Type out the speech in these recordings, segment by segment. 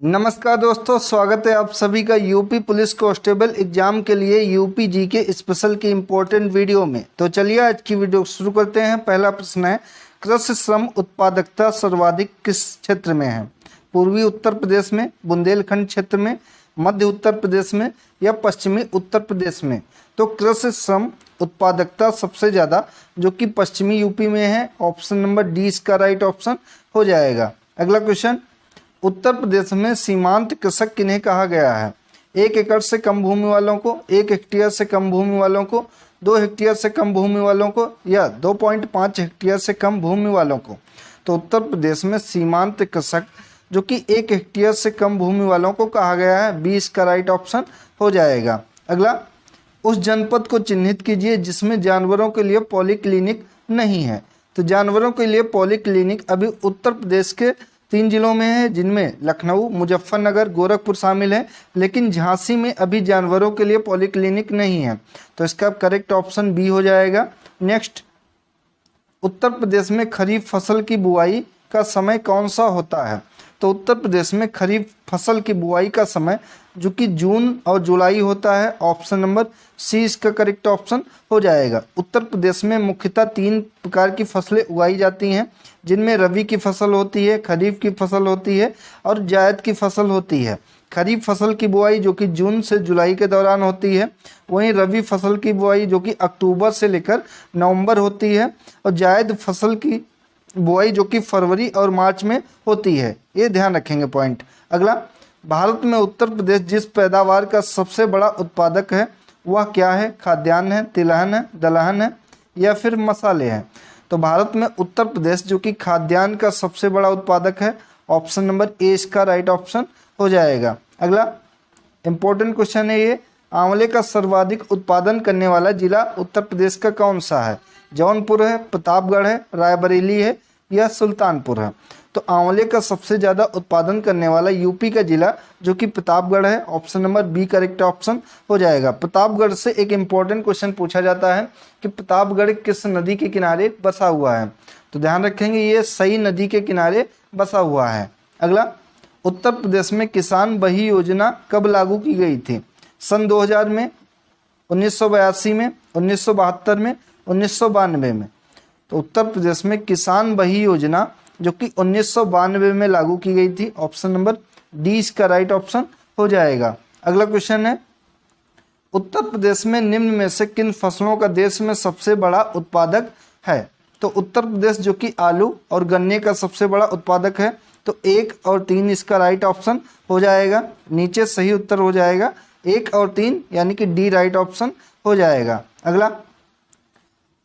नमस्कार दोस्तों, स्वागत है आप सभी का यूपी पुलिस कांस्टेबल एग्जाम के लिए यूपी जी के स्पेशल की इम्पोर्टेंट वीडियो में। तो चलिए आज की वीडियो शुरू करते हैं। पहला प्रश्न है, कृषि श्रम उत्पादकता सर्वाधिक किस क्षेत्र में है? पूर्वी उत्तर प्रदेश में, बुंदेलखंड क्षेत्र में, मध्य उत्तर प्रदेश में या पश्चिमी उत्तर प्रदेश में? तो कृषि श्रम उत्पादकता सबसे ज़्यादा जो कि पश्चिमी यूपी में है। ऑप्शन नंबर डी इसका राइट ऑप्शन हो जाएगा। अगला क्वेश्चन, उत्तर प्रदेश में सीमांत कृषक किन्हें कहा गया है? 1 एकड़ से कम भूमि वालों को, 1 हेक्टेयर से कम भूमि वालों को, 2 हेक्टेयर से कम भूमि वालों को या 2.5 हेक्टेयर से कम भूमि वालों को? तो उत्तर प्रदेश में सीमांत कृषक जो कि 1 हेक्टेयर से कम भूमि वालों को कहा गया है। 20 का राइट ऑप्शन हो जाएगा। अगला, उस जनपद को चिन्हित कीजिए जिसमें जानवरों के लिए पॉलीक्लिनिक नहीं है। तो जानवरों के लिए पॉलीक्लिनिक अभी उत्तर प्रदेश के 3 जिलों में है, जिनमें लखनऊ, मुजफ्फरनगर, गोरखपुर शामिल है, लेकिन झांसी में अभी जानवरों के लिए पॉलीक्लिनिक नहीं है। तो इसका करेक्ट ऑप्शन बी हो जाएगा। नेक्स्ट, उत्तर प्रदेश में खरीफ फसल की बुआई का समय कौन सा होता है? तो उत्तर प्रदेश में खरीफ फसल की बुआई का समय जो कि जून और जुलाई होता है। ऑप्शन नंबर सी इसका करेक्ट ऑप्शन हो जाएगा। उत्तर प्रदेश में मुख्यतः 3 प्रकार की फसलें उगाई जाती हैं, जिनमें रबी की फसल होती है, खरीफ की फसल होती है और जायद की फसल होती है। खरीफ फसल की बुआई जो कि जून से जुलाई के दौरान होती है, वहीं रबी फसल की बुआई जो कि अक्टूबर से लेकर नवंबर होती है और जायद फसल की बुआई जो कि फरवरी और मार्च में होती है। ये ध्यान रखेंगे पॉइंट। अगला, भारत में उत्तर प्रदेश जिस पैदावार का सबसे बड़ा उत्पादक है वह क्या है? खाद्यान्न है, तिलहन है, दलहन है या फिर मसाले हैं? तो भारत में उत्तर प्रदेश जो कि खाद्यान्न का सबसे बड़ा उत्पादक है। ऑप्शन नंबर ए इसका राइट ऑप्शन हो जाएगा। अगला इंपॉर्टेंट क्वेश्चन है ये, आंवले का सर्वाधिक उत्पादन करने वाला जिला उत्तर प्रदेश का कौन सा है? जौनपुर है, प्रतापगढ़ है, रायबरेली है या सुल्तानपुर है? तो आंवले का सबसे ज़्यादा उत्पादन करने वाला यूपी का जिला जो कि प्रतापगढ़ है। Option number B correct option हो जाएगा। प्रतापगढ़ से एक इम्पॉर्टेंट क्वेश्चन पूछा जाता है कि प्रतापगढ़ किस नदी के किनारे बसा हुआ है? तो ध्यान रखेंगे ये सई नदी के किनारे बसा हुआ है। अगला, उत्तर प्रदेश में किसान बही योजना कब लागू की गई थी? सन 2000 में, 1982 में, 1972 में, 1992 में? तो उत्तर प्रदेश में किसान बही योजना जो कि 1992 में लागू की गई थी। ऑप्शन नंबर डी इसका राइट ऑप्शन हो जाएगा। अगला क्वेश्चन है, उत्तर प्रदेश में निम्न में से किन फसलों का देश में सबसे बड़ा उत्पादक है? तो उत्तर प्रदेश जो कि आलू और गन्ने का सबसे बड़ा उत्पादक है। तो 1 और 3 इसका राइट ऑप्शन हो जाएगा। नीचे सही उत्तर हो जाएगा 1 और 3, यानी कि डी राइट ऑप्शन हो जाएगा। अगला,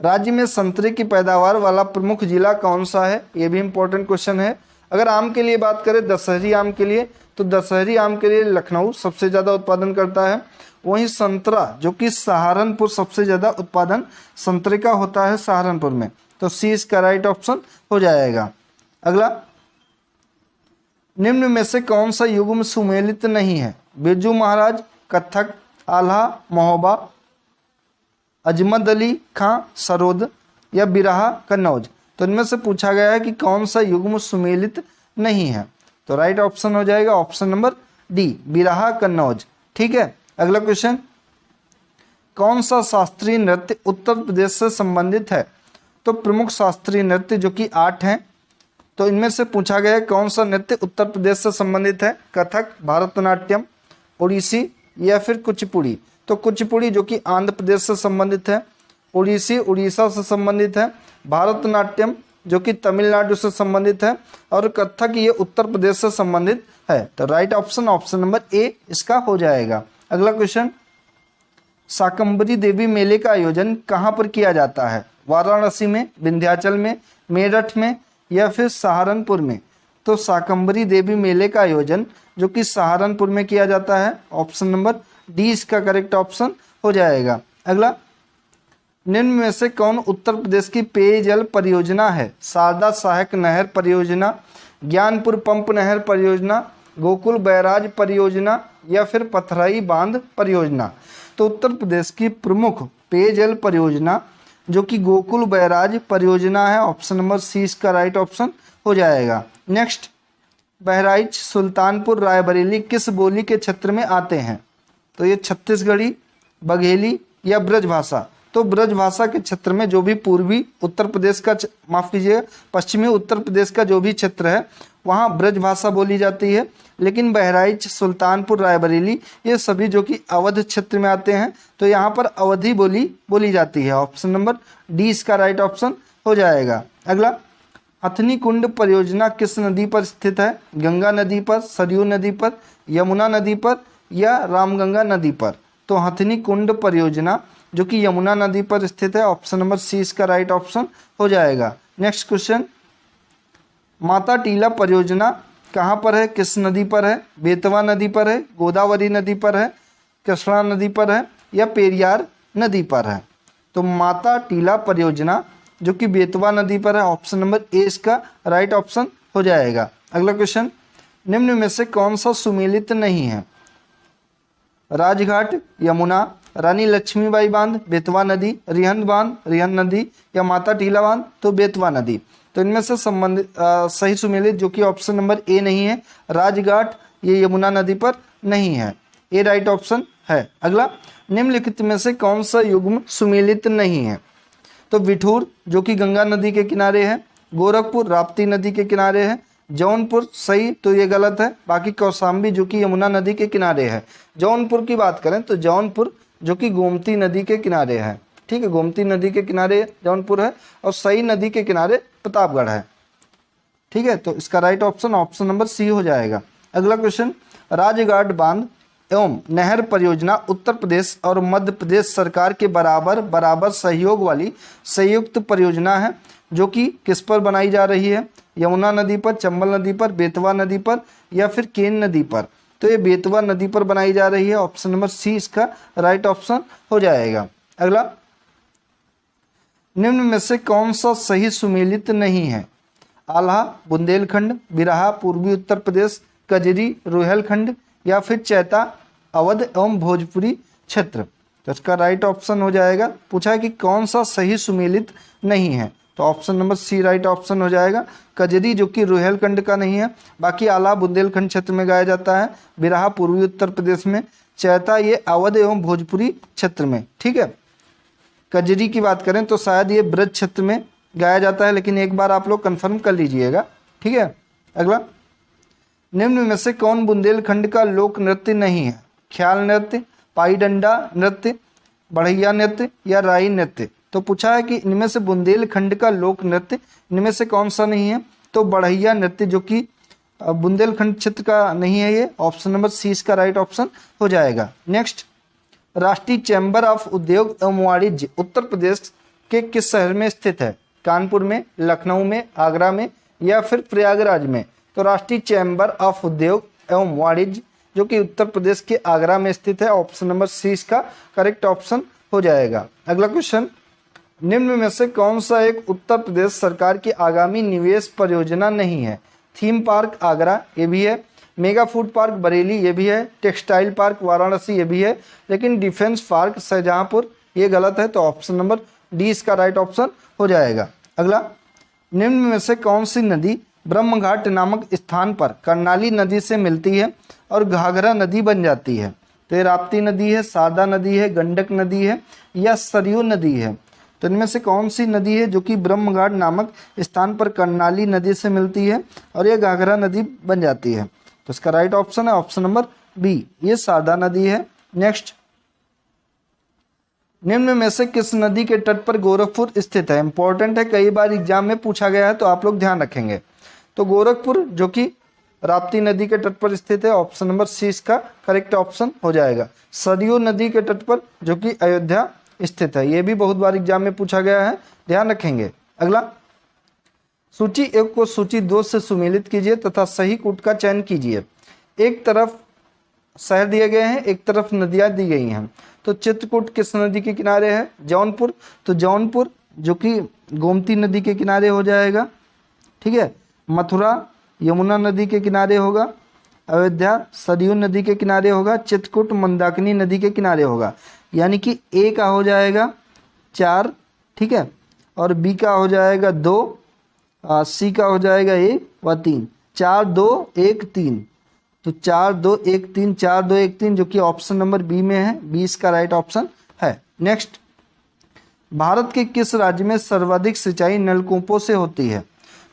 राज्य में संतरे की पैदावार वाला प्रमुख जिला कौन सा है? ये भी इंपॉर्टेंट क्वेश्चन है। अगर आम के लिए बात करें, दशहरी आम के लिए, तो दशहरी आम के लिए लखनऊ सबसे ज़्यादा उत्पादन करता है। वहीं संतरा जो कि सहारनपुर सबसे ज़्यादा उत्पादन संतरे का होता है सहारनपुर में। तो सी इसका राइट ऑप्शन हो जाएगा। अगला, निम्न में से कौन सा युग्म सुमेलित नहीं है? बिरजू महाराज, कथक, आल्हा, महोबा, अजमत अली खां सरोद या बिरहा कन्नौज? तो इनमें से पूछा गया है कि कौन सा युग्म सुमेलित नहीं है। तो राइट ऑप्शन हो जाएगा ऑप्शन नंबर डी, बिरहा कन्नौज। ठीक है। अगला क्वेश्चन, कौन सा शास्त्रीय नृत्य उत्तर प्रदेश से संबंधित है? तो प्रमुख शास्त्रीय नृत्य जो कि 8 हैं, तो इनमें से पूछा गया है कौन सा नृत्य उत्तर प्रदेश से संबंधित है? कथक, भरतनाट्यम, ओडिसी या फिर कुचिपुड़ी? तो कुचिपुड़ी जो कि आंध्र प्रदेश से संबंधित है, ओडिसी उड़ीसा से संबंधित है, भरतनाट्यम जो कि तमिलनाडु से संबंधित है और कथक ये उत्तर प्रदेश से संबंधित है। तो right option option number A इसका हो जाएगा। अगला क्वेश्चन, शाकंभरी देवी मेले का आयोजन कहाँ पर किया जाता है? वाराणसी में, विंध्याचल में, मेरठ में या फिर सहारनपुर में? तो शाकंभरी देवी मेले का आयोजन जो कि सहारनपुर में किया जाता है। ऑप्शन नंबर डी इसका करेक्ट ऑप्शन हो जाएगा। अगला, निम्न में से कौन उत्तर प्रदेश की पेयजल परियोजना है? शारदा सहायक नहर परियोजना, ज्ञानपुर पंप नहर परियोजना, गोकुल बैराज परियोजना या फिर पथराई बांध परियोजना? तो उत्तर प्रदेश की प्रमुख पेयजल परियोजना जो कि गोकुल बैराज परियोजना है। ऑप्शन नंबर सी इसका राइट ऑप्शन हो जाएगा। नेक्स्ट, बहराइच, सुल्तानपुर, रायबरेली किस बोली के क्षेत्र में आते हैं? तो ये छत्तीसगढ़ी, बघेली या ब्रजभाषा। तो ब्रजभाषा के क्षेत्र में जो भी पूर्वी उत्तर प्रदेश का, माफ कीजिएगा, पश्चिमी उत्तर प्रदेश का जो भी क्षेत्र है वहाँ ब्रजभाषा बोली जाती है। लेकिन बहराइच, सुल्तानपुर, रायबरेली ये सभी जो कि अवध क्षेत्र में आते हैं तो यहाँ पर अवधी बोली जाती है। ऑप्शन नंबर डी इसका राइट ऑप्शन हो जाएगा। अगला, हथनी कुंड परियोजना किस नदी पर स्थित है? गंगा नदी पर, सरयू नदी पर, यमुना नदी पर या रामगंगा नदी पर? तो हथनी कुंड परियोजना जो कि यमुना नदी पर स्थित है। ऑप्शन नंबर सी इसका राइट ऑप्शन हो जाएगा। नेक्स्ट क्वेश्चन, माता टीला परियोजना कहाँ पर है, किस नदी पर है? बेतवा नदी पर है, गोदावरी नदी पर है, कृष्णा नदी पर है या पेरियार नदी पर है? तो माता टीला परियोजना जो कि बेतवा नदी पर है। ऑप्शन नंबर ए इसका राइट ऑप्शन हो जाएगा। अगला क्वेश्चन, निम्न में से कौन सा सुमेलित नहीं है? राजघाट, यमुना, रानी लक्ष्मीबाई बांध, बेतवा नदी, रिहंद बांध, रिहंद नदी या माता टीला बांध? तो बेतवा नदी। तो इनमें से संबंधित सही सुमेलित जो कि ऑप्शन नंबर ए नहीं है, राजघाट, ये यमुना नदी पर नहीं है, ए राइट ऑप्शन है। अगला, निम्नलिखित में से कौन सा युग्म सुमेलित नहीं है? तो विठूर जो कि गंगा नदी के किनारे है, गोरखपुर राप्ती नदी के किनारे है, जौनपुर सही तो ये गलत है, बाकी कौशाम्बी जो कि यमुना नदी के किनारे है। जौनपुर की बात करें तो जौनपुर जो कि गोमती नदी के किनारे है, ठीक है, गोमती नदी के किनारे जौनपुर है और सई नदी के किनारे प्रतापगढ़ है, ठीक है। तो इसका right option option number C हो जाएगा। अगला क्वेश्चन, राजघाट बांध एवं नहर परियोजना उत्तर प्रदेश और मध्य प्रदेश सरकार के बराबर सहयोग वाली संयुक्त परियोजना है जो कि किस पर बनाई जा रही है? यमुना नदी पर, चंबल नदी पर, बेतवा नदी पर या फिर केन नदी पर? तो ये बेतवा नदी पर बनाई जा रही है। ऑप्शन नंबर सी इसका राइट ऑप्शन हो जाएगा। अगला, निम्न में से कौन सा सही सुमेलित नहीं है? आल्हा, बुंदेलखंड, बिरहा पूर्वी उत्तर प्रदेश, कजरी रुहेलखंड या फिर चैता अवध एवं भोजपुरी क्षेत्र? तो इसका राइट ऑप्शन हो जाएगा, पूछा है कि कौन सा सही सुमेलित नहीं है, तो option number C right option हो जाएगा। कजरी जो कि रुहेलखंड का नहीं है, बाकी आला बुंदेलखंड क्षेत्र में गाया जाता है, बिरहा पूर्वी उत्तर प्रदेश में, चैता ये अवध एवं भोजपुरी क्षेत्र में, ठीक है। कजरी की बात करें तो शायद ये ब्रज क्षेत्र में गाया जाता है, लेकिन एक बार आप लोग कंफर्म कर लीजिएगा, ठीक है। अगला, निम्न में से कौन बुंदेलखंड का लोक नृत्य नहीं है? ख्याल नृत्य, पाई डंडा नृत्य, बढ़ैया नृत्य या राई नृत्य? तो पूछा है कि इनमें से बुंदेलखंड का लोक नृत्य इनमें से कौन सा नहीं है? तो बढ़ैया नृत्य जो कि बुंदेलखंड क्षेत्र का नहीं है, ये ऑप्शन नंबर सी इसका राइट ऑप्शन हो जाएगा। नेक्स्ट, राष्ट्रीय चैम्बर ऑफ उद्योग एवं वाणिज्य उत्तर प्रदेश के किस शहर में स्थित है? कानपुर में, लखनऊ में, आगरा में या फिर प्रयागराज में? तो राष्ट्रीय चैम्बर ऑफ उद्योग एवं वाणिज्य जो कि उत्तर प्रदेश के आगरा में स्थित है। ऑप्शन नंबर सी इसका करेक्ट ऑप्शन हो जाएगा। अगला क्वेश्चन, निम्न में से कौन सा एक उत्तर प्रदेश सरकार की आगामी निवेश परियोजना नहीं है? थीम पार्क आगरा ये भी है, मेगा फूड पार्क बरेली ये भी है, टेक्सटाइल पार्क वाराणसी ये भी है, लेकिन डिफेंस पार्क शाहजहांपुर ये गलत है, तो ऑप्शन नंबर डी इसका राइट ऑप्शन हो जाएगा। अगला, निम्न में से कौन सी नदी ब्रह्मघाट नामक स्थान पर कर्नाली नदी से मिलती है और घाघरा नदी बन जाती है? तो ये राप्ती नदी है, शारदा नदी है, गंडक नदी है या सरयू नदी है? तो इनमें से कौन सी नदी है जो कि ब्रह्मघाट नामक स्थान पर कर्नाली नदी से मिलती है और ये घाघरा नदी बन जाती है? तो इसका राइट ऑप्शन है ऑप्शन नंबर बी, ये शारदा नदी है। नेक्स्ट, निम्न में से किस नदी के तट पर गोरखपुर स्थित है? इंपॉर्टेंट है, कई बार एग्जाम में पूछा गया है तो आप लोग ध्यान रखेंगे। तो गोरखपुर जो कि राप्ती नदी के तट पर स्थित है, ऑप्शन नंबर सी इसका करेक्ट ऑप्शन हो जाएगा। सरयू नदी के तट पर जो कि अयोध्या स्थित है, ये भी बहुत बार एग्जाम में पूछा गया है, ध्यान रखेंगे। अगला, सूची 1 को सूची 2 से सुमेलित कीजिए तथा सही कूट का चयन कीजिए। एक तरफ शहर दिए गए हैं, एक तरफ नदियां दी गई हैं। तो चित्रकूट किस नदी के किनारे है? जौनपुर, तो जौनपुर जो कि गोमती नदी के किनारे हो जाएगा, ठीक है। मथुरा यमुना नदी के किनारे होगा, अयोध्या सरयू नदी के किनारे होगा, चित्रकूट मंदाकिनी नदी के किनारे होगा। यानी कि ए का हो जाएगा 4, ठीक है, और बी का हो जाएगा 2, सी का हो जाएगा 1 व 3। 4213, तो 4213, 4213 जो कि ऑप्शन नंबर बी में है, बी इसका राइट ऑप्शन है। नेक्स्ट, भारत के किस राज्य में सर्वाधिक सिंचाई नलकूपों से होती है?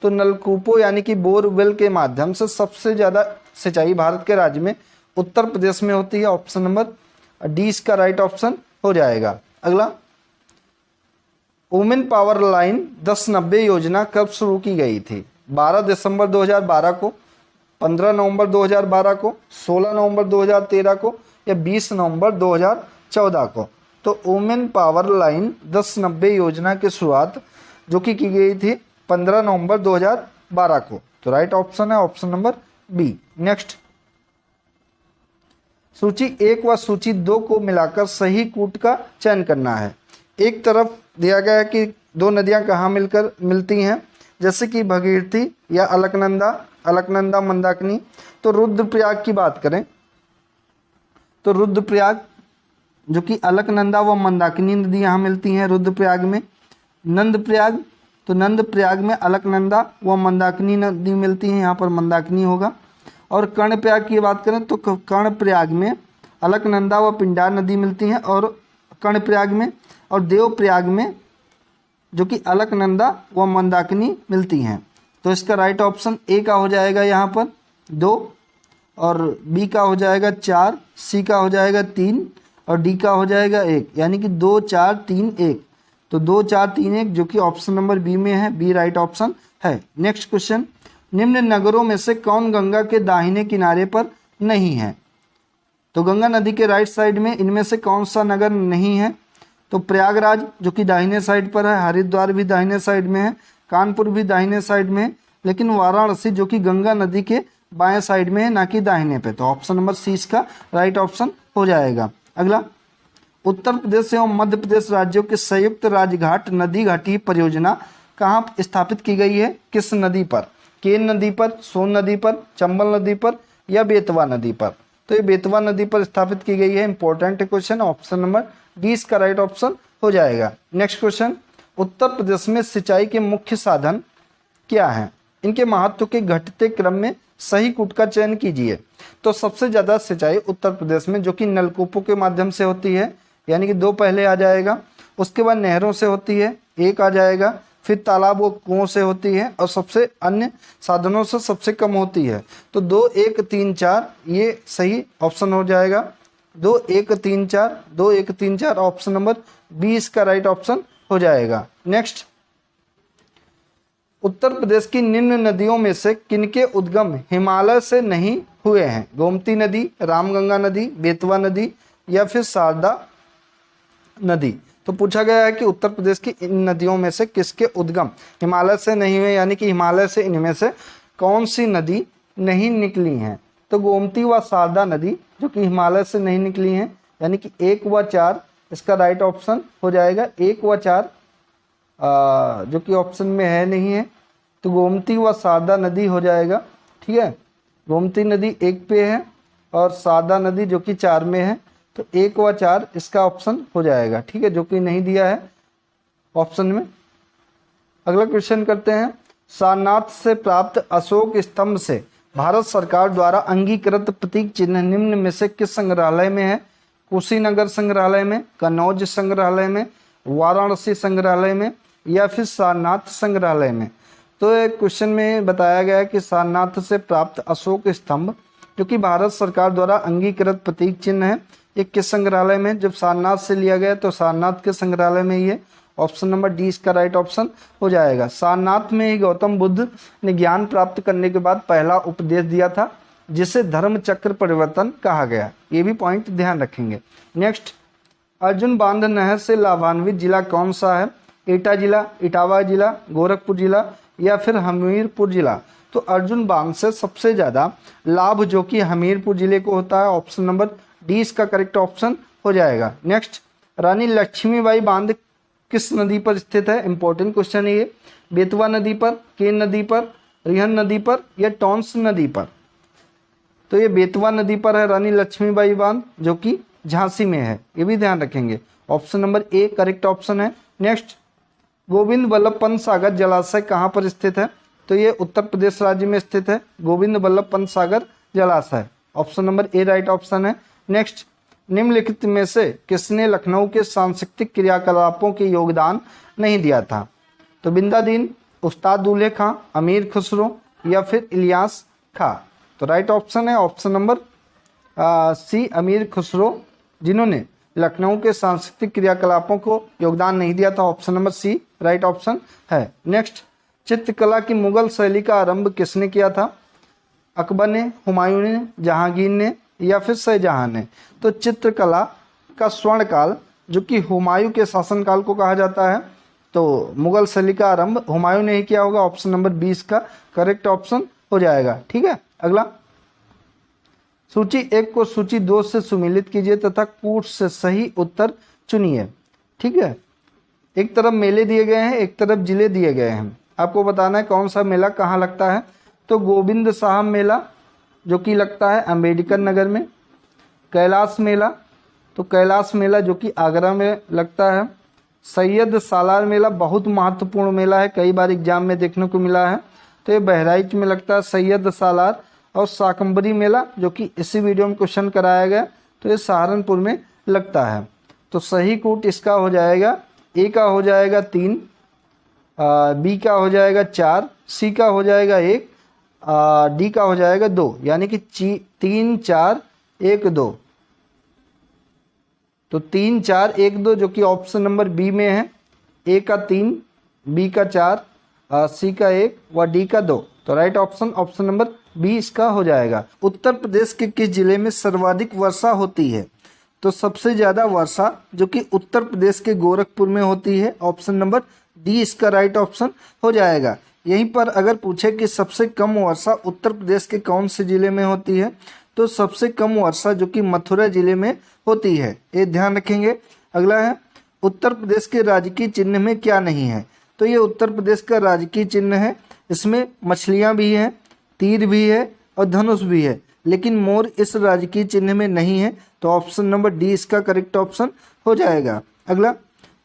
तो नलकूपों यानी कि बोरवेल के माध्यम से सबसे ज़्यादा सिंचाई भारत के राज्य में उत्तर प्रदेश में होती है। ऑप्शन नंबर डी इसका राइट ऑप्शन हो जाएगा। अगला, वुमेन पावर लाइन 1090 योजना कब शुरू की गई थी? 12 दिसंबर 2012 को, 15 नवंबर 2012 को, 16 नवंबर 2013 को या 20 नवंबर 2014 को? तो वुमेन पावर लाइन 1090 योजना की शुरुआत जो कि की गई थी 15 नवंबर 2012 को। तो राइट ऑप्शन है ऑप्शन नंबर बी। नेक्स्ट, सूची 1 व सूची 2 को मिलाकर सही कूट का चयन करना है। एक तरफ दिया गया है कि दो नदियां कहाँ मिलकर मिलती हैं, जैसे कि भगीरथी या अलकनंदा मंदाकिनी। तो रुद्रप्रयाग की बात करें तो रुद्रप्रयाग जो कि अलकनंदा व मंदाकिनी नदी यहाँ मिलती हैं रुद्रप्रयाग में। नंदप्रयाग, तो नंदप्रयाग में अलकनंदा व मंदाकिनी नदी मिलती हैं, यहाँ पर मंदाकिनी होगा। और कर्णप्रयाग की बात करें तो कर्णप्रयाग में अलकनंदा व पिंडार नदी मिलती हैं और कर्णप्रयाग में, और देवप्रयाग में जो कि अलकनंदा व मंदाकिनी मिलती हैं। तो इसका राइट ऑप्शन ए का हो जाएगा यहाँ पर 2, और बी का हो जाएगा 4, सी का हो जाएगा 3 और डी का हो जाएगा 1, यानी कि 2 4 3 1। तो 2 4 3 1 जो कि ऑप्शन नंबर बी में है, बी राइट ऑप्शन है। नेक्स्ट क्वेश्चन, निम्न नगरों में से कौन गंगा के दाहिने किनारे पर नहीं है? तो गंगा नदी के राइट साइड में इनमें से कौन सा नगर नहीं है? तो प्रयागराज जो कि दाहिने साइड पर है, हरिद्वार भी दाहिने साइड में है, कानपुर भी दाहिने साइड में है, लेकिन वाराणसी जो कि गंगा नदी के बाएं साइड में है, ना कि दाहिने पे। तो ऑप्शन नंबर सी इसका राइट ऑप्शन हो जाएगा। अगला, उत्तर प्रदेश एवं मध्य प्रदेश राज्यों के संयुक्त राजघाट नदी घाटी परियोजना कहाँ स्थापित की गई है? किस नदी पर? केन नदी पर, सोन नदी पर, चंबल नदी पर या बेतवा नदी पर? तो ये बेतवा नदी पर स्थापित की गई है। Important question, option number D इसका राइट ऑप्शन हो जाएगा। नेक्स्ट क्वेश्चन, उत्तर प्रदेश में सिंचाई के मुख्य साधन क्या हैं? इनके महत्व के घटते क्रम में सही कूट का चयन कीजिए। तो सबसे ज़्यादा सिंचाई उत्तर प्रदेश में जो कि नलकूपों के माध्यम से होती है, यानी कि 2 पहले आ जाएगा। उसके बाद नहरों से होती है, 1 आ जाएगा। फिर तालाब व कुओं से होती है, और सबसे अन्य साधनों से सबसे कम होती है। तो 2 1 3 4 ये सही ऑप्शन हो जाएगा। 2 1 3 4, 2 1 3 4 ऑप्शन नंबर बी इसका राइट ऑप्शन हो जाएगा। नेक्स्ट, उत्तर प्रदेश की निम्न नदियों में से किनके उद्गम हिमालय से नहीं हुए हैं? गोमती नदी, रामगंगा नदी, बेतवा नदी या फिर शारदा नदी? तो पूछा गया है कि उत्तर प्रदेश की इन नदियों में से किसके उद्गम हिमालय से नहीं हुए, यानी कि हिमालय से इनमें से कौन सी नदी नहीं निकली हैं? तो गोमती व शारदा नदी जो कि हिमालय से नहीं निकली हैं, यानी कि 1 व 4 इसका राइट ऑप्शन हो जाएगा। 1 व 4 जो कि ऑप्शन में है नहीं है, तो गोमती व शारदा नदी हो जाएगा। ठीक है, गोमती नदी 1 पे है और शारदा नदी जो कि 4 में है, तो 1 व 4 इसका ऑप्शन हो जाएगा। ठीक है, जो कि नहीं दिया है ऑप्शन में। अगला क्वेश्चन करते हैं, सारनाथ से प्राप्त अशोक स्तंभ से भारत सरकार द्वारा अंगीकृत प्रतीक चिन्ह निम्न में से किस संग्रहालय में है? कुशीनगर संग्रहालय में, कन्नौज संग्रहालय में, वाराणसी संग्रहालय में या फिर सारनाथ संग्रहालय में? तो एक क्वेश्चन में बताया गया है कि सारनाथ से प्राप्त अशोक स्तंभ जो कि भारत सरकार द्वारा अंगीकृत प्रतीक चिन्ह है, ये किस संग्रहालय में? जब सारनाथ से लिया गया तो सारनाथ के संग्रहालय में ही है। ऑप्शन नंबर डी इसका राइट ऑप्शन हो जाएगा। सारनाथ में ही गौतम बुद्ध ने ज्ञान प्राप्त करने के बाद पहला उपदेश दिया था, जिसे धर्म चक्र परिवर्तन कहा गया। ये भी पॉइंट ध्यान रखेंगे। नेक्स्ट, अर्जुन बांध नहर से लाभान्वित जिला कौन सा है? एटा जिला, इटावा जिला, गोरखपुर जिला या फिर हमीरपुर जिला? तो अर्जुन बांध से सबसे ज़्यादा लाभ जो कि हमीरपुर जिले को होता है। ऑप्शन नंबर डी इसका करेक्ट ऑप्शन हो जाएगा। नेक्स्ट, रानी लक्ष्मीबाई बांध किस नदी पर स्थित है? इंपॉर्टेंट क्वेश्चन है ये। बेतवा नदी पर, केन नदी पर, रिहन नदी पर या टॉन्स नदी पर? तो ये बेतवा नदी पर है रानी लक्ष्मीबाई बांध, जो कि झांसी में है। ये भी ध्यान रखेंगे। Option number A correct option है। नेक्स्ट, गोविंद वल्लभ पंत सागर जलाशय कहाँ पर स्थित है? तो ये उत्तर प्रदेश राज्य में स्थित है। गोविंद बल्लभ पंत सागर जलाशय, option number A right option है। नेक्स्ट, निम्नलिखित में से किसने लखनऊ के सांस्कृतिक क्रियाकलापों के योगदान नहीं दिया था? तो बिंदादीन, उस्ताद दूल्हे खां, अमीर खुसरो या फिर इलियास खां। तो राइट ऑप्शन है ऑप्शन नंबर सी अमीर खुसरो, जिन्होंने लखनऊ के सांस्कृतिक क्रियाकलापों को योगदान नहीं दिया था। Option number C right option है। नेक्स्ट, चित्रकला की मुगल शैली का आरंभ किसने किया था? अकबर ने, हुमायूं ने, जहांगीर ने या फिर शाहजहां ने? तो चित्रकला का स्वर्ण काल जो कि हुमायूं के शासनकाल को कहा जाता है, तो मुगल शैली का आरंभ हुमायूं ने ही किया होगा। ऑप्शन नंबर 20 का करेक्ट ऑप्शन हो जाएगा। ठीक है, अगला, सूची 1 को सूची 2 से सुमेलित कीजिए तथा कूट से सही उत्तर चुनिए। ठीक है, एक तरफ मेले दिए गए हैं, एक तरफ जिले दिए गए हैं। आपको बताना है कौन सा मेला कहाँ लगता है। तो गोविंद साहब मेला जो कि लगता है अंबेडकर नगर में। कैलाश मेला, तो कैलाश मेला जो कि आगरा में लगता है। सैयद सालार मेला बहुत महत्वपूर्ण मेला है, कई बार एग्जाम में देखने को मिला है। तो ये बहराइच में लगता है सैयद सालार। और शाकंभरी मेला जो कि इसी वीडियो में क्वेश्चन कराया गया, तो ये सहारनपुर में लगता है। तो सही कूट इसका हो जाएगा, ए का हो जाएगा 3, बी का हो जाएगा 4, सी का हो जाएगा 1, डी का हो जाएगा 2, यानी कि 3 4 1 2। तो 3 4 1 2 जो कि ऑप्शन नंबर बी में है। ए का 3, बी का 4, सी का 1 व डी का 2। तो right option option number B इसका हो जाएगा। उत्तर प्रदेश के किस जिले में सर्वाधिक वर्षा होती है? तो सबसे ज्यादा वर्षा जो कि उत्तर प्रदेश के गोरखपुर में होती है। ऑप्शन नंबर डी इसका राइट ऑप्शन हो जाएगा। यहीं पर अगर पूछे कि सबसे कम वर्षा उत्तर प्रदेश के कौन से जिले में होती है, तो सबसे कम वर्षा जो कि मथुरा जिले में होती है, ये ध्यान रखेंगे। अगला है, उत्तर प्रदेश के राजकीय चिन्ह में क्या नहीं है? तो ये उत्तर प्रदेश का राजकीय चिन्ह है, इसमें मछलियां भी हैं, तीर भी है और धनुष भी है, लेकिन मोर इस राजकीय चिन्ह में नहीं है। तो ऑप्शन नंबर डी इसका करेक्ट ऑप्शन हो जाएगा। अगला,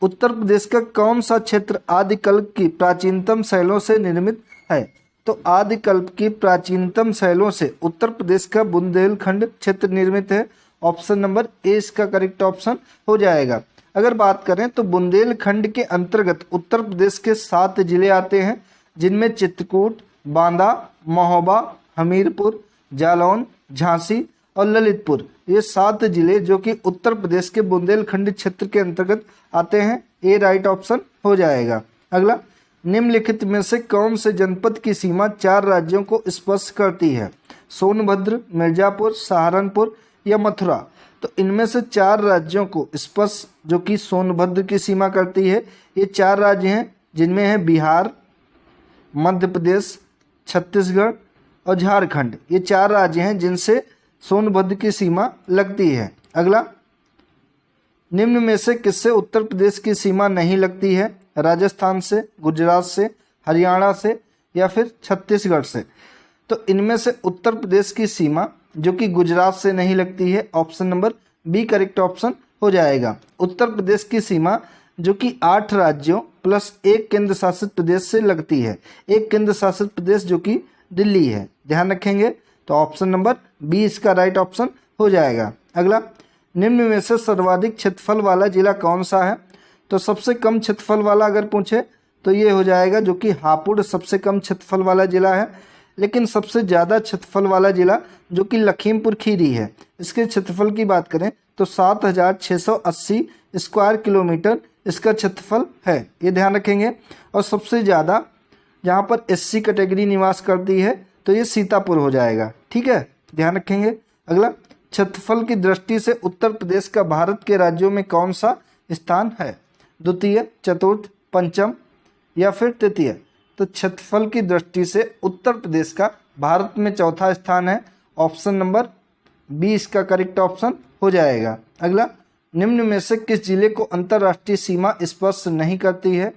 उत्तर प्रदेश का कौन सा क्षेत्र आदिकल्प की प्राचीनतम शैलों से निर्मित है? तो आदिकल्प की प्राचीनतम शैलों से उत्तर प्रदेश का बुंदेलखंड क्षेत्र निर्मित है। ऑप्शन नंबर ए इसका करेक्ट ऑप्शन हो जाएगा। अगर बात करें तो बुंदेलखंड के अंतर्गत उत्तर प्रदेश के 7 जिले आते हैं, जिनमें चित्रकूट, बांदा, महोबा, हमीरपुर, जालौन, झांसी और ललितपुर, ये 7 जिले जो कि उत्तर प्रदेश के बुंदेलखंड क्षेत्र के अंतर्गत आते हैं। ए राइट ऑप्शन हो जाएगा। अगला, निम्नलिखित में से कौन से जनपद की सीमा 4 राज्यों को स्पर्श करती है? सोनभद्र, मिर्जापुर, सहारनपुर या मथुरा? तो इनमें से 4 राज्यों को स्पर्श जो कि सोनभद्र की सीमा करती है। ये 4 राज्य हैं, जिनमें है बिहार, मध्य प्रदेश, छत्तीसगढ़ और झारखंड। ये 4 राज्य हैं जिनसे सोनभद्र की सीमा लगती है। अगला, निम्न में से किससे उत्तर प्रदेश की सीमा नहीं लगती है? राजस्थान से, गुजरात से, हरियाणा से या फिर छत्तीसगढ़ से? तो इनमें से उत्तर प्रदेश की सीमा जो कि गुजरात से नहीं लगती है। Option number B correct option हो जाएगा। उत्तर प्रदेश की सीमा जो कि 8 राज्यों प्लस 1 केंद्र शासित प्रदेश से लगती है। एक केंद्र शासित प्रदेश जो कि दिल्ली है, ध्यान रखेंगे। तो ऑप्शन नंबर बी इसका राइट ऑप्शन हो जाएगा। अगला, निम्न में से सर्वाधिक क्षेत्रफल वाला जिला कौन सा है? तो सबसे कम क्षेत्रफल वाला अगर पूछे तो ये हो जाएगा जो कि हापुड़ सबसे कम क्षेत्रफल वाला जिला है। लेकिन सबसे ज़्यादा क्षेत्रफल वाला जिला जो कि लखीमपुर खीरी है, इसके क्षेत्रफल की बात करें तो 7,680 स्क्वायर किलोमीटर इसका क्षेत्रफल है, ये ध्यान रखेंगे। और सबसे ज़्यादा यहाँ पर एससी कैटेगरी निवास करती है, तो ये सीतापुर हो जाएगा। ठीक है, ध्यान रखेंगे। अगला, क्षेत्रफल की दृष्टि से उत्तर प्रदेश का भारत के राज्यों में कौन सा स्थान है? द्वितीय, चतुर्थ, पंचम या फिर तृतीय? तो क्षेत्रफल की दृष्टि से उत्तर प्रदेश का भारत में चौथा स्थान है। ऑप्शन नंबर बी इसका करेक्ट ऑप्शन हो जाएगा। अगला, निम्न में से किस जिले को अंतर्राष्ट्रीय सीमा स्पर्श नहीं करती है?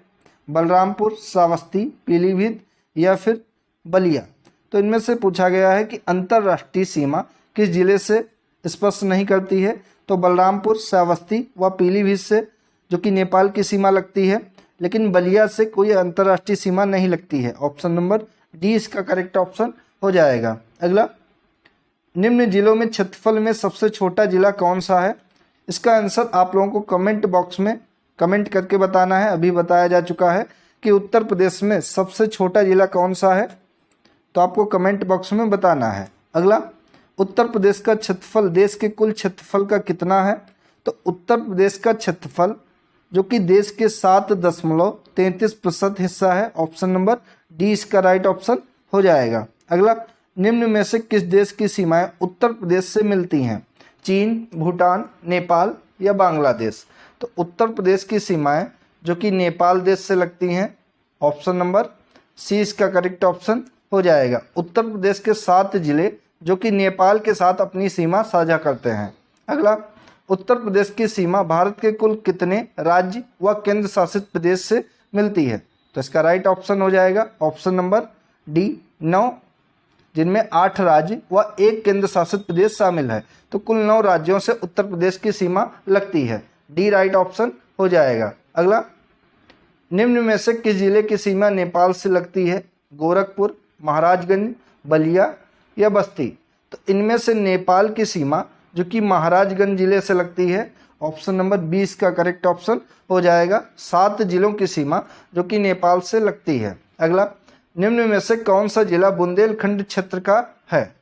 बलरामपुर, श्रावस्ती, पीलीभीत या फिर बलिया? तो इनमें से पूछा गया है कि अंतर्राष्ट्रीय सीमा किस जिले से स्पर्श नहीं करती है? तो बलरामपुर, श्रावस्ती व पीलीभीत से, जो कि नेपाल की सीमा लगती है, लेकिन बलिया से कोई अंतर्राष्ट्रीय सीमा नहीं लगती है। ऑप्शन नंबर डी इसका करेक्ट ऑप्शन हो जाएगा। अगला, निम्न जिलों में क्षेत्रफल में सबसे छोटा जिला कौन सा है? इसका आंसर आप लोगों को कमेंट बॉक्स में कमेंट करके बताना है। अभी बताया जा चुका है कि उत्तर प्रदेश में सबसे छोटा जिला कौन सा है, तो आपको कमेंट बॉक्स में बताना है। अगला, उत्तर प्रदेश का क्षेत्रफल देश के कुल क्षेत्रफल का कितना है? तो उत्तर प्रदेश का क्षेत्रफल जो कि देश के 7.33% हिस्सा है। ऑप्शन नंबर डी इसका राइट ऑप्शन हो जाएगा। अगला, निम्न में से किस देश की सीमाएं उत्तर प्रदेश से मिलती हैं? चीन, भूटान, नेपाल या बांग्लादेश? तो उत्तर प्रदेश की सीमाएं जो कि नेपाल देश से लगती हैं। ऑप्शन नंबर सी इसका करेक्ट ऑप्शन हो जाएगा। उत्तर प्रदेश के 7 जिले जो कि नेपाल के साथ अपनी सीमा साझा करते हैं। अगला, उत्तर प्रदेश की सीमा भारत के कुल कितने राज्य व केंद्र शासित प्रदेश से मिलती है? तो इसका राइट ऑप्शन हो जाएगा ऑप्शन नंबर डी 9, जिनमें 8 राज्य व 1 केंद्र शासित प्रदेश शामिल है। तो कुल 9 राज्यों से उत्तर प्रदेश की सीमा लगती है। डी राइट ऑप्शन हो जाएगा। अगला, निम्न में से किस जिले की सीमा नेपाल से लगती है? गोरखपुर, महाराजगंज, बलिया या बस्ती? तो इनमें से नेपाल की सीमा जो कि महाराजगंज जिले से लगती है। ऑप्शन नंबर 20 का करेक्ट ऑप्शन हो जाएगा। 7 जिलों की सीमा जो कि नेपाल से लगती है। अगला, निम्न में से कौन सा जिला बुंदेलखंड क्षेत्र का है?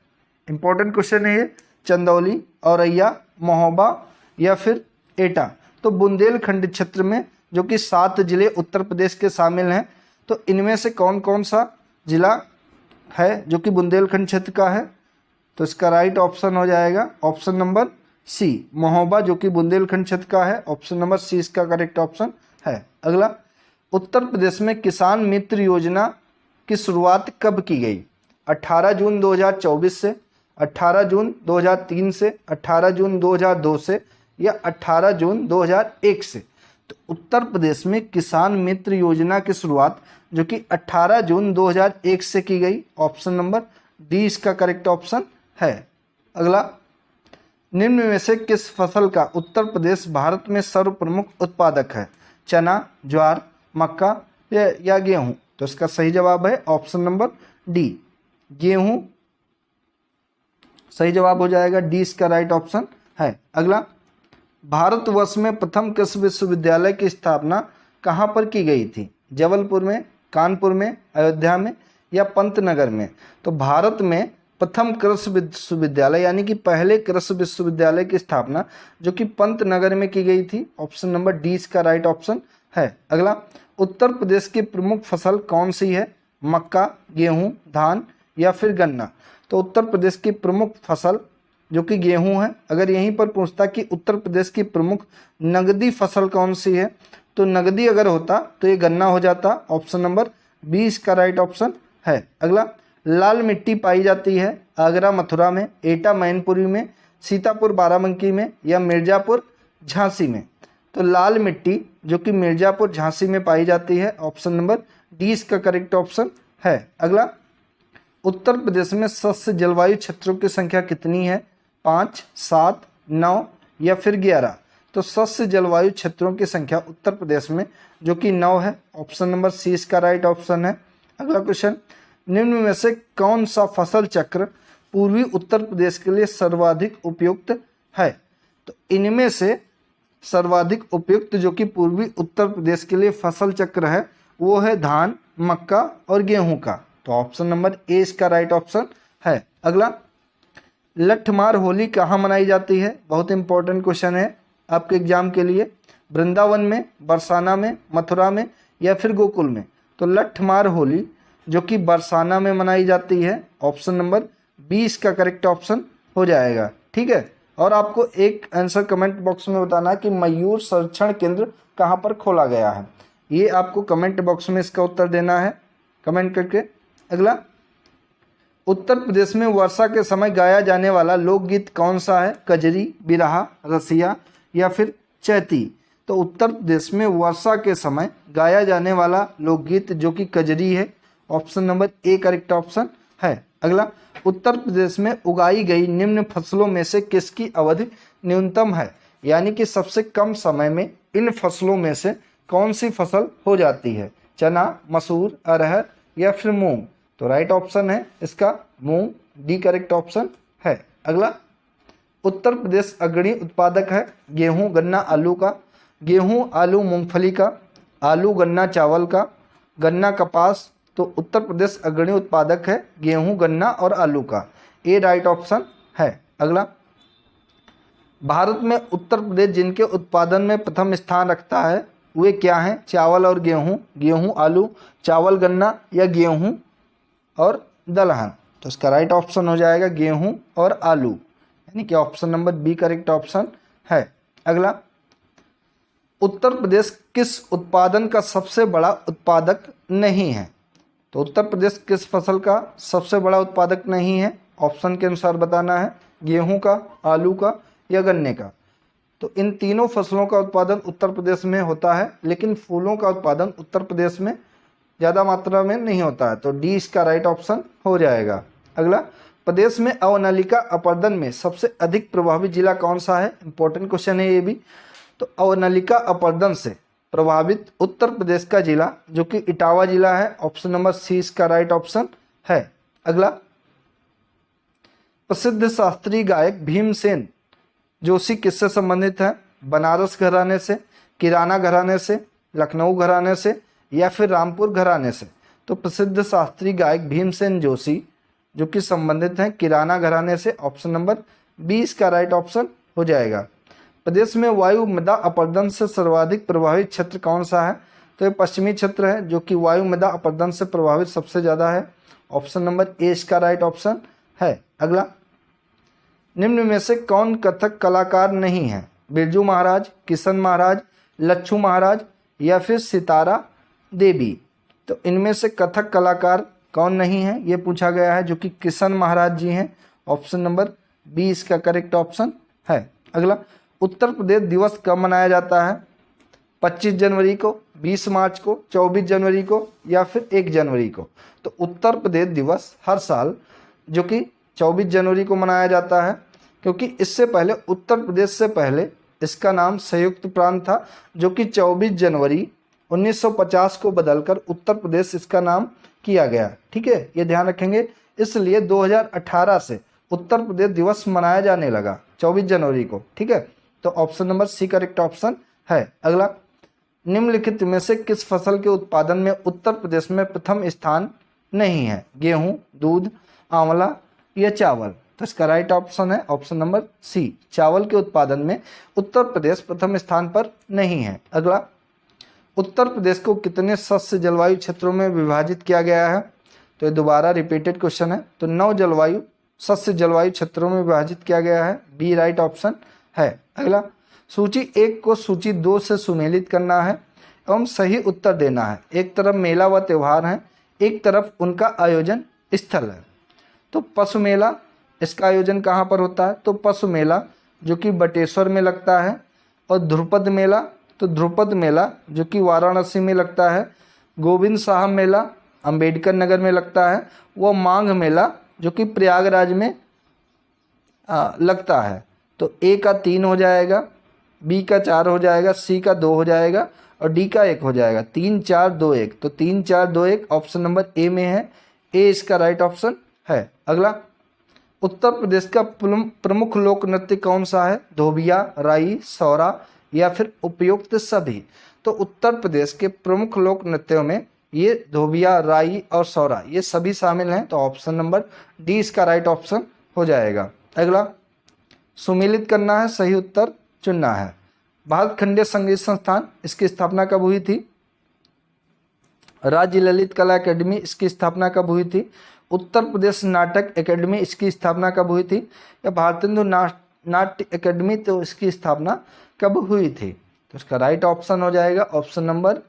इंपॉर्टेंट क्वेश्चन है ये। चंदौली, औरैया, महोबा या फिर एटा? तो बुंदेलखंड क्षेत्र में जो कि 7 जिले उत्तर प्रदेश के शामिल हैं, तो इनमें से कौन कौन सा जिला है जो कि बुंदेलखंड क्षेत्र का है? तो इसका राइट ऑप्शन हो जाएगा ऑप्शन नंबर सी, महोबा, जो कि बुंदेलखंड क्षेत्र का है। ऑप्शन नंबर सी इसका करेक्ट ऑप्शन है। अगला, उत्तर प्रदेश में किसान मित्र योजना की शुरुआत कब की गई? 18 जून 2024 से, 18 जून 2003 से, 18 जून 2002 से या 18 जून 2001 से? तो उत्तर प्रदेश में किसान मित्र योजना की शुरुआत जो कि 18 जून 2001 से की गई। ऑप्शन नंबर डी इसका करेक्ट ऑप्शन है। अगला, निम्न में से किस फसल का उत्तर प्रदेश भारत में सर्व प्रमुख उत्पादक है? चना, ज्वार, मक्का या गेहूं? तो इसका सही जवाब है ऑप्शन नंबर डी, गेहूं सही जवाब हो जाएगा। डी इसका राइट ऑप्शन है। अगला, भारतवर्ष में प्रथम कृषि विश्वविद्यालय की स्थापना कहाँ पर की गई थी? जबलपुर में, कानपुर में, अयोध्या में या पंतनगर में? तो भारत में प्रथम कृषि विश्वविद्यालय यानी कि पहले कृषि विश्वविद्यालय की स्थापना जो कि पंतनगर में की गई थी। ऑप्शन नंबर डी इसका राइट ऑप्शन है। अगला, उत्तर प्रदेश की प्रमुख फसल कौन सी है? मक्का, गेहूं, धान या फिर गन्ना? तो उत्तर प्रदेश की प्रमुख फसल जो कि गेहूं है। अगर यहीं पर पूछता कि उत्तर प्रदेश की प्रमुख नगदी फसल कौन सी है, तो नगदी अगर होता तो ये गन्ना हो जाता। ऑप्शन नंबर 20 का राइट ऑप्शन है। अगला, लाल मिट्टी पाई जाती है आगरा मथुरा में, एटा मैनपुरी में, सीतापुर बाराबंकी में या मिर्जापुर झांसी में? तो लाल मिट्टी जो कि मिर्जापुर झांसी में पाई जाती है। ऑप्शन नंबर डी इसका करेक्ट ऑप्शन है। अगला, उत्तर प्रदेश में शस्य जलवायु क्षेत्रों की संख्या कितनी है? 5, 7, 9 या फिर 11? तो शस्य जलवायु क्षेत्रों की संख्या उत्तर प्रदेश में जो कि 9 है। ऑप्शन नंबर सी इसका राइट ऑप्शन है। अगला क्वेश्चन, निम्न में से कौन सा फसल चक्र पूर्वी उत्तर प्रदेश के लिए सर्वाधिक उपयुक्त है? तो इनमें से सर्वाधिक उपयुक्त जो कि पूर्वी उत्तर प्रदेश के लिए फसल चक्र है वो है धान, मक्का और गेहूं का। तो ऑप्शन नंबर ए इसका राइट ऑप्शन है। अगला, लठमार होली कहाँ मनाई जाती है? बहुत इंपॉर्टेंट क्वेश्चन है आपके एग्जाम के लिए। वृंदावन में, बरसाना में, मथुरा में या फिर गोकुल में? तो लठमार होली जो कि बरसाना में मनाई जाती है। ऑप्शन नंबर 20 का करेक्ट ऑप्शन हो जाएगा। ठीक है, और आपको एक आंसर कमेंट बॉक्स में बताना है कि मयूर संरक्षण केंद्र कहाँ पर खोला गया है। ये आपको कमेंट बॉक्स में इसका उत्तर देना है कमेंट करके। अगला, उत्तर प्रदेश में वर्षा के समय गाया जाने वाला लोकगीत कौन सा है? कजरी, बिरहा, रसिया या फिर चैती? तो उत्तर प्रदेश में वर्षा के समय गाया जाने वाला लोकगीत जो कि कजरी है। Option number A correct option है। अगला, उत्तर प्रदेश में उगाई गई निम्न फसलों में से किसकी अवधि न्यूनतम है? यानी कि सबसे कम समय में इन फसलों में से कौन सी फसल हो जाती है? चना, मसूर, अरहर या फिर मूंग? तो राइट ऑप्शन है इसका मूंग, डी करेक्ट ऑप्शन है। अगला, उत्तर प्रदेश अग्रणी उत्पादक है गेहूं, गन्ना, आलू का। गेहूं, आलू, मूंगफली का। आलू, गन्ना, चावल का। गन्ना, कपास। तो उत्तर प्रदेश अग्रणी उत्पादक है गेहूं, गन्ना और आलू का। ए राइट ऑप्शन है। अगला, भारत में उत्तर प्रदेश जिनके उत्पादन में प्रथम स्थान रखता है वे क्या हैं? चावल और गेहूं, गेहूं, आलू, चावल, गन्ना या गेहूं और दलहन। तो इसका राइट ऑप्शन हो जाएगा गेहूं और आलू, यानी कि option number B correct option है। अगला, उत्तर प्रदेश किस उत्पादन का सबसे बड़ा उत्पादक नहीं है? तो उत्तर प्रदेश किस फसल का सबसे बड़ा उत्पादक नहीं है? ऑप्शन के अनुसार बताना है, गेहूं का, आलू का या गन्ने का। तो इन तीनों फसलों का उत्पादन उत्तर प्रदेश में होता है, लेकिन फूलों का उत्पादन उत्तर प्रदेश में ज़्यादा मात्रा में नहीं होता है। तो डी इसका राइट ऑप्शन हो जाएगा। अगला, प्रदेश में अवनलिका अपर्दन में सबसे अधिक प्रभावित जिला कौन सा है? इंपॉर्टेंट क्वेश्चन है ये भी। तो अवनलिका अपर्दन से प्रभावित उत्तर प्रदेश का जिला जो कि इटावा जिला है, ऑप्शन नंबर सी इसका राइट ऑप्शन है। अगला, प्रसिद्ध शास्त्रीय गायक भीमसेन जोशी किससे संबंधित है? बनारस घराने से, किराना घराने से, लखनऊ घराने से या फिर रामपुर घराने से। तो प्रसिद्ध शास्त्रीय गायक भीमसेन जोशी जो कि संबंधित हैं किराना घराने से, ऑप्शन नंबर बी इसका राइट ऑप्शन हो जाएगा। प्रदेश में वायु मृदा अपरदन से सर्वाधिक प्रभावित क्षेत्र कौन सा है? तो ये पश्चिमी क्षेत्र है जो कि वायु मृदा अपरदन से प्रभावित सबसे ज़्यादा है, ऑप्शन नंबर ए इसका राइट ऑप्शन है। अगला, निम्न में से कौन कथक कलाकार नहीं है? बिरजू महाराज, किशन महाराज, लच्छू महाराज या फिर सितारा देवी। तो इनमें से कथक कलाकार कौन नहीं है ये पूछा गया है, जो कि किशन महाराज जी हैं, ऑप्शन नंबर बी इसका करेक्ट ऑप्शन है। अगला, उत्तर प्रदेश दिवस कब मनाया जाता है? 25 जनवरी को, 20 मार्च को, 24 जनवरी को या फिर 1 जनवरी को। तो उत्तर प्रदेश दिवस हर साल जो कि 24 जनवरी को मनाया जाता है, क्योंकि इससे पहले उत्तर प्रदेश से पहले इसका नाम संयुक्त प्रांत था, जो कि 24 जनवरी 1950 को बदलकर उत्तर प्रदेश इसका नाम किया गया। ठीक है, ये ध्यान रखेंगे। इसलिए 2018 से उत्तर प्रदेश दिवस मनाया जाने लगा 24 जनवरी को। ठीक है, तो option number C correct option है। अगला, निम्नलिखित में से किस फसल के उत्पादन में उत्तर प्रदेश में प्रथम स्थान नहीं है? गेहूं, दूध, आंवला या चावल। तो इसका राइट ऑप्शन है ऑप्शन नंबर सी, चावल के उत्पादन में उत्तर प्रदेश प्रथम स्थान पर नहीं है। अगला, उत्तर प्रदेश को कितने शस्य जलवायु क्षेत्रों में विभाजित किया गया है? तो ये दोबारा रिपीटेड क्वेश्चन है। तो 9 जलवायु शस्य जलवायु क्षेत्रों में विभाजित किया गया है, बी राइट ऑप्शन है। अगला, सूची 1 को सूची 2 से सुमेलित करना है एवं सही उत्तर देना है। एक तरफ मेला व त्यौहार है, एक तरफ उनका आयोजन स्थल है। तो पशु मेला इसका आयोजन कहाँ पर होता है? तो पशु मेला जो कि बटेश्वर में लगता है, और ध्रुपद मेला, तो ध्रुपद मेला जो कि वाराणसी में लगता है। गोविंद साहब मेला अंबेडकर नगर में लगता है। वो मांग मेला जो कि प्रयागराज में लगता है। तो ए का 3 हो जाएगा, बी का 4 हो जाएगा, सी का 2 हो जाएगा और डी का 1 हो जाएगा। 3 4 2 1, तो 3 4 2 1 ऑप्शन नंबर ए में है, ए इसका राइट ऑप्शन है। अगला, उत्तर प्रदेश का प्रमुख लोक नृत्य कौन सा है? धोबिया, राई, सौरा या फिर उपयुक्त सभी। तो उत्तर प्रदेश के प्रमुख लोक नृत्यों में ये धोबिया, राई और सौरा ये सभी शामिल हैं। तो ऑप्शन नंबर डी इसका राइट ऑप्शन हो जाएगा। अगला, सुमेलित करना है, सही उत्तर चुनना है। भारत खंडीय संगीत संस्थान इसकी स्थापना कब हुई थी? राज्य ललित कला अकेडमी इसकी स्थापना कब हुई थी? उत्तर प्रदेश नाटक अकेडमी इसकी स्थापना कब हुई थी? या भारतेंदु नाट्य अकेडमी, तो इसकी स्थापना कब हुई थी? तो इसका राइट ऑप्शन हो जाएगा ऑप्शन नंबर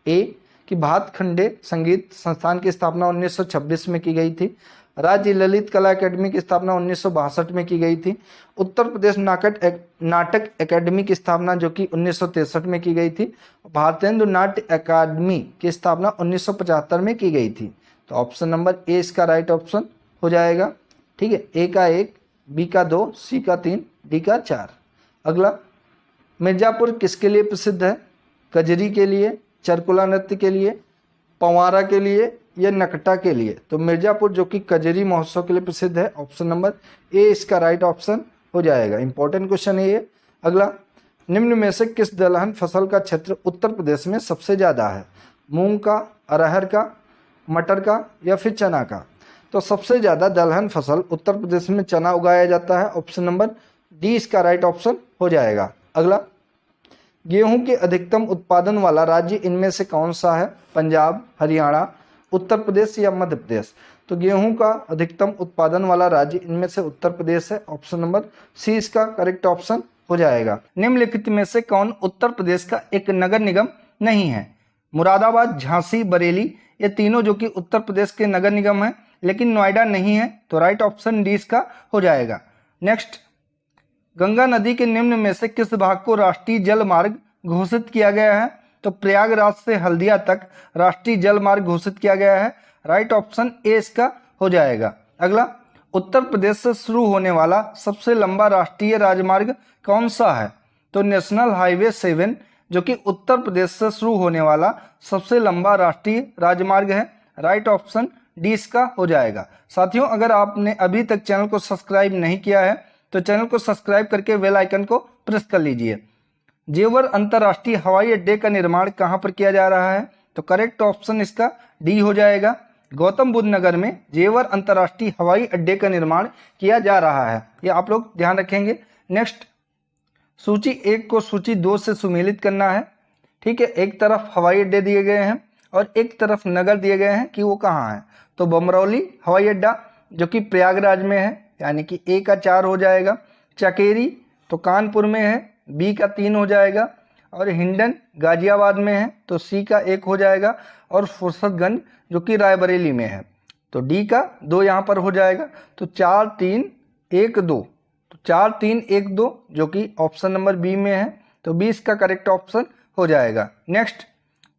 ए कि भारत खंडीय संगीत संस्थान की स्थापना 1926 में की गई थी। राज्य ललित कला अकेडमी की स्थापना 1962 में की गई थी। उत्तर प्रदेश नाटक अकेडमी की स्थापना जो कि 1963 में की गई थी। भारतेंदु नाट्य अकादमी की स्थापना 1975 में की गई थी। तो ऑप्शन नंबर ए इसका राइट ऑप्शन हो जाएगा। ठीक है, ए का 1, बी का 2, सी का 3, डी का 4। अगला, मिर्जापुर किसके लिए प्रसिद्ध है? कजरी के लिए, चरकुला नृत्य के लिए, पंवारा के लिए या नकटा के लिए? तो मिर्जापुर जो कि कजरी महोत्सव के लिए प्रसिद्ध है। ऑप्शन नंबर ए इसका राइट ऑप्शन हो जाएगा। इंपॉर्टेंट क्वेश्चन है ये। अगला, निम्न में से किस दलहन फसल का क्षेत्र उत्तर प्रदेश में सबसे ज़्यादा है? मूंग का, अरहर का, मटर का या फिर चना का? तो सबसे ज़्यादा दलहन फसल उत्तर प्रदेश में चना उगाया जाता है। ऑप्शन नंबर डी इसका राइट ऑप्शन हो जाएगा। अगला, गेहूं के अधिकतम उत्पादन वाला राज्य इनमें से कौन सा है? पंजाब, हरियाणा, उत्तर प्रदेश या मध्य प्रदेश? तो गेहूं का अधिकतम उत्पादन वाला राज्य इनमें से उत्तर प्रदेश है। ऑप्शन नंबर सी इसका करेक्ट ऑप्शन हो जाएगा। निम्नलिखित में से कौन उत्तर प्रदेश का एक नगर निगम नहीं है? मुरादाबाद, झांसी, बरेली, ये तीनों जो कि उत्तर प्रदेश के नगर निगम हैं, लेकिन नोएडा नहीं है। तो राइट ऑप्शन डी इसका हो जाएगा। नेक्स्ट, गंगा नदी के निम्न में से किस भाग को राष्ट्रीय जल मार्ग घोषित किया गया है? तो प्रयागराज से हल्दिया तक राष्ट्रीय जल मार्ग घोषित किया गया है। राइट ऑप्शन ए इसका हो जाएगा। अगला, उत्तर प्रदेश से शुरू होने वाला सबसे लंबा राष्ट्रीय राजमार्ग कौन सा है? तो नेशनल हाईवे 7 जो कि उत्तर प्रदेश से शुरू होने वाला सबसे लंबा राष्ट्रीय राजमार्ग है। राइट ऑप्शन डी इसका हो जाएगा। साथियों, अगर आपने अभी तक चैनल को सब्सक्राइब नहीं किया है तो चैनल को सब्सक्राइब करके बेल आइकन को प्रेस कर लीजिए। जेवर अंतर्राष्ट्रीय हवाई अड्डे का निर्माण कहां पर किया जा रहा है? तो करेक्ट ऑप्शन इसका डी हो जाएगा। गौतम बुद्ध नगर में जेवर अंतर्राष्ट्रीय हवाई अड्डे का निर्माण किया जा रहा है। ये आप लोग ध्यान रखेंगे। नेक्स्ट, सूची 1 को सूची 2 से सुमेलित करना है। ठीक है, एक तरफ हवाई अड्डे दिए गए हैं और एक तरफ नगर दिए गए हैं कि वो कहाँ है। तो बमरौली हवाई अड्डा जो कि प्रयागराज में है, यानी कि ए का 4 हो जाएगा। चकेरी तो कानपुर में है, बी का 3 हो जाएगा। और हिंडन गाजियाबाद में है, तो सी का 1 हो जाएगा। और फुर्सतगंज जो कि रायबरेली में है, तो डी का 2 यहाँ पर हो जाएगा। तो 4 3 1 2, तो 4 3 1 2 जो कि ऑप्शन नंबर बी में है, तो बी इसका करेक्ट ऑप्शन हो जाएगा। नेक्स्ट,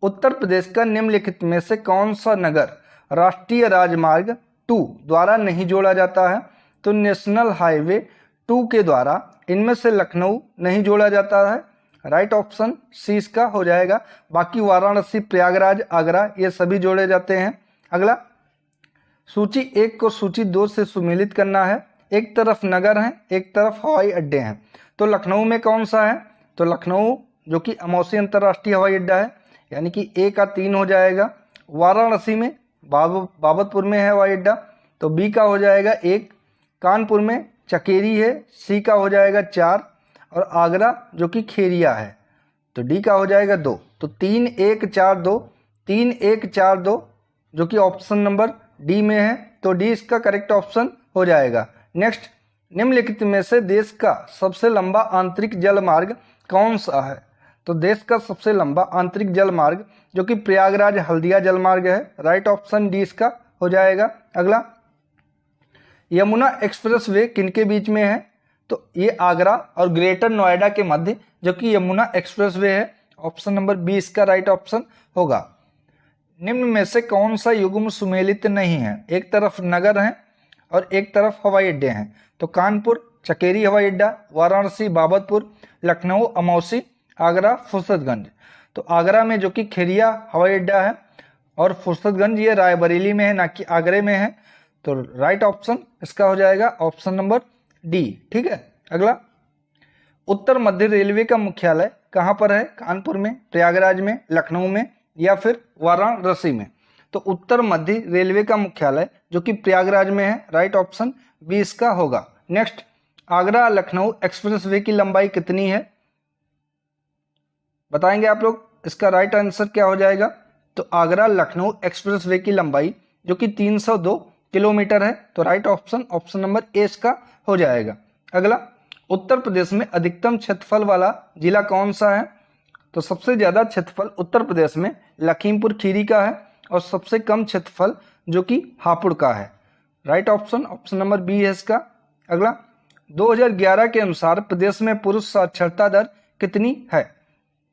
उत्तर प्रदेश का निम्नलिखित में से कौन सा नगर राष्ट्रीय राजमार्ग 2 द्वारा नहीं जोड़ा जाता है? तो नेशनल हाईवे 2 के द्वारा इनमें से लखनऊ नहीं जोड़ा जाता है। राइट ऑप्शन सी इसका हो जाएगा। बाकी वाराणसी, प्रयागराज, आगरा ये सभी जोड़े जाते हैं। अगला, सूची 1 को सूची 2 से सुमेलित करना है। एक तरफ नगर है, एक तरफ हवाई अड्डे हैं। तो लखनऊ में कौन सा है? तो लखनऊ जो कि अमौसी अंतर्राष्ट्रीय हवाई अड्डा है, यानी कि ए का 3 हो जाएगा। वाराणसी में बाबतपुर में है हवाई अड्डा, तो बी का हो जाएगा 1। कानपुर में चकेरी है, सी का हो जाएगा 4। और आगरा जो कि खेरिया है, तो डी का हो जाएगा 2। तो 3 1 4 2, 3 1 4 2 जो कि ऑप्शन नंबर डी में है, तो डी इसका करेक्ट ऑप्शन हो जाएगा। नेक्स्ट, निम्नलिखित में से देश का सबसे लंबा आंतरिक जल मार्ग कौन सा है? तो देश का सबसे लंबा आंतरिक जल मार्ग जो कि प्रयागराज हल्दिया जल मार्ग है। राइट ऑप्शन डी इसका हो जाएगा। अगला, यमुना एक्सप्रेस वे किनके बीच में है? तो ये आगरा और ग्रेटर नोएडा के मध्य जो कि यमुना एक्सप्रेस वे है। ऑप्शन नंबर बी इसका राइट ऑप्शन होगा। निम्न में से कौन सा युग्म सुमेलित नहीं है? एक तरफ नगर है और एक तरफ हवाई अड्डे हैं। तो कानपुर चकेरी हवाई अड्डा, वाराणसी बाबतपुर, लखनऊ अमौसी, आगरा फुर्सतगंज। तो आगरा में जो कि खेरिया हवाई अड्डा है और फुर्सतगंज ये रायबरेली में है, ना कि आगरे में है। तो राइट ऑप्शन इसका हो जाएगा ऑप्शन नंबर डी। ठीक है। अगला, उत्तर मध्य रेलवे का मुख्यालय कहाँ पर है? कानपुर में, प्रयागराज में, लखनऊ में या फिर वाराणसी में? तो उत्तर मध्य रेलवे का मुख्यालय जो कि प्रयागराज में है। राइट ऑप्शन बी इसका होगा। नेक्स्ट, आगरा लखनऊ एक्सप्रेसवे की लंबाई कितनी है? बताएंगे आप लोग। इसका राइट आंसर क्या हो जाएगा? तो आगरा लखनऊ एक्सप्रेसवे की लंबाई जो कि 302 किलोमीटर है। तो right option option number A इसका हो जाएगा। अगला, उत्तर प्रदेश में अधिकतम क्षेत्रफल वाला जिला कौन सा है? तो सबसे ज्यादा क्षेत्रफल उत्तर प्रदेश में लखीमपुर खीरी का है और सबसे कम क्षेत्रफल जो कि हापुड़ का है। Right option option number B है इसका। अगला, 2011 के अनुसार प्रदेश में पुरुष साक्षरता दर कितनी है?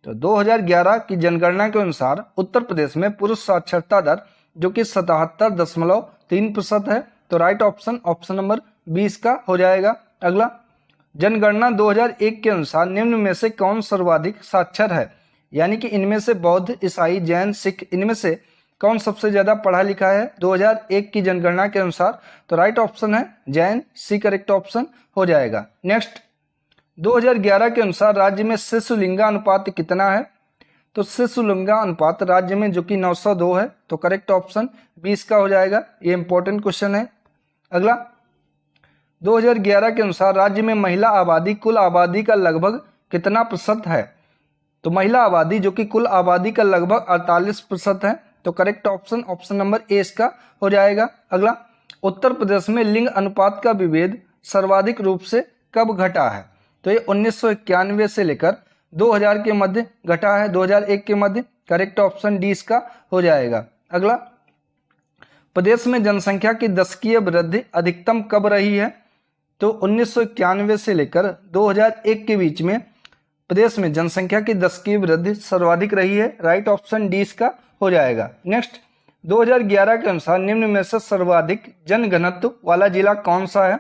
तो 2011 की जनगणना के अनुसार उत्तर प्रदेश में पुरुष साक्षरता दर जो कि 77.3% है। तो राइट ऑप्शन ऑप्शन नंबर 20 का हो जाएगा। अगला, जनगणना 2001 के अनुसार निम्न में से कौन सर्वाधिक साक्षर है? यानी कि इनमें से बौद्ध, ईसाई, जैन, सिख, इनमें से कौन सबसे ज़्यादा पढ़ा लिखा है 2001 की जनगणना के अनुसार? तो राइट ऑप्शन है जैन, सी करेक्ट ऑप्शन हो जाएगा। नेक्स्ट, 2011 के अनुसार राज्य में शिशु लिंगानुपात कितना है? तो शिशु लिंगानुपात राज्य में जो कि 902 है, तो करेक्ट ऑप्शन 20 का हो जाएगा। ये इंपॉर्टेंट क्वेश्चन है। अगला, 2011 के अनुसार राज्य में महिला आबादी कुल आबादी का लगभग कितना प्रतिशत है? तो महिला आबादी जो कि कुल आबादी का लगभग 48% है, तो correct option option number A इसका हो जाएगा। अगला, उत्तर प्रदेश में लिंग अनुपात का विभेद सर्वाधिक रूप से कब घटा है? तो ये 1991 से लेकर 2000 के मध्य घटा है, 2001 के मध्य। करेक्ट ऑप्शन डी इसका हो जाएगा। अगला, प्रदेश में जनसंख्या की दशकीय वृद्धि अधिकतम कब रही है? तो 1991 से लेकर 2001 के बीच में प्रदेश में जनसंख्या की दशकीय वृद्धि सर्वाधिक रही है। राइट ऑप्शन डी इसका हो जाएगा। नेक्स्ट, 2011 के अनुसार निम्न में से सर्वाधिक जनघनत्व वाला जिला कौन सा है?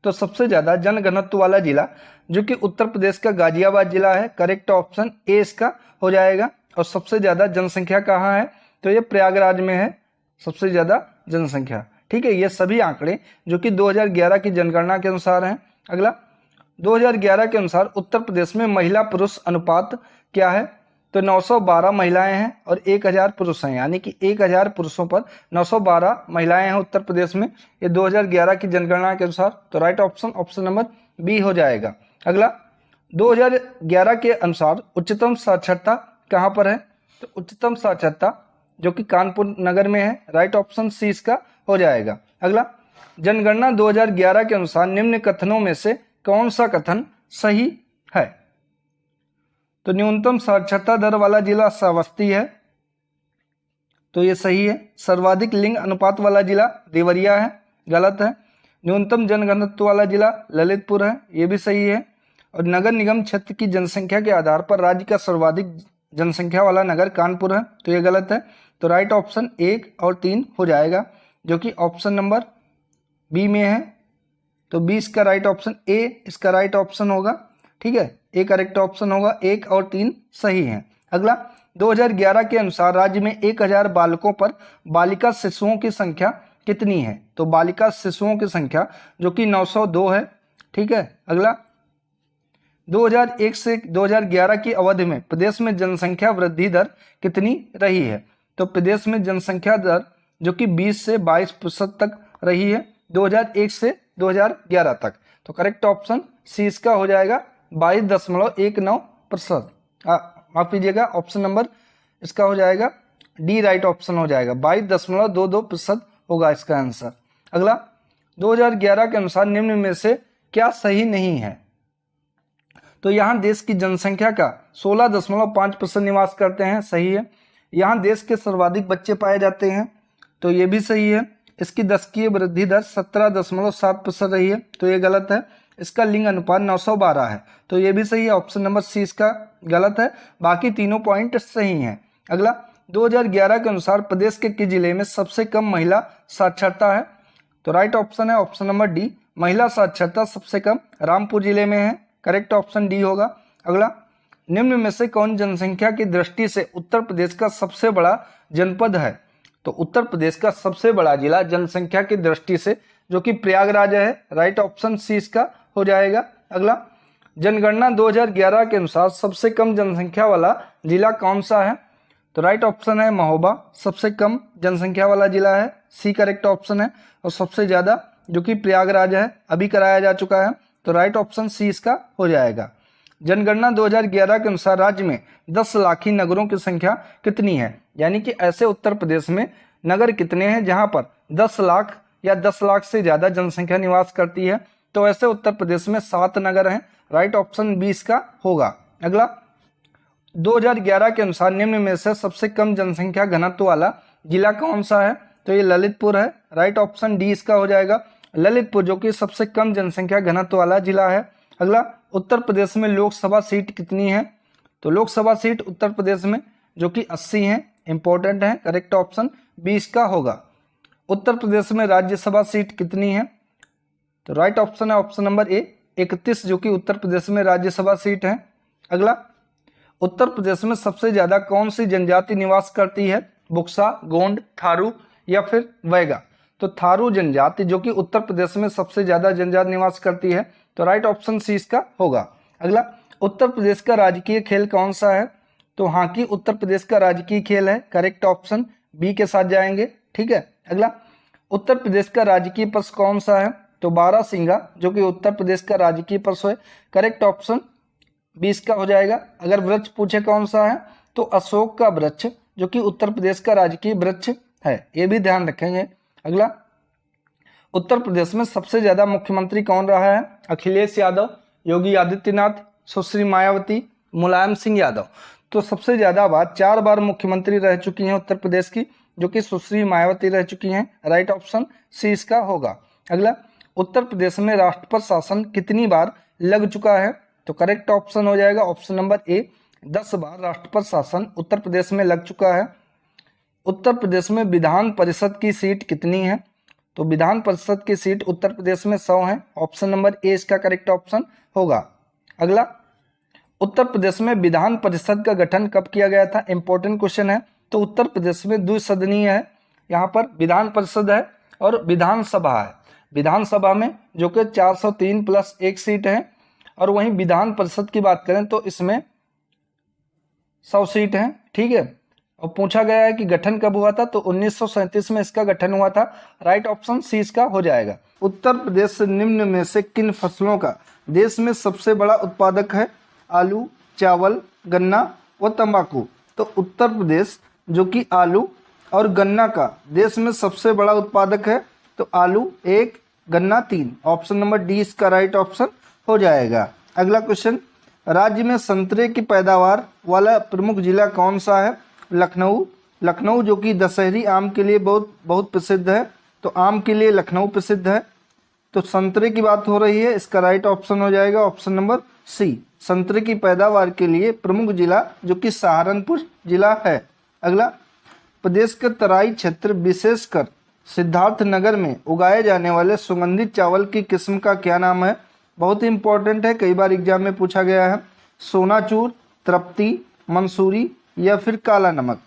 तो सबसे ज्यादा जनघनत्व वाला जिला जो कि उत्तर प्रदेश का गाजियाबाद जिला है। करेक्ट ऑप्शन ए इसका हो जाएगा। और सबसे ज्यादा जनसंख्या कहाँ है? तो ये प्रयागराज में है सबसे ज्यादा जनसंख्या। ठीक है, ये सभी आंकड़े जो कि 2011 की जनगणना के अनुसार हैं। अगला, 2011 के अनुसार उत्तर प्रदेश में महिला पुरुष अनुपात क्या है? तो 912 महिलाएं हैं और 1000 पुरुष हैं, यानी कि 1000 पुरुषों पर 912 महिलाएं हैं उत्तर प्रदेश में, ये 2011 की जनगणना के अनुसार। तो right option option number B हो जाएगा। अगला, 2011 के अनुसार उच्चतम साक्षरता कहाँ पर है? तो उच्चतम साक्षरता जो कि कानपुर नगर में है। राइट ऑप्शन सी इसका हो जाएगा। अगला, जनगणना 2011 के अनुसार निम्न कथनों में से कौन सा कथन सही है? तो न्यूनतम साक्षरता दर वाला जिला श्रावस्ती है, तो ये सही है। सर्वाधिक लिंग अनुपात वाला जिला देवरिया है, गलत है। न्यूनतम जनघनत्व वाला जिला ललितपुर है, ये भी सही है। और नगर निगम क्षेत्र की जनसंख्या के आधार पर राज्य का सर्वाधिक जनसंख्या वाला नगर कानपुर है, तो ये गलत है। तो राइट ऑप्शन 1 और 3 हो जाएगा, जो कि ऑप्शन नंबर बी में है। तो 20 का राइट ऑप्शन ए इसका राइट ऑप्शन होगा। ठीक है, ए करेक्ट ऑप्शन होगा, 1 और 3 सही हैं। अगला, 2011 के अनुसार राज्य में 1000 बालकों पर बालिका शिशुओं की संख्या कितनी है? तो बालिका शिशुओं की संख्या जो कि 902 है। ठीक है, अगला, 2001 से 2011 की अवधि में प्रदेश में जनसंख्या वृद्धि दर कितनी रही है? तो प्रदेश में जनसंख्या दर जो कि 20 से 22% तक रही है 2001 से 2011 तक। तो करेक्ट ऑप्शन सी इसका हो जाएगा 22.19%। माफ कीजिएगा, ऑप्शन नंबर इसका हो जाएगा डी राइट ऑप्शन हो जाएगा, 22.22% होगा इसका आंसर। अगला, 2011 के अनुसार निम्न में से क्या सही नहीं है? तो यहाँ देश की जनसंख्या का 16.5% निवास करते हैं, सही है। यहाँ देश के सर्वाधिक बच्चे पाए जाते हैं, तो ये भी सही है। इसकी दशकीय वृद्धि दर 17.7% रही है, तो ये गलत है। इसका लिंग अनुपात 912 है, तो ये भी सही है। ऑप्शन नंबर सी इसका गलत है, बाकी तीनों पॉइंट सही हैं। अगला, 2011 के अनुसार प्रदेश के किस जिले में सबसे कम महिला साक्षरता है? तो राइट ऑप्शन है ऑप्शन नंबर डी, महिला साक्षरता सबसे कम रामपुर जिले में है। करेक्ट ऑप्शन डी होगा। अगला, निम्न में से कौन जनसंख्या की दृष्टि से उत्तर प्रदेश का सबसे बड़ा जनपद है? तो उत्तर प्रदेश का सबसे बड़ा जिला जनसंख्या की दृष्टि से जो कि प्रयागराज है। राइट ऑप्शन सी इसका हो जाएगा। अगला, जनगणना 2011 के अनुसार सबसे कम जनसंख्या वाला जिला कौन सा है? तो राइट ऑप्शन है महोबा, सबसे कम जनसंख्या वाला जिला है, सी करेक्ट ऑप्शन है। और सबसे ज्यादा जो कि प्रयागराज है, अभी कराया जा चुका है, तो राइट ऑप्शन सी इसका हो जाएगा। जनगणना 2011 के अनुसार राज्य में 10 लाखी नगरों की संख्या कितनी है? यानी कि ऐसे उत्तर प्रदेश में नगर कितने हैं जहां पर 10 लाख या 10 लाख से ज्यादा जनसंख्या निवास करती है? तो ऐसे उत्तर प्रदेश में 7 नगर हैं। राइट ऑप्शन 20 का होगा। अगला, 2011 के अनुसार निम्न में से सबसे कम जनसंख्या घनत्व वाला जिला कौन सा है? तो ये ललितपुर है। राइट ऑप्शन डी इसका हो जाएगा, ललितपुर जो कि सबसे कम जनसंख्या घनत्व वाला जिला है। अगला, उत्तर प्रदेश में लोकसभा सीट कितनी है? तो लोकसभा सीट उत्तर प्रदेश में जो कि 80 है, इंपॉर्टेंट है। करेक्ट ऑप्शन 20 का होगा। उत्तर प्रदेश में राज्यसभा सीट कितनी है? तो राइट ऑप्शन है ऑप्शन नंबर ए, 31 जो कि उत्तर प्रदेश में राज्यसभा सीट है। अगला, उत्तर प्रदेश में सबसे ज्यादा कौन सी जनजाति निवास करती है? बुक्सा, गोंड, थारू या फिर वैगा। तो थारू जनजाति जो कि उत्तर प्रदेश में सबसे ज्यादा जनजाति निवास करती है, तो राइट ऑप्शन सी इसका होगा। अगला, उत्तर प्रदेश का राजकीय खेल कौन सा है? तो हॉकी उत्तर प्रदेश का राजकीय खेल है, करेक्ट ऑप्शन बी के साथ जाएंगे। ठीक है। अगला, उत्तर प्रदेश का राजकीय पशु कौन सा है? तो बारहसिंगा जो कि उत्तर प्रदेश का राजकीय पशु है, करेक्ट ऑप्शन 20 का हो जाएगा। अगर वृक्ष पूछे कौन सा है, तो अशोक का वृक्ष जो कि उत्तर प्रदेश का राजकीय वृक्ष है, ये भी ध्यान रखेंगे। अगला, उत्तर प्रदेश में सबसे ज्यादा मुख्यमंत्री कौन रहा है? अखिलेश यादव, योगी आदित्यनाथ, सुश्री मायावती, मुलायम सिंह यादव। तो सबसे ज्यादा बार 4 बार मुख्यमंत्री रह चुकी हैं उत्तर प्रदेश की, जो कि सुश्री मायावती रह चुकी हैं, राइट ऑप्शन सी इसका होगा। अगला, उत्तर प्रदेश में राष्ट्रपति शासन कितनी बार लग चुका है? तो करेक्ट ऑप्शन हो जाएगा ऑप्शन नंबर ए, 10 बार राष्ट्रपति शासन उत्तर प्रदेश में लग चुका है। उत्तर प्रदेश में विधान परिषद की सीट कितनी है? तो विधान परिषद की सीट उत्तर प्रदेश में 100 है, ऑप्शन नंबर ए इसका करेक्ट ऑप्शन होगा। अगला, उत्तर प्रदेश में विधान परिषद का गठन कब किया गया था? इंपॉर्टेंट क्वेश्चन है। तो उत्तर प्रदेश में द्विसदनीय है, यहाँ पर विधान परिषद है और विधानसभा है। विधानसभा में जो कि 403 प्लस 1 सीट है, और वहीं विधान परिषद की बात करें तो इसमें 100 सीट है। ठीक है। और पूछा गया है कि गठन कब हुआ था, तो 1937 में इसका गठन हुआ था, राइट ऑप्शन सी इसका हो जाएगा। उत्तर प्रदेश निम्न में से किन फसलों का देश में सबसे बड़ा उत्पादक है? आलू, चावल, गन्ना व तंबाकू। तो उत्तर प्रदेश जो कि आलू और गन्ना का देश में सबसे बड़ा उत्पादक है, तो आलू 1, गन्ना 3, ऑप्शन नंबर डी इसका राइट ऑप्शन हो जाएगा। अगला क्वेश्चन, राज्य में संतरे की पैदावार वाला प्रमुख जिला कौन सा है? लखनऊ। लखनऊ जो कि दशहरी आम के लिए बहुत प्रसिद्ध है, तो आम के लिए लखनऊ प्रसिद्ध है। तो संतरे की बात हो रही है, इसका राइट ऑप्शन हो जाएगा ऑप्शन नंबर सी, संतरे की पैदावार के लिए प्रमुख जिला जो कि सहारनपुर जिला है। अगला, प्रदेश के तराई क्षेत्र विशेषकर सिद्धार्थनगर में उगाए जाने वाले सुगंधित चावल की किस्म का क्या नाम है? बहुत ही इंपॉर्टेंट है, कई बार एग्जाम में पूछा गया है। सोनाचूर, तृप्ति, मंसूरी या फिर काला नमक।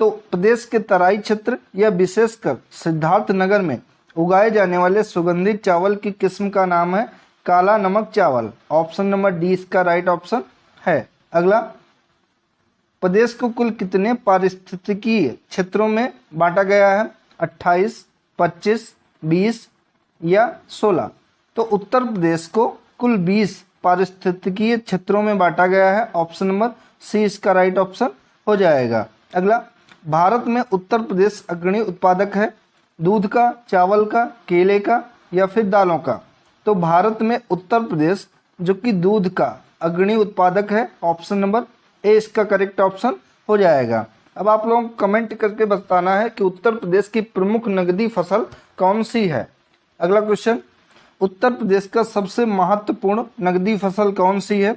तो प्रदेश के तराई क्षेत्र या विशेषकर सिद्धार्थनगर में उगाए जाने वाले सुगंधित चावल की किस्म का नाम है काला नमक चावल, ऑप्शन नंबर डी इसका राइट ऑप्शन है। अगला, प्रदेश को कुल कितने पारिस्थितिकीय क्षेत्रों में बांटा गया है? 28, 25, 20 या 16। तो उत्तर प्रदेश को कुल 20 पारिस्थितिकीय क्षेत्रों में बांटा गया है, ऑप्शन नंबर सी इसका राइट ऑप्शन हो जाएगा। अगला, भारत में उत्तर प्रदेश अग्रणी उत्पादक है, दूध का, चावल का, केले का या फिर दालों का। तो भारत में उत्तर प्रदेश जो कि दूध का अग्रणी उत्पादक है, ऑप्शन नंबर ए इसका करेक्ट ऑप्शन हो जाएगा। अब आप लोगों को कमेंट करके बताना है कि उत्तर प्रदेश की प्रमुख नकदी फसल कौन सी है। अगला क्वेश्चन, उत्तर प्रदेश का सबसे महत्वपूर्ण नकदी फसल कौन सी है?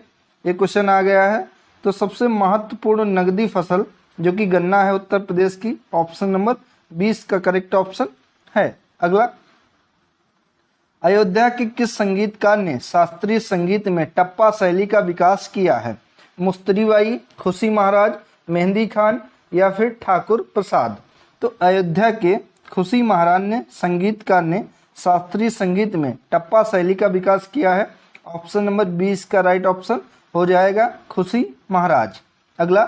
ये क्वेश्चन आ गया है। तो सबसे महत्वपूर्ण नकदी फसल जो कि गन्ना है उत्तर प्रदेश की, ऑप्शन नंबर 20 का करेक्ट ऑप्शन है। अगला, अयोध्या के किस संगीतकार ने शास्त्रीय संगीत में टप्पा शैली का विकास किया है? मुस्तरी बाई, खुशी महाराज, मेहंदी खान या फिर ठाकुर प्रसाद। तो अयोध्या के खुशी महाराज ने संगीतकार ने शास्त्रीय संगीत में टप्पा शैली का विकास किया है, ऑप्शन नंबर 20 का राइट ऑप्शन हो जाएगा खुशी महाराज। अगला,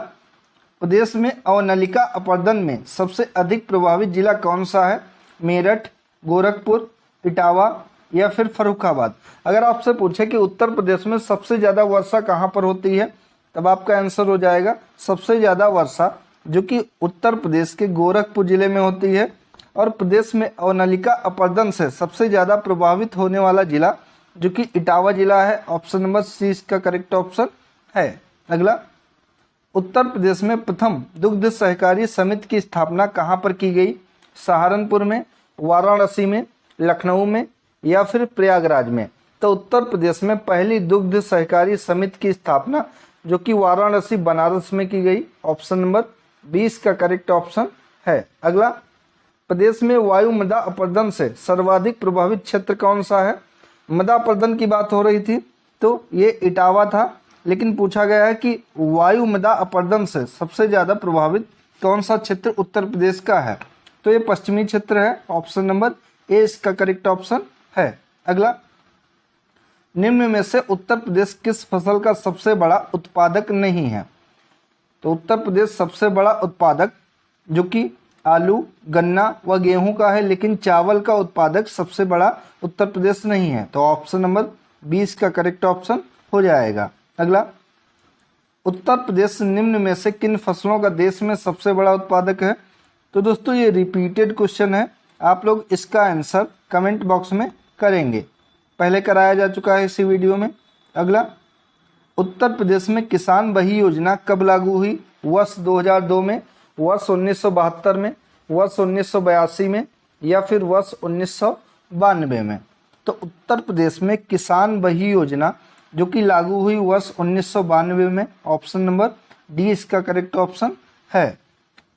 प्रदेश में अवनलिका अपर्दन में सबसे अधिक प्रभावित जिला कौन सा है? मेरठ, गोरखपुर, इटावा या फिर फर्रुखाबाद। अगर आपसे पूछे कि उत्तर प्रदेश में सबसे ज़्यादा वर्षा कहाँ पर होती है, तब आपका आंसर हो जाएगा सबसे ज़्यादा वर्षा जो कि उत्तर प्रदेश के गोरखपुर जिले में होती है। और प्रदेश में अवनलिका अपर्दन से सबसे ज़्यादा प्रभावित होने वाला जिला जो कि इटावा जिला है, ऑप्शन नंबर सी इसका करेक्ट ऑप्शन है। अगला, उत्तर प्रदेश में प्रथम दुग्ध सहकारी समिति की स्थापना कहाँ पर की गई? सहारनपुर में, वाराणसी में, लखनऊ में या फिर प्रयागराज में। तो उत्तर प्रदेश में पहली दुग्ध सहकारी समिति की स्थापना जो कि वाराणसी बनारस में की गई, ऑप्शन नंबर 20 का करेक्ट ऑप्शन है। अगला, प्रदेश में वायु मृदा अपरदन से सर्वाधिक प्रभावित क्षेत्र कौन सा है? मृदा अपरदन की बात हो रही थी तो ये इटावा था, लेकिन पूछा गया है कि वायु मृदा अपरदन से सबसे ज़्यादा प्रभावित कौन सा क्षेत्र उत्तर प्रदेश का है? तो ये पश्चिमी क्षेत्र है, ऑप्शन नंबर ए इसका करेक्ट ऑप्शन है। अगला, निम्न में से उत्तर प्रदेश किस फसल का सबसे बड़ा उत्पादक नहीं है? तो उत्तर प्रदेश सबसे बड़ा उत्पादक जो कि आलू, गन्ना व गेहूं का है, लेकिन चावल का उत्पादक सबसे बड़ा उत्तर प्रदेश नहीं है। तो ऑप्शन नंबर 20 का करेक्ट ऑप्शन हो जाएगा। अगला, उत्तर प्रदेश निम्न में से किन फसलों का देश में सबसे बड़ा उत्पादक है? तो दोस्तों ये रिपीटेड क्वेश्चन है, आप लोग इसका आंसर कमेंट बॉक्स में करेंगे, पहले कराया जा चुका है इसी वीडियो में। अगला, उत्तर प्रदेश में किसान बही योजना कब लागू हुई? वर्ष 2002 में, वर्ष 1972 में, वर्ष 1982 में या फिर वर्ष 1992 में? तो उत्तर प्रदेश में किसान बही योजना जो कि लागू हुई वर्ष 1992 में, ऑप्शन नंबर डी इसका करेक्ट ऑप्शन है।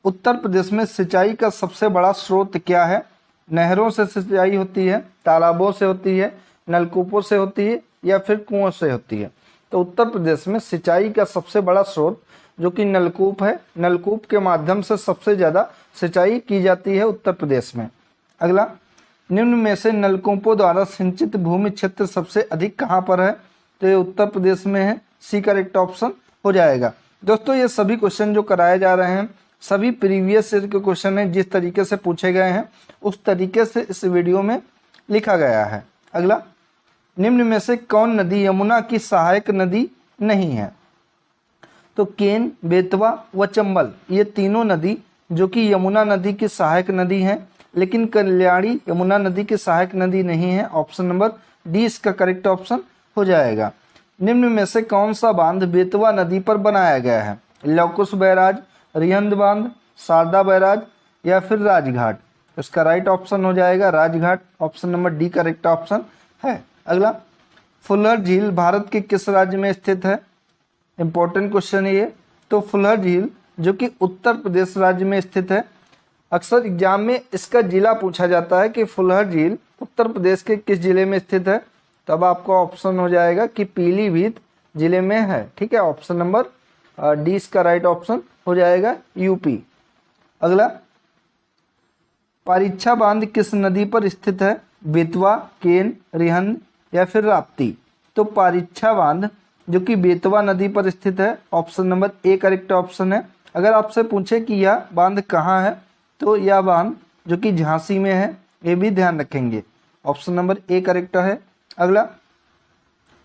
उत्तर प्रदेश में सिंचाई का सबसे बड़ा स्रोत क्या है? नहरों से सिंचाई होती है, तालाबों से होती है, नलकूपों से होती है या फिर कुओं से होती है? तो उत्तर प्रदेश में सिंचाई का सबसे बड़ा स्रोत जो कि नलकूप है, नलकूप के माध्यम से सबसे ज़्यादा सिंचाई की जाती है उत्तर प्रदेश में। अगला, निम्न में से नलकूपों द्वारा सिंचित भूमि क्षेत्र सबसे अधिक कहाँ पर है? तो ये उत्तर प्रदेश में है, सी करेक्ट ऑप्शन हो जाएगा। दोस्तों ये सभी क्वेश्चन जो कराए जा रहे हैं सभी प्रीवियस ईयर के क्वेश्चन हैं, जिस तरीके से पूछे गए हैं उस तरीके से इस वीडियो में लिखा गया है। अगला, निम्न में से कौन नदी यमुना की सहायक नदी नहीं है? तो केन, बेतवा व चंबल ये तीनों नदी जो कि यमुना नदी की सहायक नदी हैं, लेकिन कल्याणी यमुना नदी की सहायक नदी नहीं है, ऑप्शन नंबर डी इसका करेक्ट ऑप्शन हो जाएगा। निम्न में से कौन सा बांध बेतवा नदी पर बनाया गया है? लवकुश बैराज, रिहंद बांध, शारदा बैराज या फिर राजघाट? इसका राइट ऑप्शन हो जाएगा Rajghat, option number D correct option है। अगला, फुलर झील भारत के किस राज्य में स्थित है? इंपॉर्टेंट क्वेश्चन है ये। तो फुलर झील जो कि उत्तर प्रदेश राज्य में स्थित है। अक्सर एग्जाम में इसका जिला पूछा जाता है कि फुलर झील उत्तर प्रदेश के किस जिले में स्थित है, तब आपका ऑप्शन हो जाएगा कि पीलीभीत जिले में है। ठीक है, ऑप्शन नंबर डी इसका राइट ऑप्शन हो जाएगा यूपी। अगला, पारीछा बांध किस नदी पर स्थित है? बेतवा, केन, रिहंद या फिर राप्ती? तो पारीछा बांध जो कि बेतवा नदी पर स्थित है, option number A correct option है। अगर आपसे पूछे कि यह बांध कहाँ है तो यह बांध जो कि झांसी में है, ये भी ध्यान रखेंगे, ऑप्शन नंबर ए करेक्ट है। अगला,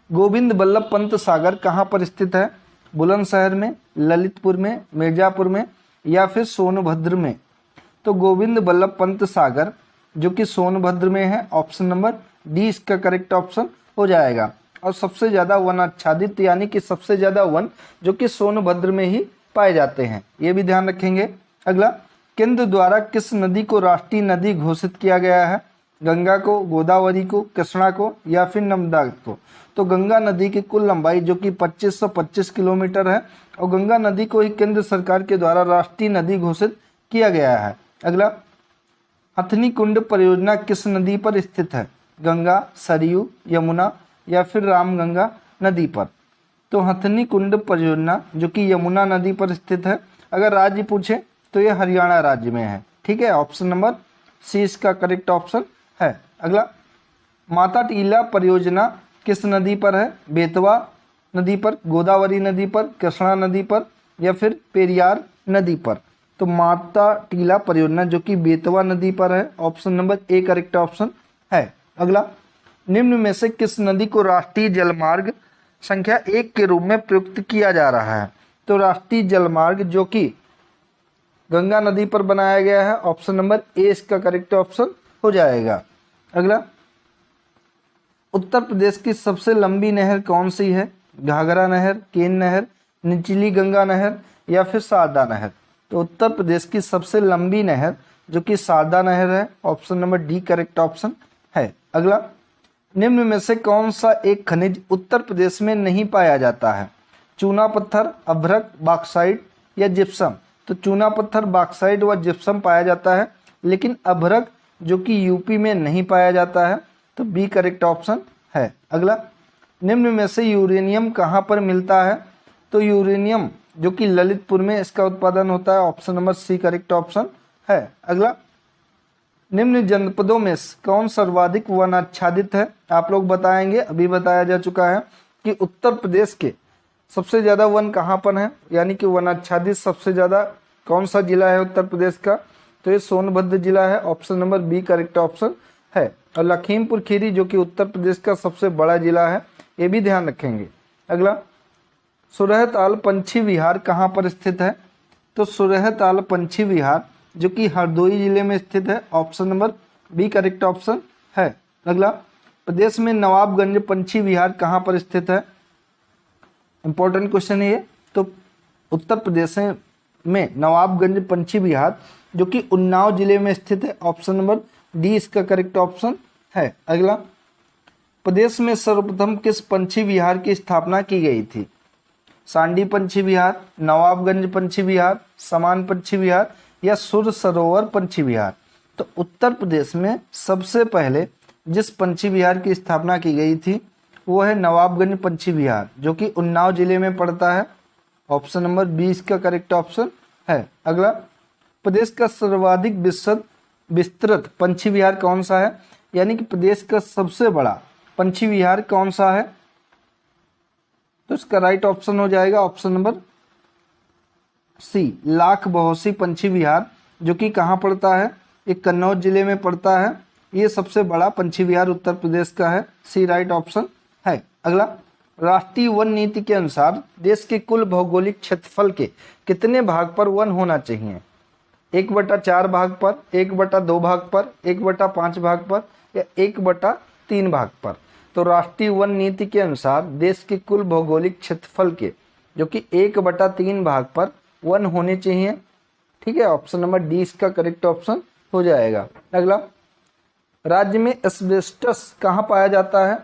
गोविंद बल्लभ पंत सागर कहाँ पर स्थित है? बुलंदशहर में, ललितपुर में, मिर्जापुर में या फिर सोनभद्र में? तो गोविंद बल्लभ पंत सागर जो कि सोनभद्र में है, ऑप्शन नंबर डी इसका करेक्ट ऑप्शन हो जाएगा। और सबसे ज़्यादा वन आच्छादित यानी कि सबसे ज़्यादा वन जो कि सोनभद्र में ही पाए जाते हैं, ये भी ध्यान रखेंगे। अगला, केंद्र द्वारा किस नदी को राष्ट्रीय नदी घोषित किया गया है? गंगा को, गोदावरी को, कृष्णा को या फिर नर्मदा को? तो गंगा नदी की कुल लंबाई जो कि 2525 किलोमीटर है और गंगा नदी को ही केंद्र सरकार के द्वारा राष्ट्रीय नदी घोषित किया गया है। अगला, हथनी कुंड परियोजना किस नदी पर स्थित है? गंगा, सरयू, यमुना या फिर रामगंगा नदी पर? तो हथनी कुंड परियोजना जो कि यमुना नदी पर स्थित है। अगर राज्य पूछे तो ये हरियाणा राज्य में है। ठीक है, ऑप्शन नंबर सी इसका करेक्ट ऑप्शन है। अगला, माता टीला परियोजना किस नदी पर है? बेतवा नदी पर, गोदावरी नदी पर, कृष्णा नदी पर या फिर पेरियार नदी पर? तो माता टीला परियोजना जो कि बेतवा नदी पर है, option number A correct option है। अगला, निम्न में से किस नदी को राष्ट्रीय जलमार्ग संख्या 1 के रूप में प्रयुक्त किया जा रहा है? तो राष्ट्रीय जलमार्ग जो कि गंगा नदी पर बनाया गया है, ऑप्शन नंबर ए इसका करेक्ट ऑप्शन हो जाएगा। अगला, उत्तर प्रदेश की सबसे लंबी नहर कौन सी है? घाघरा नहर, केन नहर, निचली गंगा नहर या फिर शारदा नहर? तो उत्तर प्रदेश की सबसे लंबी नहर जो कि शारदा नहर है, option number D correct option है। अगला, निम्न में से कौन सा एक खनिज उत्तर प्रदेश में नहीं पाया जाता है? चूना पत्थर, अभ्रक, बॉक्साइट या जिप्सम? तो चूना पत्थर, बॉक्साइट व जिप्सम पाया जाता है, लेकिन अभ्रक जो कि यूपी में नहीं पाया जाता है, तो बी करेक्ट ऑप्शन है। अगला, निम्न में से यूरेनियम कहाँ पर मिलता है? तो यूरेनियम जो कि ललितपुर में इसका उत्पादन होता है। Option number C correct option है। अगला, निम्न जनपदों में कौन सर्वाधिक वन आच्छादित है? आप लोग बताएंगे, अभी बताया जा चुका है कि उत्तर प्रदेश के सबसे ज्यादा वन कहाँ पर है, यानी कि वन आच्छादित सबसे ज्यादा कौन सा जिला है उत्तर प्रदेश का? तो ये सोनभद्र जिला है। Option number B correct option है। और लखीमपुर खीरी जो कि उत्तर प्रदेश का सबसे बड़ा जिला है, ये भी ध्यान रखेंगे। अगला, सुरहताल पंछी विहार कहाँ पर स्थित है? तो सुरहताल पंछी विहार जो कि हरदोई जिले में स्थित है। Option number B correct option है। अगला, प्रदेश में नवाबगंज पंछी विहार कहाँ पर स्थित है? इंपॉर्टेंट क्वेश्चन है ये। तो उत्तर प्रदेश में नवाबगंज पंछी विहार जो कि उन्नाव जिले में स्थित है। ऑप्शन नंबर डी इसका करेक्ट ऑप्शन है। अगला, प्रदेश में सर्वप्रथम किस पंछी विहार की स्थापना की गई थी? सांडी पंछी विहार, नवाबगंज पंछी विहार, समान पंछी विहार या सुर सरोवर पंछी विहार? तो उत्तर प्रदेश में सबसे पहले जिस पंछी विहार की स्थापना की गई थी वो है नवाबगंज पंछी विहार जो कि उन्नाव जिले में पड़ता है। ऑप्शन नंबर बी इसका करेक्ट ऑप्शन है। अगला, प्रदेश का सर्वाधिक विस्तृत पंछी विहार कौन सा है? यानी कि प्रदेश का सबसे बड़ा पंछी विहार कौन सा है? तो इसका राइट ऑप्शन हो जाएगा option number C Lakh Bahosi पंछी विहार जो कि कहाँ पड़ता है? ये कन्नौज जिले में पड़ता है। ये सबसे बड़ा पंछी विहार उत्तर प्रदेश का है। सी राइट ऑप्शन है। अगला, राष्ट्रीय वन नीति के अनुसार देश के कुल भौगोलिक क्षेत्रफल के कितने भाग पर वन होना चाहिए? 1/4 भाग पर, 1/2 भाग पर, 1/5 भाग पर या 1/3 भाग पर? तो राष्ट्रीय वन नीति के अनुसार देश के कुल भौगोलिक क्षेत्रफल के जो कि 1/3 भाग पर वन होने चाहिए। ठीक है, ऑप्शन नंबर डी इसका करेक्ट ऑप्शन हो जाएगा। अगला, राज्य में एस्बेस्टस कहाँ पाया जाता है?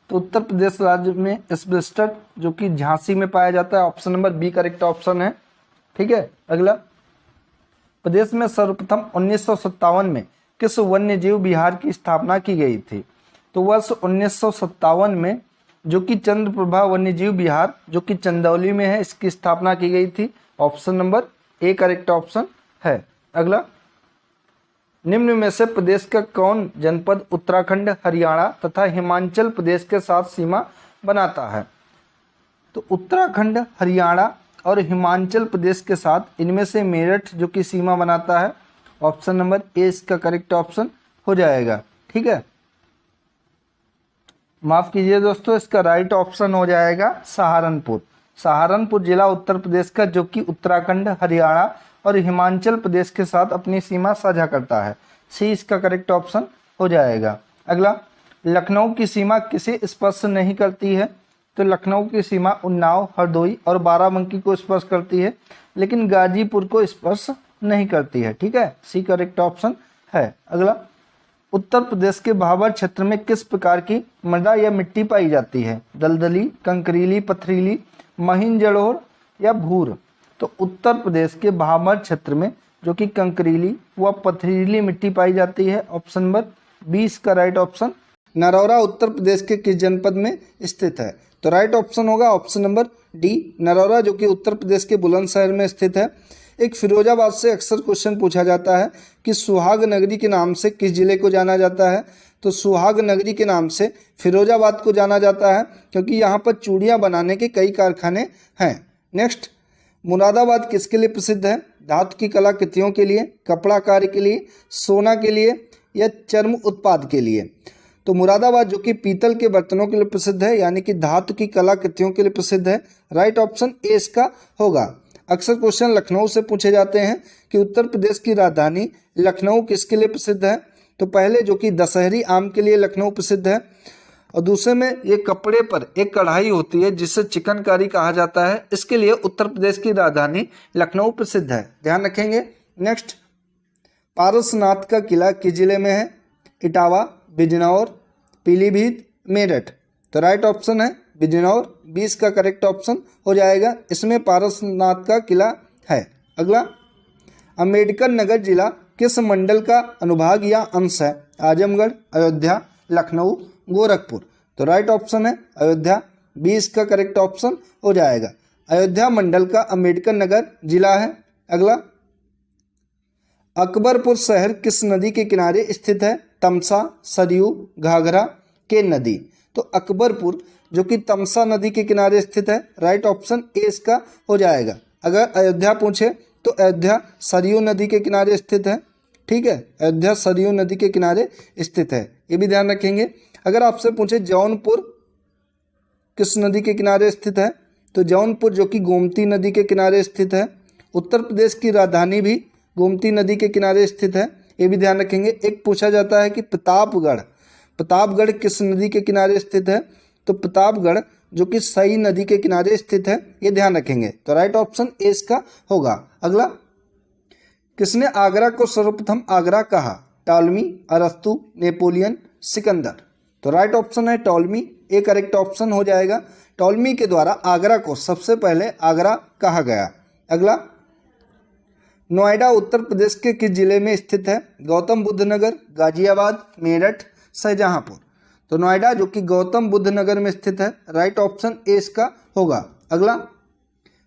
तो उत्तर प्रदेश राज्य में एस्बेस्टस जो कि झांसी में पाया जाता है। Option number B correct option है। ठीक है। अगला, प्रदेश में सर्वप्रथम 1957 में किस वन्यजीव विहार की स्थापना की गई थी? तो वर्ष 1957 में जो कि चंद्रप्रभा वन्यजीव विहार जो कि चंदौली में है, इसकी स्थापना की गई थी। Option number A correct option है। अगला, निम्न में से प्रदेश का कौन जनपद उत्तराखंड, हरियाणा तथा हिमाचल प्रदेश के साथ सीमा बनाता है? तो उत्तराखंड, हरियाणा और हिमाचल प्रदेश के साथ इनमें से मेरठ जो कि सीमा बनाता है। ऑप्शन नंबर ए इसका करेक्ट ऑप्शन हो जाएगा। ठीक है, माफ कीजिए दोस्तों, इसका राइट ऑप्शन हो जाएगा सहारनपुर। सहारनपुर जिला उत्तर प्रदेश का जो कि उत्तराखंड, हरियाणा और हिमाचल प्रदेश के साथ अपनी सीमा साझा करता है। सी इसका करेक्ट ऑप्शन हो जाएगा। अगला, लखनऊ की सीमा किसे स्पर्श नहीं करती है? तो लखनऊ की सीमा उन्नाव, हरदोई और बाराबंकी को स्पर्श करती है, लेकिन गाजीपुर को स्पर्श नहीं करती है। ठीक है, सी करेक्ट ऑप्शन है। अगला, उत्तर प्रदेश के भाबर क्षेत्र में किस प्रकार की मृदा या मिट्टी पाई जाती है? दलदली, कंकरीली, पथरीली, महीन जलोढ़ या भूर? तो उत्तर प्रदेश के भाबर क्षेत्र में जो कि कंकरीली व पथरीली मिट्टी पाई जाती है। ऑप्शन नंबर 20 का राइट ऑप्शन। नरौरा उत्तर प्रदेश के किस जनपद में स्थित है? तो राइट ऑप्शन होगा ऑप्शन नंबर डी, नरौरा जो कि उत्तर प्रदेश के बुलंदशहर में स्थित है। एक फिरोजाबाद से अक्सर क्वेश्चन पूछा जाता है कि सुहाग नगरी के नाम से किस जिले को जाना जाता है? तो सुहाग नगरी के नाम से फिरोजाबाद को जाना जाता है क्योंकि यहाँ पर चूड़ियाँ बनाने के कई कारखाने हैं। नेक्स्ट, मुरादाबाद किसके लिए प्रसिद्ध है? धातु की कलाकृतियों के लिए, कपड़ा कार्य के लिए, सोना के लिए या चर्म उत्पाद के लिए? तो मुरादाबाद जो कि पीतल के बर्तनों के लिए प्रसिद्ध है, यानी कि धातु की कलाकृतियों के लिए प्रसिद्ध है। राइट ऑप्शन ए इसका होगा। अक्सर क्वेश्चन लखनऊ से पूछे जाते हैं कि उत्तर प्रदेश की राजधानी लखनऊ किसके लिए प्रसिद्ध है? तो पहले जो कि दशहरी आम के लिए लखनऊ प्रसिद्ध है, और दूसरे में ये कपड़े पर एक कढ़ाई होती है जिसे चिकनकारी कहा जाता है, इसके लिए उत्तर प्रदेश की राजधानी लखनऊ प्रसिद्ध है। ध्यान रखेंगे। नेक्स्ट, पारसनाथ का किला किस जिले में है? इटावा, बिजनौर, पीलीभीत, मेरठ? तो राइट ऑप्शन है बिजनौर। 20 का करेक्ट ऑप्शन हो जाएगा। इसमें पारसनाथ का किला है। अगला, अम्बेडकर नगर जिला किस मंडल का अनुभाग या अंश है? आजमगढ़, अयोध्या, लखनऊ, गोरखपुर? तो राइट ऑप्शन है अयोध्या। 20 का करेक्ट ऑप्शन हो जाएगा। अयोध्या मंडल का अंबेडकर नगर जिला है। अगला, अकबरपुर शहर किस नदी के किनारे स्थित है? तमसा, सरयू, घाघरा, केन नदी। तो अकबरपुर जो कि तमसा नदी के किनारे स्थित है, राइट ऑप्शन ए इसका हो जाएगा। अगर अयोध्या पूछे तो अयोध्या सरयू नदी के किनारे स्थित है। ठीक है, अयोध्या सरयू नदी के किनारे स्थित है, ये भी ध्यान रखेंगे। अगर आपसे पूछे जौनपुर किस नदी के किनारे स्थित है, तो जौनपुर जो कि गोमती नदी के किनारे स्थित है। उत्तर प्रदेश की राजधानी भी गोमती नदी के किनारे स्थित है, ये भी ध्यान रखेंगे। एक पूछा जाता है कि प्रतापगढ़ किस नदी के किनारे स्थित है, तो प्रतापगढ़ जो कि सई नदी के किनारे स्थित है, ये ध्यान रखेंगे। तो राइट ऑप्शन ए इसका होगा। अगला, किसने आगरा को सर्वप्रथम आगरा कहा? टॉलमी, अरस्तु, नेपोलियन, सिकंदर। तो राइट ऑप्शन है टॉलमी, ए करेक्ट ऑप्शन हो जाएगा। टॉलमी के द्वारा आगरा को सबसे पहले आगरा कहा गया। अगला, नोएडा उत्तर प्रदेश के किस जिले में स्थित है? गौतम बुद्ध नगर, गाजियाबाद, मेरठ, शाहजहांपुर। तो नोएडा जो कि गौतम बुद्ध नगर में स्थित है, राइट ऑप्शन ए इसका होगा। अगला,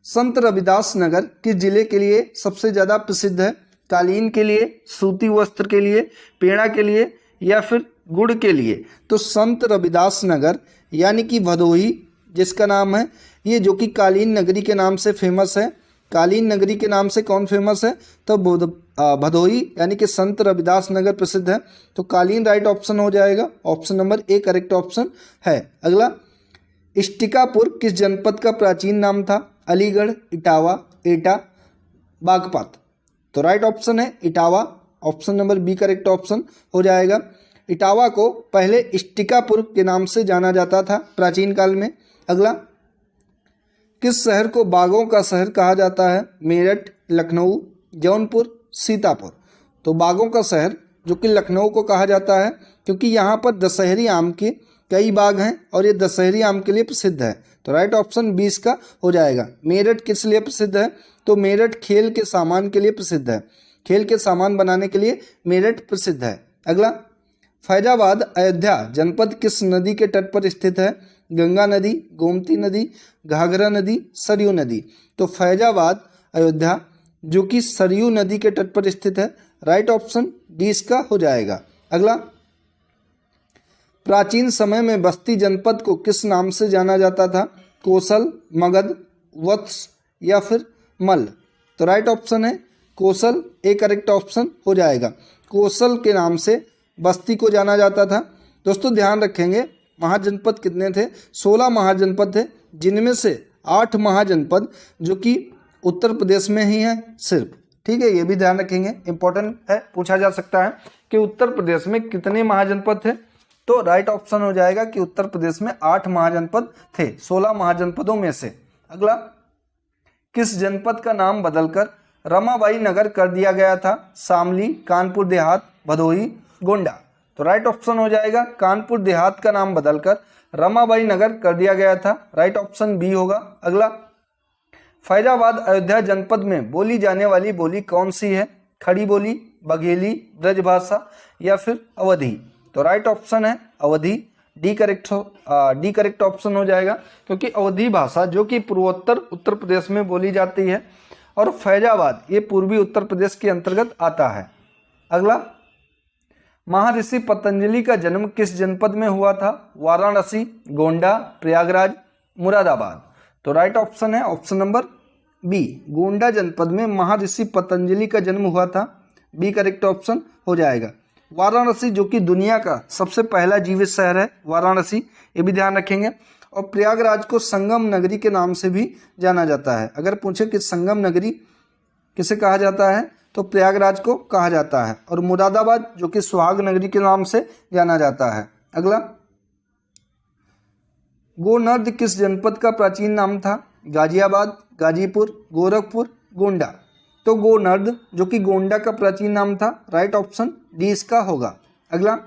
संत रविदास नगर किस जिले के लिए सबसे ज़्यादा प्रसिद्ध है? कालीन के लिए, सूती वस्त्र के लिए, पेड़ा के लिए या फिर गुड़ के लिए। तो संत रविदास नगर यानी कि भदोही जिसका नाम है, ये जो कि कालीन नगरी के नाम से फेमस है। कालीन नगरी के नाम से कौन फेमस है? तो भदोही यानी कि संत रविदास नगर प्रसिद्ध है। तो कालीन राइट ऑप्शन हो जाएगा, option number A correct option है। अगला, इष्टिकापुर किस जनपद का प्राचीन नाम था? अलीगढ़, इटावा, एटा, बागपत। तो राइट ऑप्शन है Etawah, option number B correct option हो जाएगा। इटावा को पहले इष्टिकापुर के नाम से जाना जाता था प्राचीन काल में। अगला, किस शहर को बागों का शहर कहा जाता है? मेरठ, लखनऊ, जौनपुर, सीतापुर। तो बागों का शहर जो कि लखनऊ को कहा जाता है क्योंकि यहाँ पर दशहरी आम के कई बाग हैं और ये दशहरी आम के लिए प्रसिद्ध है। तो राइट ऑप्शन 20 का हो जाएगा। मेरठ किस लिए प्रसिद्ध है? तो मेरठ खेल के सामान के लिए प्रसिद्ध है, खेल के सामान बनाने के लिए मेरठ प्रसिद्ध है। अगला, फैजाबाद अयोध्या जनपद किस नदी के तट पर स्थित है? गंगा नदी, गोमती नदी, घाघरा नदी, सरयू नदी। तो फैजाबाद अयोध्या जो कि सरयू नदी के तट पर स्थित है, राइट ऑप्शन डी इसका हो जाएगा। अगला, प्राचीन समय में बस्ती जनपद को किस नाम से जाना जाता था? कोसल, मगध, वत्स या फिर मल। तो राइट ऑप्शन है कोसल, ए करेक्ट ऑप्शन हो जाएगा। कोसल के नाम से बस्ती को जाना जाता था। दोस्तों ध्यान रखेंगे महाजनपद कितने थे? 16 महाजनपद थे, जिनमें से 8 महाजनपद जो कि उत्तर प्रदेश में ही है सिर्फ। ठीक है, ये भी ध्यान रखेंगे, इंपॉर्टेंट है, पूछा जा सकता है कि उत्तर प्रदेश में कितने महाजनपद थे। तो राइट ऑप्शन हो जाएगा कि उत्तर प्रदेश में 8 महाजनपद थे 16 महाजनपदों में से। अगला, किस जनपद का नाम बदलकर रमाबाई नगर कर दिया गया था? शामली, कानपुर देहात, भदोही, गोंडा। तो राइट ऑप्शन हो जाएगा कानपुर देहात का नाम बदलकर रमाबाई नगर कर दिया गया था, राइट ऑप्शन बी होगा। अगला, फैजाबाद अयोध्या जनपद में बोली जाने वाली बोली कौन सी है? खड़ी बोली, बघेली, ब्रजभाषा या फिर अवधी। तो राइट ऑप्शन है अवधी, डी करेक्ट ऑप्शन हो जाएगा क्योंकि अवधी भाषा जो कि पूर्वोत्तर उत्तर प्रदेश में बोली जाती है और फैजाबाद ये पूर्वी उत्तर प्रदेश के अंतर्गत आता है। अगला, महर्षि पतंजलि का जन्म किस जनपद में हुआ था? वाराणसी, गोंडा, प्रयागराज, मुरादाबाद। तो राइट ऑप्शन है ऑप्शन नंबर बी, गोंडा जनपद में महर्षि पतंजलि का जन्म हुआ था, बी करेक्ट ऑप्शन हो जाएगा। वाराणसी जो कि दुनिया का सबसे पहला जीवित शहर है वाराणसी, ये भी ध्यान रखेंगे। और प्रयागराज को संगम नगरी के नाम से भी जाना जाता है। अगर पूछे कि संगम नगरी किसे कहा जाता है तो प्रयागराज को कहा जाता है। और मुरादाबाद जो कि सुहाग नगरी के नाम से जाना जाता है। अगला, गोनर्द किस जनपद का प्राचीन नाम था? गाजियाबाद, गाजीपुर, गोरखपुर, गोंडा। तो गोनर्द जो कि गोंडा का प्राचीन नाम था, राइट ऑप्शन डी इसका होगा। अगला,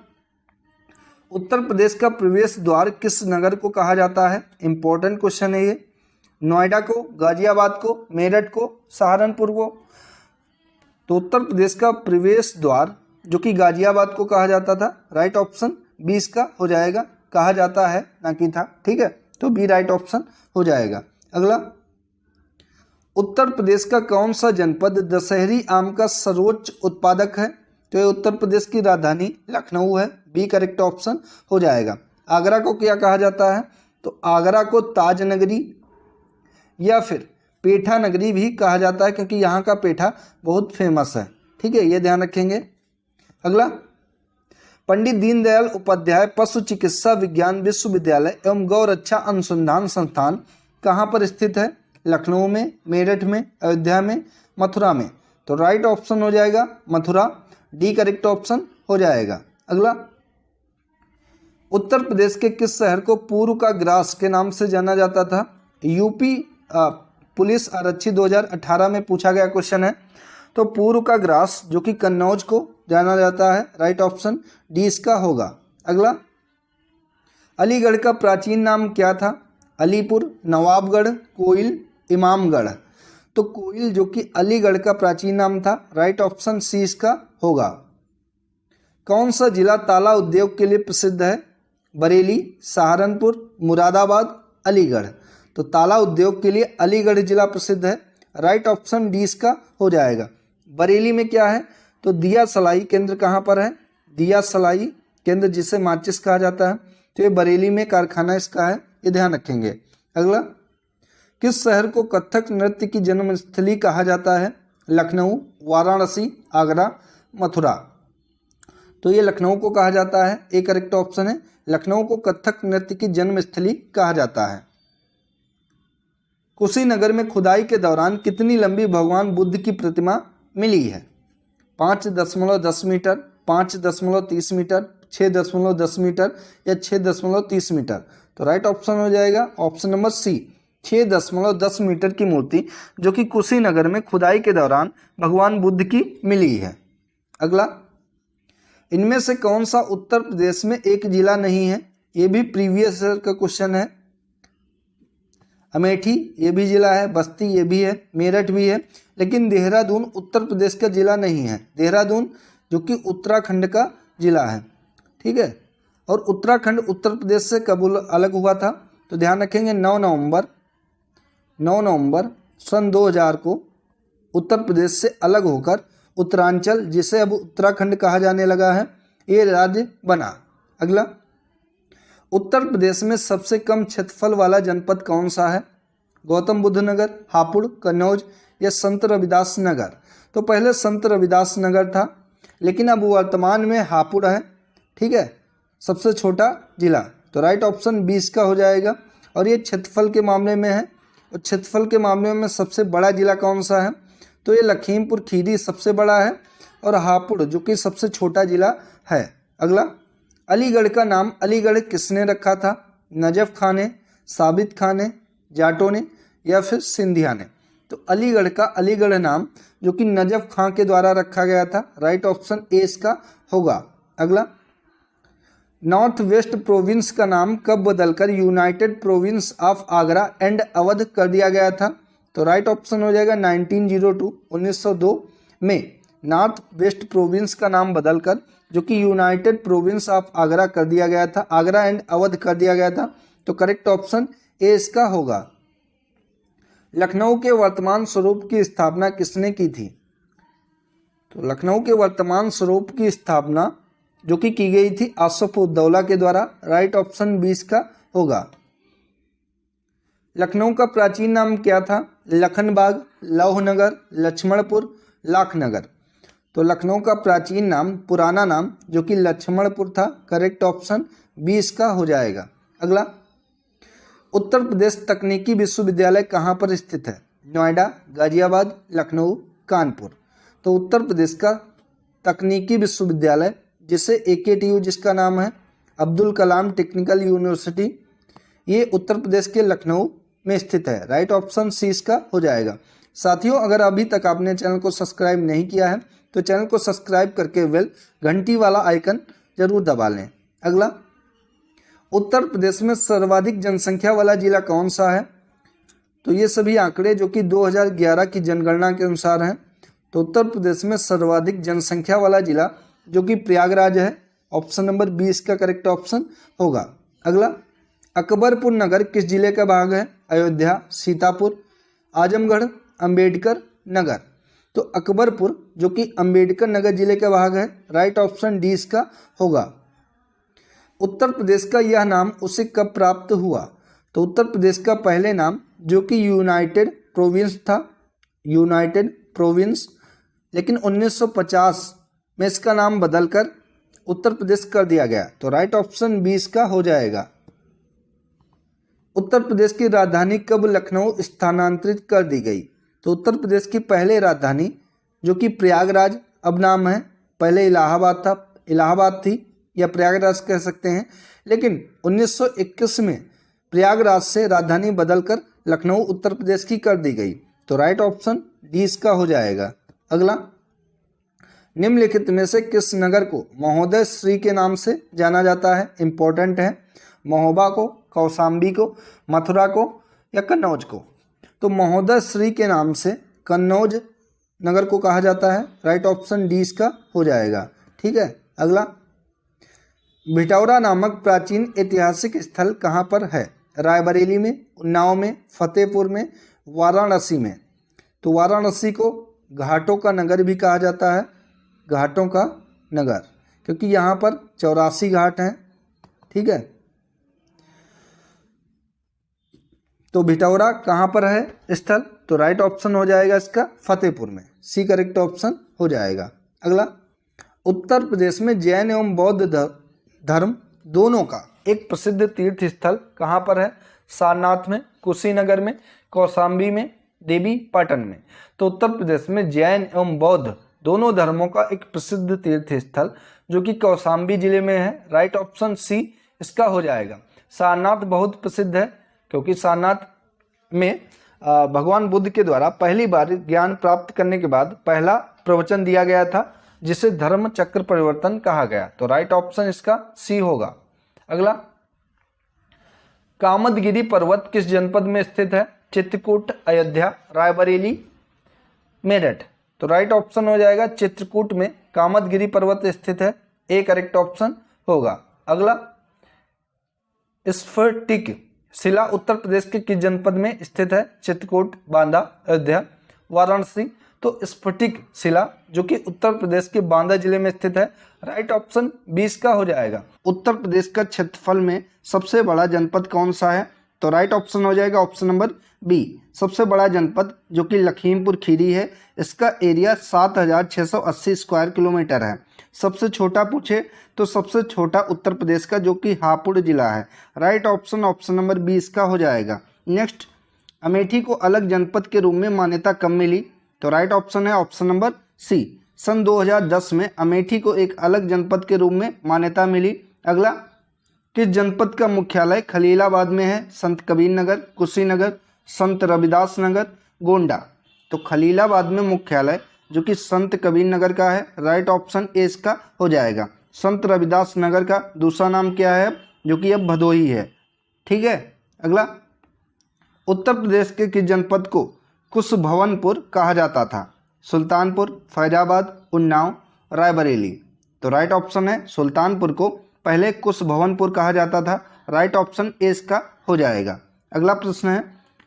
उत्तर प्रदेश का प्रवेश द्वार किस नगर को कहा जाता है? इंपॉर्टेंट क्वेश्चन है ये। नोएडा को, गाजियाबाद को, मेरठ को, सहारनपुर को। तो उत्तर प्रदेश का प्रवेश द्वार जो कि गाजियाबाद को कहा जाता था, राइट ऑप्शन बी इसका हो जाएगा। कहा जाता है ना कि था, ठीक है, तो बी राइट ऑप्शन हो जाएगा। अगला, उत्तर प्रदेश का कौन सा जनपद दशहरी आम का सर्वोच्च उत्पादक है? तो ये उत्तर प्रदेश की राजधानी लखनऊ है, बी करेक्ट ऑप्शन हो जाएगा। आगरा को क्या कहा जाता है? तो आगरा को ताज नगरी या फिर पेठा नगरी भी कहा जाता है, क्योंकि यहाँ का पेठा बहुत फेमस है। ठीक है, ये ध्यान रखेंगे। अगला, पंडित दीनदयाल उपाध्याय पशु चिकित्सा विज्ञान विश्वविद्यालय एवं गौ रक्षा अनुसंधान संस्थान कहाँ पर स्थित है? लखनऊ में, मेरठ में, अयोध्या में, मथुरा में। तो राइट ऑप्शन हो जाएगा मथुरा, डी करेक्ट ऑप्शन हो जाएगा। अगला, उत्तर प्रदेश के किस शहर को पूर्व का ग्रास के नाम से जाना जाता था? यूपी पुलिस आरक्षी 2018 में पूछा गया क्वेश्चन है। तो पूर्व का ग्रास जो कि कन्नौज को जाना जाता है, राइट ऑप्शन डी इसका होगा। अगला, अलीगढ़ का प्राचीन नाम क्या था? अलीपुर, नवाबगढ़, कोइल, इमामगढ़। तो कोइल जो कि अलीगढ़ का प्राचीन नाम था, राइट ऑप्शन सी इसका होगा। कौन सा जिला ताला उद्योग के लिए प्रसिद्ध है? बरेली, सहारनपुर, मुरादाबाद, अलीगढ़। तो ताला उद्योग के लिए अलीगढ़ जिला प्रसिद्ध है, राइट ऑप्शन डी इसका हो जाएगा। बरेली में क्या है? तो दिया सलाई केंद्र कहाँ पर है? दिया सलाई केंद्र जिसे माचिस कहा जाता है, तो ये बरेली में कारखाना इसका है, ये ध्यान रखेंगे। अगला, किस शहर को कथक नृत्य की जन्मस्थली कहा जाता है? लखनऊ, वाराणसी, आगरा, मथुरा। तो ये लखनऊ को कहा जाता है, ए करेक्ट ऑप्शन है। लखनऊ को कथक नृत्य की जन्मस्थली कहा जाता है। कुशीनगर में खुदाई के दौरान कितनी लंबी भगवान बुद्ध की प्रतिमा मिली है? 5.10 मीटर, 5.30 मीटर, 6.10 मीटर या 6.30 मीटर। तो राइट ऑप्शन हो जाएगा ऑप्शन नंबर सी, 6.10 मीटर की मूर्ति जो कि कुशीनगर में खुदाई के दौरान भगवान बुद्ध की मिली है। अगला, इनमें से कौन सा उत्तर प्रदेश में एक जिला नहीं है? ये भी प्रीवियस ईयर का क्वेश्चन है। अमेठी ये भी जिला है, बस्ती ये भी है, मेरठ भी है, लेकिन देहरादून उत्तर प्रदेश का जिला नहीं है। देहरादून जो कि उत्तराखंड का जिला है। ठीक है, और उत्तराखंड उत्तर प्रदेश से कब अलग हुआ था? तो ध्यान रखेंगे 9 नवंबर सन 2000 को उत्तर प्रदेश से अलग होकर उत्तरांचल, जिसे अब उत्तराखंड कहा जाने लगा है, ये राज्य बना। अगला, उत्तर प्रदेश में सबसे कम क्षेत्रफल वाला जनपद कौन सा है? गौतम बुद्ध नगर, हापुड़, कन्नौज या संत रविदास नगर। तो पहले संत रविदास नगर था, लेकिन अब वर्तमान में हापुड़ है। ठीक है, सबसे छोटा जिला। तो राइट ऑप्शन 20 का हो जाएगा। और ये क्षेत्रफल के मामले में है, और क्षेत्रफल के मामले में सबसे बड़ा जिला कौन सा है? तो ये लखीमपुर खीरी सबसे बड़ा है, और हापुड़ जो कि सबसे छोटा जिला है। अगला, अलीगढ़ का नाम अलीगढ़ किसने रखा था? नजफ खान ने, साबित खान ने, जाटों ने या फिर सिंधिया ने। तो अलीगढ़ का अलीगढ़ नाम जो कि नजफ खान के द्वारा रखा गया था, राइट ऑप्शन ए इसका होगा। अगला, नॉर्थ वेस्ट प्रोविंस का नाम कब बदलकर United province of Agra and Awadh कर दिया गया था? तो राइट ऑप्शन हो जाएगा 1902 में नॉर्थ वेस्ट प्रोविंस का नाम बदलकर जो कि यूनाइटेड प्रोविंस ऑफ आगरा कर दिया गया था, आगरा एंड अवध कर दिया गया था। तो करेक्ट ऑप्शन ए इसका होगा। लखनऊ के वर्तमान स्वरूप की स्थापना किसने की थी? तो लखनऊ के वर्तमान स्वरूप की स्थापना जो कि की गई थी आसफ उद्दौला के द्वारा, राइट ऑप्शन 20 का होगा। लखनऊ का प्राचीन नाम क्या था? लखनबाग, लौहनगर, लक्ष्मणपुर, लाखनगर। तो लखनऊ का प्राचीन नाम, पुराना नाम जो कि लक्ष्मणपुर था, करेक्ट ऑप्शन 20 का हो जाएगा। अगला, उत्तर प्रदेश तकनीकी विश्वविद्यालय कहाँ पर स्थित है? नोएडा, गाजियाबाद, लखनऊ, कानपुर। तो उत्तर प्रदेश का तकनीकी विश्वविद्यालय जिसे AKTU जिसका नाम है, अब्दुल कलाम टेक्निकल यूनिवर्सिटी, ये उत्तर प्रदेश के लखनऊ में स्थित है, राइट ऑप्शन सी इसका हो जाएगा। साथियों, अगर अभी तक आपने चैनल को सब्सक्राइब नहीं किया है तो चैनल को सब्सक्राइब करके बेल घंटी वाला आइकन जरूर दबा लें। अगला, उत्तर प्रदेश में सर्वाधिक जनसंख्या वाला जिला कौन सा है? तो ये सभी आंकड़े जो कि 2011 की जनगणना के अनुसार हैं। तो उत्तर प्रदेश में सर्वाधिक जनसंख्या वाला जिला जो कि प्रयागराज है, ऑप्शन नंबर 20 का करेक्ट ऑप्शन होगा। अगला, अकबरपुर नगर किस जिले का भाग है? अयोध्या, सीतापुर, आजमगढ़, अंबेडकर नगर। तो अकबरपुर जो कि अंबेडकर नगर जिले का भाग है, राइट ऑप्शन डी इसका होगा। उत्तर प्रदेश का यह नाम उसे कब प्राप्त हुआ? तो उत्तर प्रदेश का पहले नाम जो कि यूनाइटेड प्रोविंस था, यूनाइटेड प्रोविंस, लेकिन 1950 में इसका नाम बदलकर उत्तर प्रदेश कर दिया गया। तो राइट ऑप्शन बी इसका हो जाएगा। उत्तर प्रदेश की राजधानी कब लखनऊ स्थानांतरित कर दी गई? तो उत्तर प्रदेश की पहले राजधानी जो कि प्रयागराज अब नाम है, पहले इलाहाबाद था, इलाहाबाद थी या प्रयागराज कह सकते हैं, लेकिन 1921 में प्रयागराज से राजधानी बदलकर लखनऊ उत्तर प्रदेश की कर दी गई। तो राइट ऑप्शन डी इसका हो जाएगा। अगला, निम्नलिखित में से किस नगर को महोदय श्री के नाम से जाना जाता है? इंपॉर्टेंट है। महोबा को, कौशाम्बी को, मथुरा को या कन्नौज को? तो महोदय श्री के नाम से कन्नौज नगर को कहा जाता है। राइट ऑप्शन डी इसका हो जाएगा। ठीक है। अगला, भिटौरा नामक प्राचीन ऐतिहासिक स्थल कहाँ पर है? रायबरेली में, उन्नाव में, फतेहपुर में, वाराणसी में? तो वाराणसी को घाटों का नगर भी कहा जाता है, घाटों का नगर, क्योंकि यहाँ पर 84 घाट हैं। ठीक है। तो भिटौरा कहाँ पर है स्थल? तो राइट ऑप्शन हो जाएगा इसका फतेहपुर में, सी करेक्ट ऑप्शन हो जाएगा। अगला, उत्तर प्रदेश में जैन एवं बौद्ध धर्म दोनों का एक प्रसिद्ध तीर्थ स्थल कहाँ पर है? सारनाथ में, कुशीनगर में, कौशाम्बी में, देवी पाटन में? तो उत्तर प्रदेश में जैन एवं बौद्ध दोनों धर्मों का एक प्रसिद्ध तीर्थ स्थल जो कि कौशाम्बी जिले में है। राइट ऑप्शन सी इसका हो जाएगा। सारनाथ बहुत प्रसिद्ध है क्योंकि सारनाथ में भगवान बुद्ध के द्वारा पहली बार ज्ञान प्राप्त करने के बाद पहला प्रवचन दिया गया था, जिसे धर्म चक्र परिवर्तन कहा गया। तो राइट ऑप्शन इसका सी होगा। अगला, कामदगिरी पर्वत किस जनपद में स्थित है? चित्रकूट, अयोध्या, रायबरेली, मेरठ? तो राइट ऑप्शन हो जाएगा चित्रकूट में कामदगिरी पर्वत स्थित है, ए करेक्ट ऑप्शन होगा। अगला, स्फटिक शिला उत्तर प्रदेश के किस जनपद में स्थित है? चित्रकूट, बांदा, अयोध्या, वाराणसी? तो स्फटिक शिला जो कि उत्तर प्रदेश के बांदा जिले में स्थित है। राइट ऑप्शन 20 का हो जाएगा। उत्तर प्रदेश का क्षेत्रफल में सबसे बड़ा जनपद कौन सा है? तो राइट ऑप्शन हो जाएगा ऑप्शन नंबर बी, सबसे बड़ा जनपद जो कि लखीमपुर खीरी है। इसका एरिया 7680 स्क्वायर किलोमीटर है। सबसे छोटा पूछे तो सबसे छोटा उत्तर प्रदेश का जो कि हापुड़ जिला है। Right option option number B इसका हो जाएगा। नेक्स्ट, अमेठी को अलग जनपद के रूप में मान्यता कब मिली? तो राइट ऑप्शन है ऑप्शन नंबर सी, सन 2010 में अमेठी को एक अलग जनपद के रूप में मान्यता मिली। अगला, किस जनपद का मुख्यालय खलीलाबाद में है? संत कबीर नगर, कुशीनगर, संत रविदास नगर, गोंडा? तो खलीलाबाद में मुख्यालय जो कि संत कबीर नगर का है। राइट ऑप्शन ए इसका हो जाएगा। संत रविदास नगर का दूसरा नाम क्या है जो कि अब भदोही है। ठीक है। अगला, उत्तर प्रदेश के किस जनपद को कुशभवनपुर कहा जाता था? सुल्तानपुर, फैजाबाद, उन्नाव, रायबरेली? तो राइट ऑप्शन है सुल्तानपुर को पहले कुशभवनपुर कहा जाता था। राइट ऑप्शन ए इसका हो जाएगा। अगला प्रश्न है,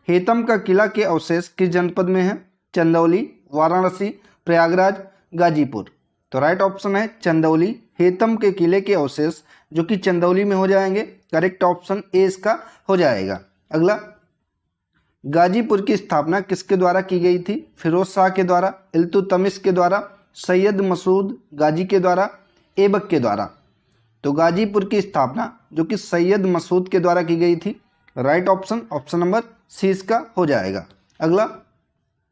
हेतम का किला के अवशेष किस जनपद में है? चंदौली, वाराणसी, प्रयागराज, गाजीपुर? तो राइट ऑप्शन है चंदौली। हेतम के किले के अवशेष जो कि चंदौली में हो जाएंगे। करेक्ट ऑप्शन ए इसका हो जाएगा। अगला, गाजीपुर की स्थापना किसके द्वारा की गई थी? फिरोज शाह के द्वारा, इल्तुतमिश के द्वारा, सैयद मसूद गाजी के द्वारा, ऐबक के द्वारा? तो गाजीपुर की स्थापना जो कि सैयद मसूद के द्वारा की गई थी। Right option option number C इसका हो जाएगा। अगला,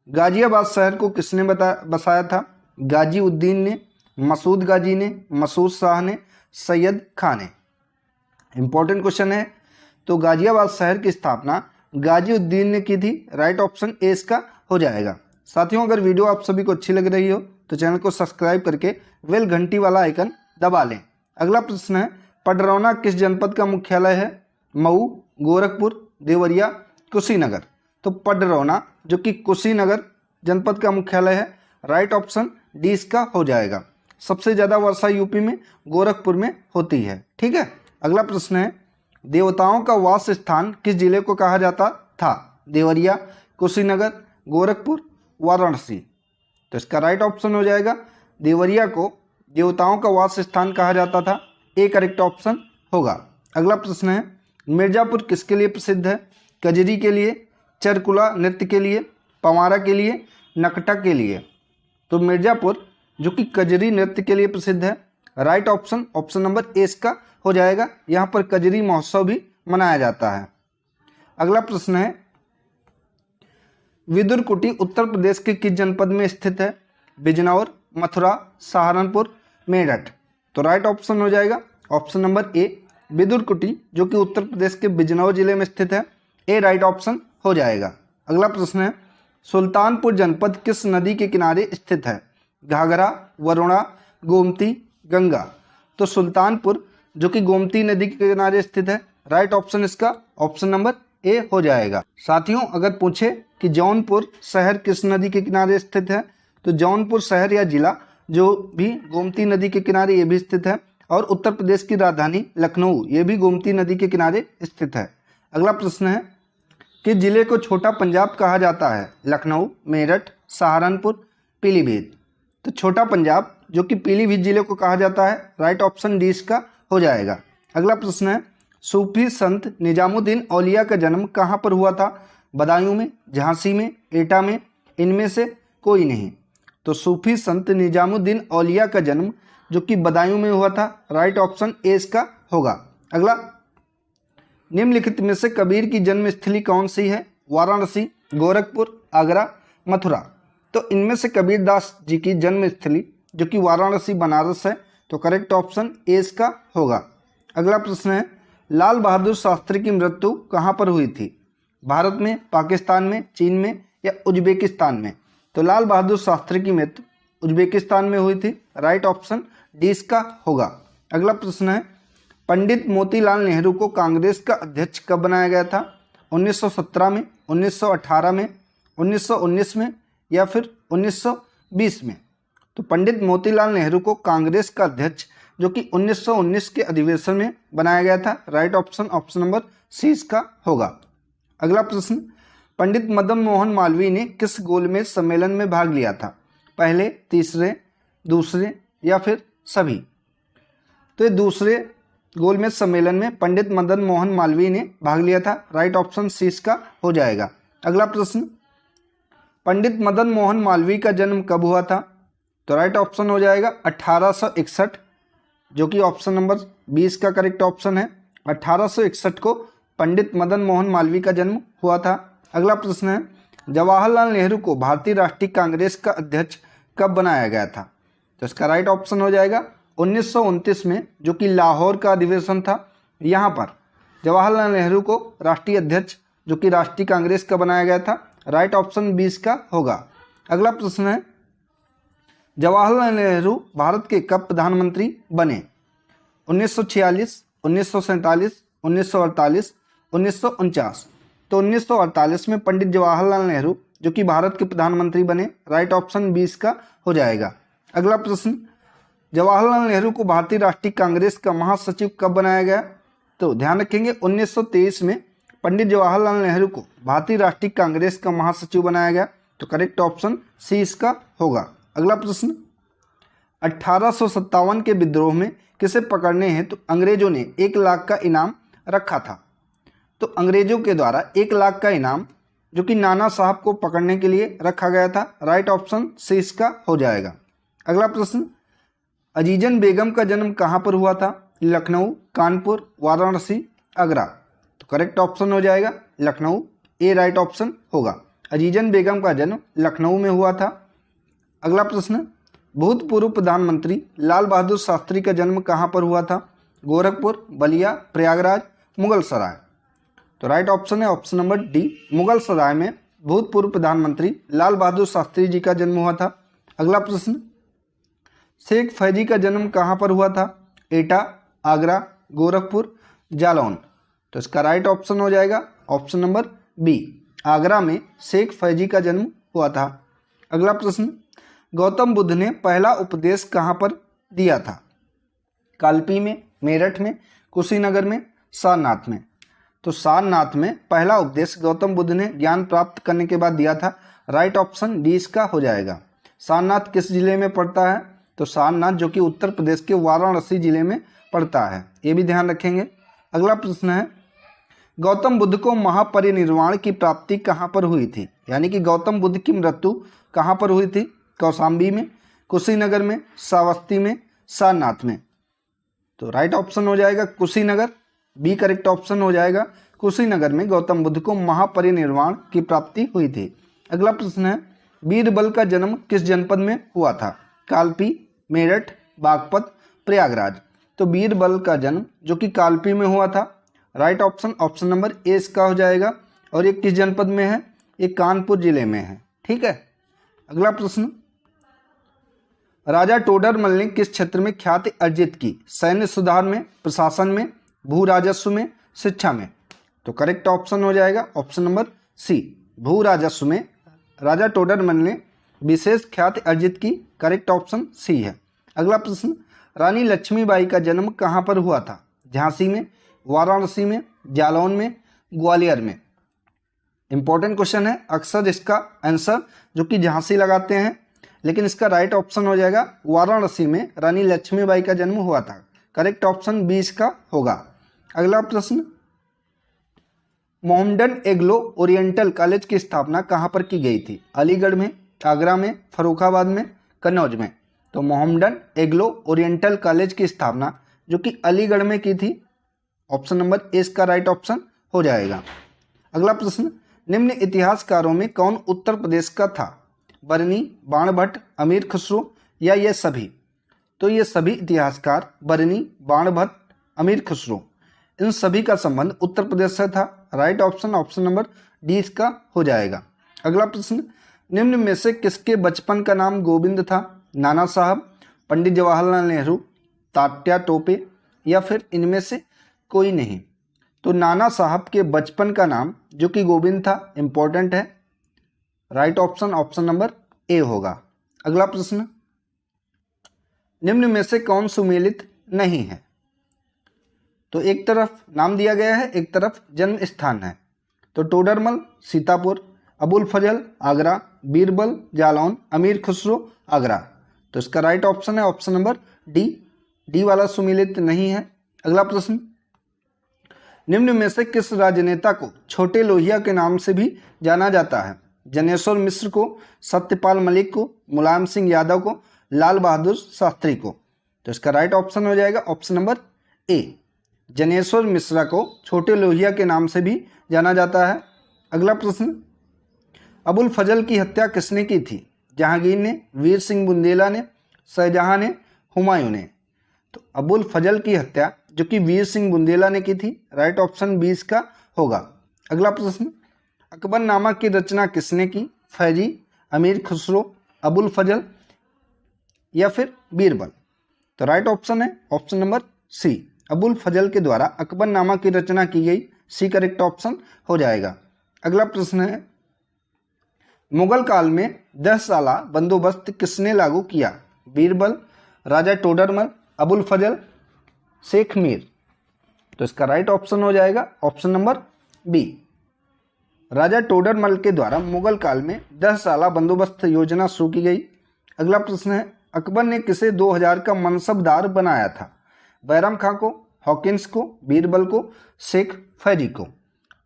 गाजियाबाद शहर को किसने बसाया था? गाजी उद्दीन ने, मसूद गाजी ने, मसूद शाह ने, सैयद खान ने? इंपॉर्टेंट क्वेश्चन है। तो गाजियाबाद शहर की स्थापना गाजी उद्दीन ने की थी। राइट ऑप्शन ए इसका हो जाएगा। साथियों, अगर वीडियो आप सभी को अच्छी लग रही हो तो चैनल को सब्सक्राइब करके बेल घंटी वाला आइकन दबा लें। अगला प्रश्न है, पडरौना किस जनपद का मुख्यालय है? मऊ, गोरखपुर, देवरिया, कुशीनगर? तो पडरौना जो कि कुशीनगर जनपद का मुख्यालय है। राइट ऑप्शन डी इसका हो जाएगा। सबसे ज़्यादा वर्षा यूपी में गोरखपुर में होती है। ठीक है। अगला प्रश्न है, देवताओं का वास स्थान किस जिले को कहा जाता था? देवरिया, कुशीनगर, गोरखपुर वाराणसी। तो इसका राइट ऑप्शन हो जाएगा देवरिया को देवताओं का वास स्थान कहा जाता था, ए करेक्ट ऑप्शन होगा। अगला प्रश्न है मिर्जापुर किसके लिए प्रसिद्ध है? कजरी के लिए, चरकुला नृत्य के लिए, पवारा के लिए, नकटा के लिए। तो मिर्जापुर जो कि कजरी नृत्य के लिए प्रसिद्ध है, right option option number A इसका हो जाएगा। यहाँ पर कजरी महोत्सव भी मनाया जाता है। अगला प्रश्न है विदुर कुटी उत्तर प्रदेश के किस जनपद में स्थित है? बिजनौर, मथुरा, सहारनपुर, मेरठ। तो राइट ऑप्शन हो जाएगा ऑप्शन नंबर ए विदुर कुटी जो कि उत्तर प्रदेश के बिजनौर जिले में स्थित है, ए राइट ऑप्शन हो जाएगा। अगला प्रश्न है सुल्तानपुर जनपद किस नदी के किनारे स्थित है? घाघरा, वरुणा, गोमती, गंगा। तो सुल्तानपुर जो कि गोमती नदी के किनारे स्थित है, राइट ऑप्शन इसका ऑप्शन नंबर ए हो जाएगा। साथियों अगर पूछे कि जौनपुर शहर किस नदी के किनारे स्थित है, तो जौनपुर शहर या जिला जो भी गोमती नदी के किनारे ये भी स्थित है, और उत्तर प्रदेश की राजधानी लखनऊ ये भी गोमती नदी के किनारे स्थित है। अगला प्रश्न है कि जिले को छोटा पंजाब कहा जाता है? लखनऊ, मेरठ, सहारनपुर, पीलीभीत। तो छोटा पंजाब जो कि पीलीभीत जिले को कहा जाता है, राइट ऑप्शन डी इसका हो जाएगा। अगला प्रश्न है सूफी संत निजामुद्दीन औलिया का जन्म कहाँ पर हुआ था? बदायूं में, झांसी में, एटा में, इनमें से कोई नहीं। तो सूफी संत निजामुद्दीन औलिया का जन्म जो कि बदायूं में हुआ था, राइट ऑप्शन ए इसका होगा। अगला निम्नलिखित में से कबीर की जन्मस्थली कौन सी है? वाराणसी, गोरखपुर, आगरा, मथुरा। तो इनमें से कबीरदास जी की जन्मस्थली जो कि वाराणसी बनारस है, तो करेक्ट ऑप्शन ए इसका होगा। अगला प्रश्न है लाल बहादुर शास्त्री की मृत्यु कहाँ पर हुई थी? भारत में, पाकिस्तान में, चीन में या उज्बेकिस्तान में। तो लाल बहादुर शास्त्री की मृत्यु उज्बेकिस्तान में हुई थी, राइट ऑप्शन डी इसका होगा। अगला प्रश्न है पंडित मोतीलाल नेहरू को कांग्रेस का अध्यक्ष कब बनाया गया था? 1917 में, 1918 में, 1919 में या फिर 1920 में। तो पंडित मोतीलाल नेहरू को कांग्रेस का अध्यक्ष जो कि 1919 के अधिवेशन में बनाया गया था, right option option number C इसका होगा। अगला प्रश्न पंडित मदन मोहन मालवीय ने किस गोलमेज सम्मेलन में भाग लिया था? पहले, तीसरे, दूसरे या फिर सभी। तो ये दूसरे गोलमेज सम्मेलन में पंडित मदन मोहन मालवीय ने भाग लिया था, राइट ऑप्शन सी इसका हो जाएगा। अगला प्रश्न पंडित मदन मोहन मालवीय का जन्म कब हुआ था? तो राइट ऑप्शन हो जाएगा 1861 जो कि ऑप्शन नंबर 20 का करेक्ट ऑप्शन है। 1861 को पंडित मदन मोहन मालवीय का जन्म हुआ था। अगला प्रश्न है जवाहरलाल नेहरू को भारतीय राष्ट्रीय कांग्रेस का अध्यक्ष कब बनाया गया था? तो इसका राइट ऑप्शन हो जाएगा 1929 में जो कि लाहौर का अधिवेशन था, यहाँ पर जवाहरलाल नेहरू को राष्ट्रीय अध्यक्ष जो कि राष्ट्रीय कांग्रेस का बनाया गया था, राइट ऑप्शन 20 का होगा। अगला प्रश्न है जवाहरलाल नेहरू भारत के कब प्रधानमंत्री बने? 1946, 1947, 1948, 1949। तो 1948 में पंडित जवाहरलाल नेहरू जो कि भारत के प्रधानमंत्री बने, राइट ऑप्शन 20 का हो जाएगा। अगला प्रश्न जवाहरलाल नेहरू को भारतीय राष्ट्रीय कांग्रेस का महासचिव कब बनाया गया? तो ध्यान रखेंगे 1923 में पंडित जवाहरलाल नेहरू को भारतीय राष्ट्रीय कांग्रेस का महासचिव बनाया गया, तो करेक्ट ऑप्शन सी इसका होगा। अगला प्रश्न 1857 के विद्रोह में किसे पकड़ने हेतु अंग्रेजों ने 1 लाख का इनाम रखा था? तो अंग्रेजों के द्वारा 1 लाख का इनाम जो कि नाना साहब को पकड़ने के लिए रखा गया था, राइट ऑप्शन सी इसका हो जाएगा। अगला प्रश्न अजीजन बेगम का जन्म कहाँ पर हुआ था? लखनऊ, कानपुर, वाराणसी, आगरा। तो करेक्ट ऑप्शन हो जाएगा लखनऊ, ए राइट ऑप्शन होगा। अजीजन बेगम का जन्म लखनऊ में हुआ था। अगला प्रश्न भूतपूर्व प्रधानमंत्री लाल बहादुर शास्त्री का जन्म कहाँ पर हुआ था? गोरखपुर, बलिया, प्रयागराज, मुगलसराय। तो राइट ऑप्शन है ऑप्शन नंबर डी, मुगलसराय में भूतपूर्व प्रधानमंत्री लाल बहादुर शास्त्री जी का जन्म हुआ था। अगला प्रश्न शेख फैजी का जन्म कहाँ पर हुआ था? एटा, आगरा, गोरखपुर, जालौन। तो इसका राइट ऑप्शन हो जाएगा ऑप्शन नंबर बी, आगरा में शेख फैजी का जन्म हुआ था। अगला प्रश्न गौतम बुद्ध ने पहला उपदेश कहाँ पर दिया था? कालपी में, मेरठ में, कुशीनगर में, सारनाथ में। तो सारनाथ में पहला उपदेश गौतम बुद्ध ने ज्ञान प्राप्त करने के बाद दिया था, राइट ऑप्शन डी इसका हो जाएगा। सारनाथ किस जिले में पड़ता है? तो सारनाथ जो कि उत्तर प्रदेश के वाराणसी जिले में पड़ता है, ये भी ध्यान रखेंगे। अगला प्रश्न है, गौतम बुद्ध को महापरिनिर्वाण की प्राप्ति कहाँ पर हुई थी? यानी कि गौतम बुद्ध की मृत्यु कहाँ पर हुई थी? कौशाम्बी में, कुशीनगर में, श्रावस्ती में, सारनाथ में। तो राइट ऑप्शन हो जाएगा कुशीनगर, बी करेक्ट ऑप्शन हो जाएगा। कुशीनगर में गौतम बुद्ध को महापरिनिर्वाण की प्राप्ति हुई थी। अगला प्रश्न है, बीरबल का जन्म किस जनपद में हुआ था? कालपी, मेरठ, बागपत, प्रयागराज। तो बीरबल का जन्म जो कि कालपी में हुआ था, right option option number A इसका हो जाएगा। और ये किस जनपद में है? ये कानपुर जिले में है। ठीक है। अगला प्रश्न, राजा टोडरमल ने किस क्षेत्र में ख्याति अर्जित की? सैन्य सुधार में, प्रशासन में, भू राजस्व में, शिक्षा में। तो करेक्ट ऑप्शन हो जाएगा ऑप्शन नंबर सी, भू राजस्व में राजा टोडरमल ने विशेष ख्याति अर्जित की। करेक्ट ऑप्शन सी है। अगला प्रश्न, रानी लक्ष्मीबाई का जन्म कहाँ पर हुआ था? झांसी में, वाराणसी में, जालौन में, ग्वालियर में। इंपॉर्टेंट क्वेश्चन है, अक्सर इसका आंसर जो कि झांसी लगाते हैं, लेकिन इसका राइट ऑप्शन हो जाएगा वाराणसी में रानी लक्ष्मीबाई का जन्म हुआ था। करेक्ट ऑप्शन बी इसका होगा। अगला प्रश्न, मोहम्मडन एग्लो ओरिएंटल कॉलेज की स्थापना कहाँ पर की गई थी? अलीगढ़ में, आगरा में, फर्रुखाबाद में, कन्नौज में। तो मोहम्मडन एग्लो ओरिएंटल कॉलेज की स्थापना जो कि अलीगढ़ में की थी, ऑप्शन नंबर ए इसका राइट ऑप्शन हो जाएगा। अगला प्रश्न, निम्न इतिहासकारों में कौन उत्तर प्रदेश का था? बरनी, बाणभट्ट, अमीर खुसरो या ये सभी? तो ये सभी इतिहासकार बरनी, बाणभट्ट, अमीर खुसरो, इन सभी का संबंध उत्तर प्रदेश से था। Right option option number D इसका हो जाएगा। अगला प्रश्न, निम्न में से किसके बचपन का नाम गोविंद था? नाना साहब, पंडित जवाहरलाल नेहरू, तात्या टोपे या फिर इनमें से कोई नहीं? तो नाना साहब के बचपन का नाम जो कि गोविंद था, इंपॉर्टेंट है। Right option option number A होगा। अगला प्रश्न, निम्न में से कौन सुमेलित नहीं है? तो एक तरफ नाम दिया गया है, एक तरफ जन्म स्थान है। तो टोडरमल सीतापुर, अबुल फजल आगरा, बीरबल जालौन, अमीर खुसरो आगरा। तो इसका राइट ऑप्शन है ऑप्शन नंबर डी, डी वाला सुमेलित नहीं है। अगला प्रश्न, निम्न में से किस राजनेता को छोटे लोहिया के नाम से भी जाना जाता है? जनेश्वर मिश्र को, सत्यपाल मलिक को, मुलायम सिंह यादव को, लाल बहादुर शास्त्री को। तो इसका राइट ऑप्शन हो जाएगा option number A, Janeshwar Mishra को छोटे लोहिया के नाम से भी जाना जाता है। अगला प्रश्न, अबुल फजल की हत्या किसने की थी? जहांगीर ने, वीर सिंह बुंदेला ने, शाहजहां ने, हुमायूं ने। तो अबुल फजल की हत्या जो कि वीर सिंह बुंदेला ने की थी। राइट ऑप्शन 20 का होगा। अगला प्रश्न, अकबरनामा की रचना किसने की? फैजी, अमीर खुसरो, अबुल फजल या फिर बीरबल। तो राइट ऑप्शन है ऑप्शन नंबर सी, अबुल फजल के द्वारा अकबरनामा की रचना की गई। सी करेक्ट ऑप्शन हो जाएगा। अगला प्रश्न है, मुगल काल में 10 साला बंदोबस्त किसने लागू किया? बीरबल, राजा टोडरमल, अबुल फजल, शेख मीर। तो इसका राइट ऑप्शन हो जाएगा ऑप्शन नंबर बी, राजा टोडरमल के द्वारा मुगल काल में 10 साला बंदोबस्त योजना शुरू की गई। अगला प्रश्न है, अकबर ने किसे 2000 का मनसबदार बनाया था? बैरम खां को, हॉकिंस को, बीरबल को, शेख फैजी को।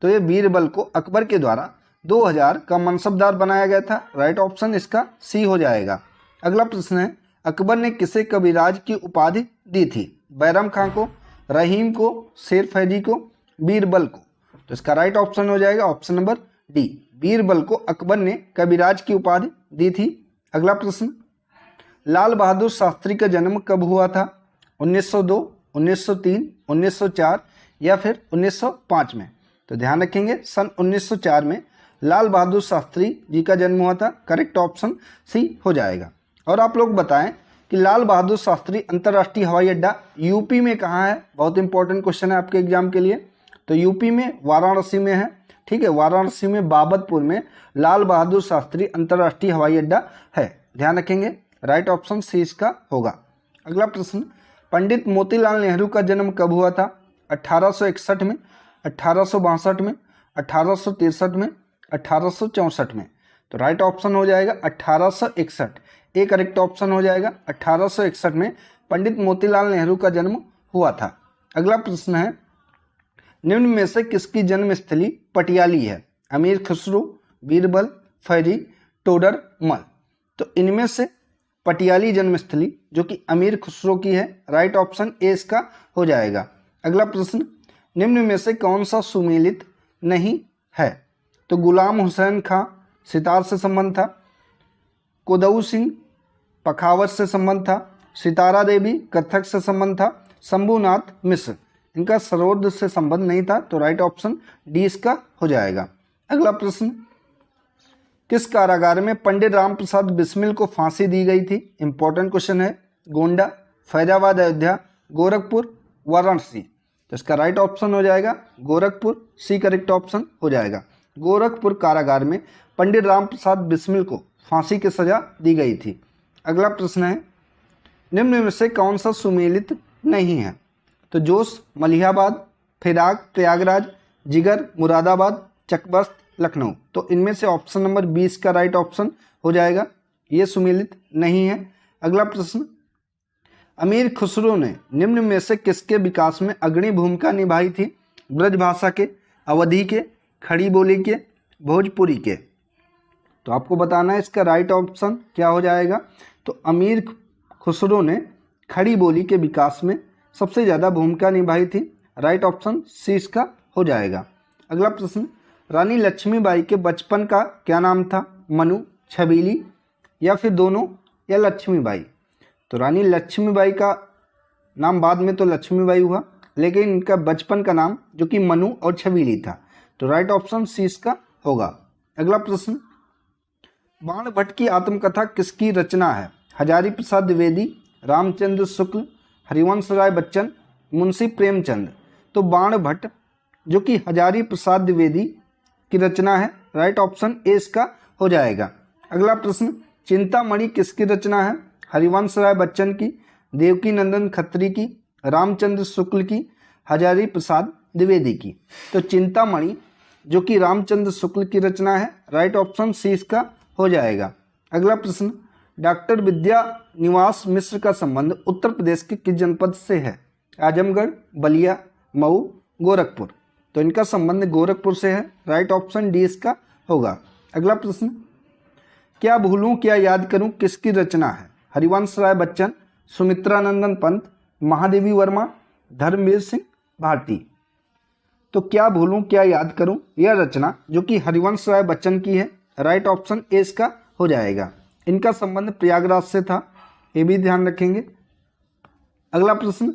तो ये बीरबल को अकबर के द्वारा 2000 का मनसबदार बनाया गया था। राइट ऑप्शन इसका सी हो जाएगा। अगला प्रश्न है, अकबर ने किसे कविराज की उपाधि दी थी? बैरम खां को, रहीम को, शेर फैजी को, बीरबल को। तो इसका राइट ऑप्शन हो जाएगा ऑप्शन नंबर डी, बीरबल को अकबर ने कविराज की उपाधि दी थी। अगला प्रश्न, लाल बहादुर शास्त्री का जन्म कब हुआ था? 1902, 1903, 1904 या फिर 1905 में। तो ध्यान रखेंगे सन 1904 में लाल बहादुर शास्त्री जी का जन्म हुआ था। करेक्ट ऑप्शन सी हो जाएगा। और आप लोग बताएं कि लाल बहादुर शास्त्री अंतर्राष्ट्रीय हवाई अड्डा यूपी में कहाँ है? बहुत इंपॉर्टेंट क्वेश्चन है आपके एग्जाम के लिए। तो यूपी में वाराणसी में है। ठीक है, वाराणसी में बाबतपुर में लाल बहादुर शास्त्री अंतर्राष्ट्रीय हवाई अड्डा है। ध्यान रखेंगे राइट ऑप्शन सी इसका होगा। अगला प्रश्न, पंडित मोतीलाल नेहरू का जन्म कब हुआ था? 1861 में, 1862 में, 1863 में, 1864 में। तो राइट ऑप्शन हो जाएगा 1861। ए करेक्ट ऑप्शन हो जाएगा। 1861 में पंडित मोतीलाल नेहरू का जन्म हुआ था। अगला प्रश्न है, निम्न में से किसकी जन्मस्थली पटियाली है? अमीर खुसरो, बीरबल, फैरी, टोडर मल। तो इनमें से पटियाली जन्मस्थली जो कि अमीर खुसरो की है, राइट ऑप्शन ए इसका हो जाएगा। अगला प्रश्न, निम्न में से कौन सा सुमेलित नहीं है? तो गुलाम हुसैन खां सितार से संबंध था, कोदऊ सिंह पखावत से संबंध था, सितारा देवी कथक से संबंध था, शंभुनाथ मिश्र इनका सरोद से संबंध नहीं था। तो राइट ऑप्शन डी इसका हो जाएगा। अगला प्रश्न, किस कारागार में पंडित राम प्रसाद बिस्मिल को फांसी दी गई थी? इंपॉर्टेंट क्वेश्चन है। गोंडा, फैजाबाद, अयोध्या, गोरखपुर, वाराणसी। तो इसका राइट ऑप्शन हो जाएगा गोरखपुर। सी करेक्ट ऑप्शन हो जाएगा। गोरखपुर कारागार में पंडित राम प्रसाद बिस्मिल को फांसी की सजा दी गई थी। अगला प्रश्न है, निम्न में से कौन सा सुमेलित नहीं है? तो जोश मलिहाबाद, फिराक प्रयागराज, जिगर मुरादाबाद, चकबस्त लखनऊ। तो इनमें से ऑप्शन नंबर 20 का राइट ऑप्शन हो जाएगा, ये सुमेलित नहीं है। अगला प्रश्न, अमीर खुसरो ने निम्न में से किसके विकास में अग्रणी भूमिका निभाई थी? ब्रजभाषा के, अवधी के, खड़ी बोली के, भोजपुरी के। तो आपको बताना है इसका राइट ऑप्शन क्या हो जाएगा। तो अमीर खुसरो ने खड़ी बोली के विकास में सबसे ज़्यादा भूमिका निभाई थी। राइट ऑप्शन सी इसका हो जाएगा। अगला प्रश्न, रानी लक्ष्मीबाई के बचपन का क्या नाम था? मनु, छबीली या फिर दोनों या लक्ष्मीबाई। तो रानी लक्ष्मीबाई का नाम बाद में तो लक्ष्मीबाई हुआ, लेकिन इनका बचपन का नाम जो कि मनु और छबीली था। तो राइट ऑप्शन सी इसका होगा। अगला प्रश्न, बाण भट्ट की आत्मकथा किसकी रचना है? हजारी प्रसाद द्विवेदी, रामचंद्र शुक्ल, हरिवंश राय बच्चन, मुंशी प्रेमचंद। तो बाण भट्ट जो कि हजारी प्रसाद द्विवेदी की रचना है, राइट ऑप्शन ए इसका हो जाएगा। अगला प्रश्न, चिंतामणि किसकी रचना है? हरिवंश राय बच्चन की, देवकी नंदन खत्री की, रामचंद्र शुक्ल की, हजारी प्रसाद द्विवेदी की। तो चिंतामणि जो कि रामचंद्र शुक्ल की रचना है, राइट ऑप्शन सी इसका हो जाएगा। अगला प्रश्न, डॉक्टर विद्या निवास मिश्र का संबंध उत्तर प्रदेश के किस जनपद से है? आजमगढ़, बलिया, मऊ, गोरखपुर। तो इनका संबंध गोरखपुर से है, राइट ऑप्शन डी इसका होगा। अगला प्रश्न, क्या भूलूं क्या याद करूं किसकी रचना है? हरिवंश राय बच्चन, सुमित्रानंदन पंत, महादेवी वर्मा, धर्मवीर सिंह भारती। तो क्या भूलूं क्या याद करूं यह रचना जो कि हरिवंश राय बच्चन की है, राइट ऑप्शन ए इसका हो जाएगा। इनका संबंध प्रयागराज से था, ये भी ध्यान रखेंगे। अगला प्रश्न,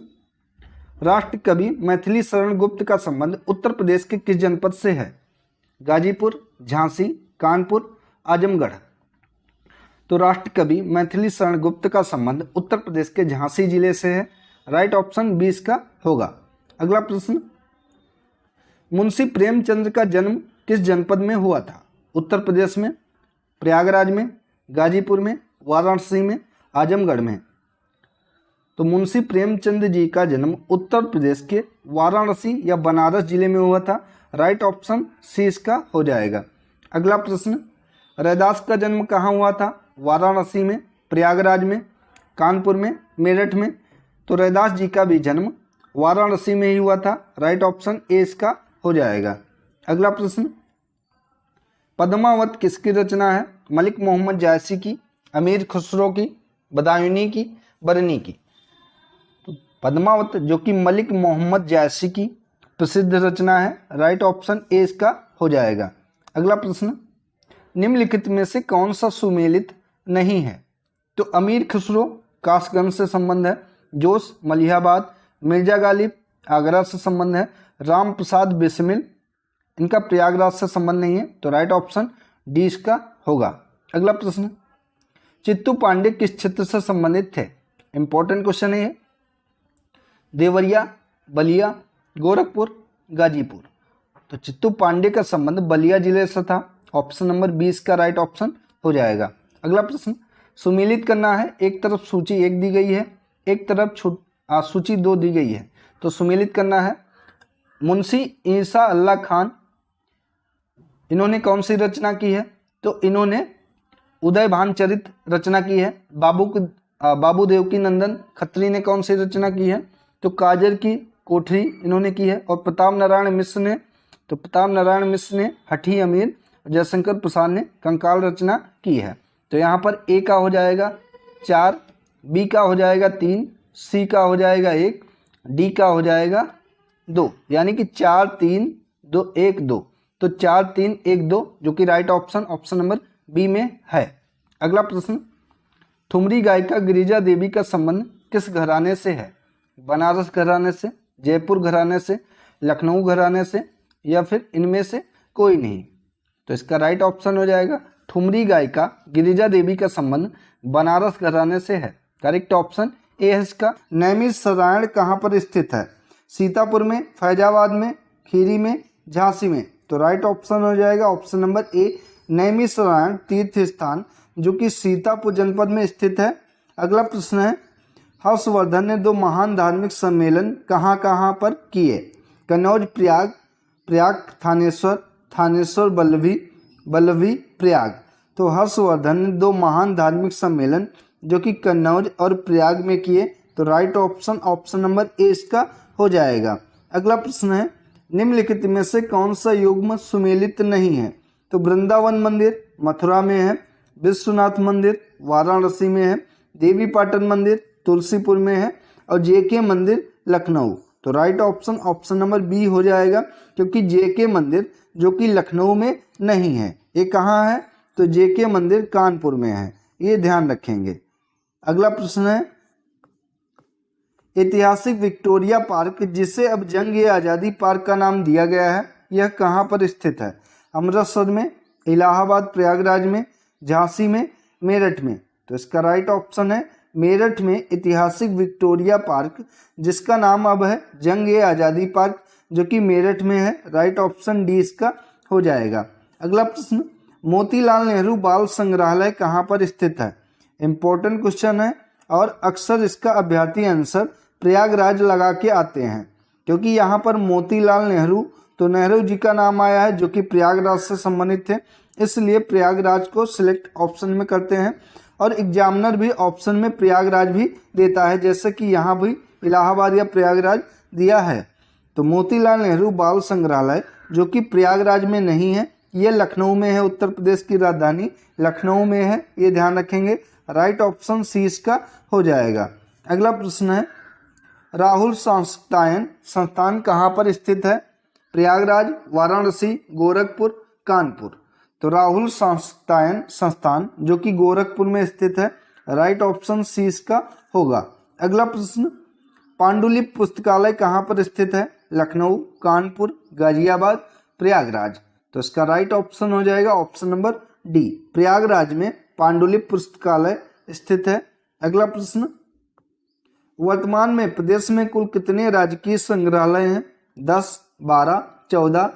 राष्ट्र कवि मैथिली शरण गुप्त का संबंध उत्तर प्रदेश के किस जनपद से है? गाजीपुर, झांसी, कानपुर, आजमगढ़। तो राष्ट्र कवि मैथिली शरण गुप्त का संबंध उत्तर प्रदेश के झांसी जिले से है, राइट ऑप्शन 20 का होगा। अगला प्रश्न, मुंशी प्रेमचंद का जन्म किस जनपद में हुआ था? उत्तर प्रदेश में, प्रयागराज में, गाजीपुर में, वाराणसी में, आजमगढ़ में। तो मुंशी प्रेमचंद जी का जन्म उत्तर प्रदेश के वाराणसी या बनारस जिले में हुआ था, राइट ऑप्शन सी इसका हो जाएगा। अगला प्रश्न, रैदास का जन्म कहाँ हुआ था? वाराणसी में, प्रयागराज में, कानपुर में, मेरठ में। तो रैदास जी का भी जन्म वाराणसी में ही हुआ था, राइट ऑप्शन ए इसका हो जाएगा। अगला प्रश्न, पद्मावत किसकी रचना है? मलिक मोहम्मद जायसी की, अमीर खुसरो की, बदायूनी की, बरनी की। तो पद्मावत जो कि मलिक मोहम्मद जायसी की प्रसिद्ध रचना है, राइट ऑप्शन ए इसका हो जाएगा। अगला प्रश्न, निम्नलिखित में से कौन सा सुमेलित नहीं है? तो अमीर खुसरो कासगंज से संबंध है, जोश मलिहाबाद, मिर्जा गालिब आगरा से संबंध है, राम प्रसाद बिस्मिल इनका प्रयागराज से संबंध नहीं है, तो राइट ऑप्शन डी इसका होगा। अगला प्रश्न, चित्तू पांडे किस क्षेत्र से संबंधित थे? इंपॉर्टेंट क्वेश्चन है। देवरिया, बलिया, गोरखपुर, गाजीपुर। तो चित्तू पांडे का संबंध बलिया जिले से था, ऑप्शन नंबर 20 का राइट ऑप्शन हो जाएगा। अगला प्रश्न, सुमेलित करना है, एक तरफ सूची 1 दी गई है, एक तरफ सूची 2 दी गई है, तो सुमेलित करना है। मुंशी ईसा अल्लाह खान इन्होंने कौन सी रचना की है? तो इन्होंने उदयभान चरित रचना की है। बाबू देवकी नंदन खत्री ने कौन सी रचना की है? तो काजर की कोठरी इन्होंने की है। और प्रताप नारायण मिश्र ने हठी अमीर, जयशंकर प्रसाद ने कंकाल रचना की है। तो यहाँ पर ए का हो जाएगा 4, बी का हो जाएगा 3, सी का हो जाएगा 1, डी का हो जाएगा 2, यानी कि 4 3 2 1 2। तो 4 3 1 2 जो कि राइट ऑप्शन नंबर बी में है। अगला प्रश्न, ठुमरी गायिका गिरिजा देवी का संबंध किस घराने से है? बनारस घराने से, जयपुर घराने से, लखनऊ घराने से, या फिर इनमें से कोई नहीं? तो इसका राइट ऑप्शन हो जाएगा ठुमरी गायिका गिरिजा देवी का संबंध बनारस घराने से है। करेक्ट ऑप्शन ए है इसका। नैमिषारण्य कहाँ पर स्थित है? सीतापुर में, फैजाबाद में, खीरी में, झांसी में? तो राइट ऑप्शन हो जाएगा ऑप्शन नंबर ए, नैमिषारण्य तीर्थ स्थान जो कि सीतापुर जनपद में स्थित है। अगला प्रश्न है, हर्षवर्धन ने 2 महान धार्मिक सम्मेलन कहाँ कहाँ पर किए? कन्नौज प्रयाग थानेश्वर बल्लभी प्रयाग। तो हर्षवर्धन ने 2 महान धार्मिक सम्मेलन जो कि कन्नौज और प्रयाग में किए। तो राइट ऑप्शन नंबर ए इसका हो जाएगा। अगला प्रश्न है, निम्नलिखित में से कौन सा युग्म सुमेलित नहीं है? तो वृंदावन मंदिर मथुरा में है, विश्वनाथ मंदिर वाराणसी में है, देवी पाटन मंदिर तुलसीपुर में है, और जेके मंदिर लखनऊ। तो राइट ऑप्शन नंबर बी हो जाएगा, क्योंकि जेके मंदिर जो कि लखनऊ में नहीं है। ये कहाँ है? तो जेके मंदिर कानपुर में है, ये ध्यान रखेंगे। अगला प्रश्न है, ऐतिहासिक विक्टोरिया पार्क जिसे अब जंग ए आज़ादी पार्क का नाम दिया गया है, यह कहाँ पर स्थित है? अमृतसर में, इलाहाबाद प्रयागराज में, झांसी में, मेरठ में? तो इसका राइट ऑप्शन है मेरठ में ऐतिहासिक विक्टोरिया पार्क जिसका नाम अब है जंग ए आज़ादी पार्क जो कि मेरठ में है। राइट ऑप्शन डी इसका हो जाएगा। अगला प्रश्न, मोतीलाल नेहरू बाल संग्रहालय कहाँ पर स्थित है? इम्पोर्टेंट क्वेश्चन है और अक्सर इसका अभ्यर्थी आंसर प्रयागराज लगा के आते हैं, क्योंकि यहाँ पर मोतीलाल नेहरू, तो नेहरू जी का नाम आया है जो कि प्रयागराज से संबंधित थे, इसलिए प्रयागराज को सिलेक्ट ऑप्शन में करते हैं। और एग्जामिनर भी ऑप्शन में प्रयागराज भी देता है, जैसे कि यहाँ भी इलाहाबाद या प्रयागराज दिया है। तो मोतीलाल नेहरू बाल संग्रहालय जो कि प्रयागराज में नहीं है, ये लखनऊ में है, उत्तर प्रदेश की राजधानी लखनऊ में है, ये ध्यान रखेंगे। राइट ऑप्शन सी इसका हो जाएगा। अगला प्रश्न है, राहुल सांस्कृतिक संस्थान कहाँ पर स्थित है? प्रयागराज, वाराणसी, गोरखपुर, कानपुर? तो राहुल सांस्कृतिक संस्थान जो कि गोरखपुर में स्थित है। राइट ऑप्शन सी इसका होगा। अगला प्रश्न, पांडुलिपि पुस्तकालय कहाँ पर स्थित है? लखनऊ, कानपुर, गाजियाबाद, प्रयागराज? तो इसका राइट ऑप्शन हो जाएगा ऑप्शन नंबर डी, प्रयागराज में पांडुलिपि पुस्तकालय स्थित है। अगला प्रश्न, वर्तमान में प्रदेश में कुल कितने राजकीय संग्रहालय हैं? 10, 12, 14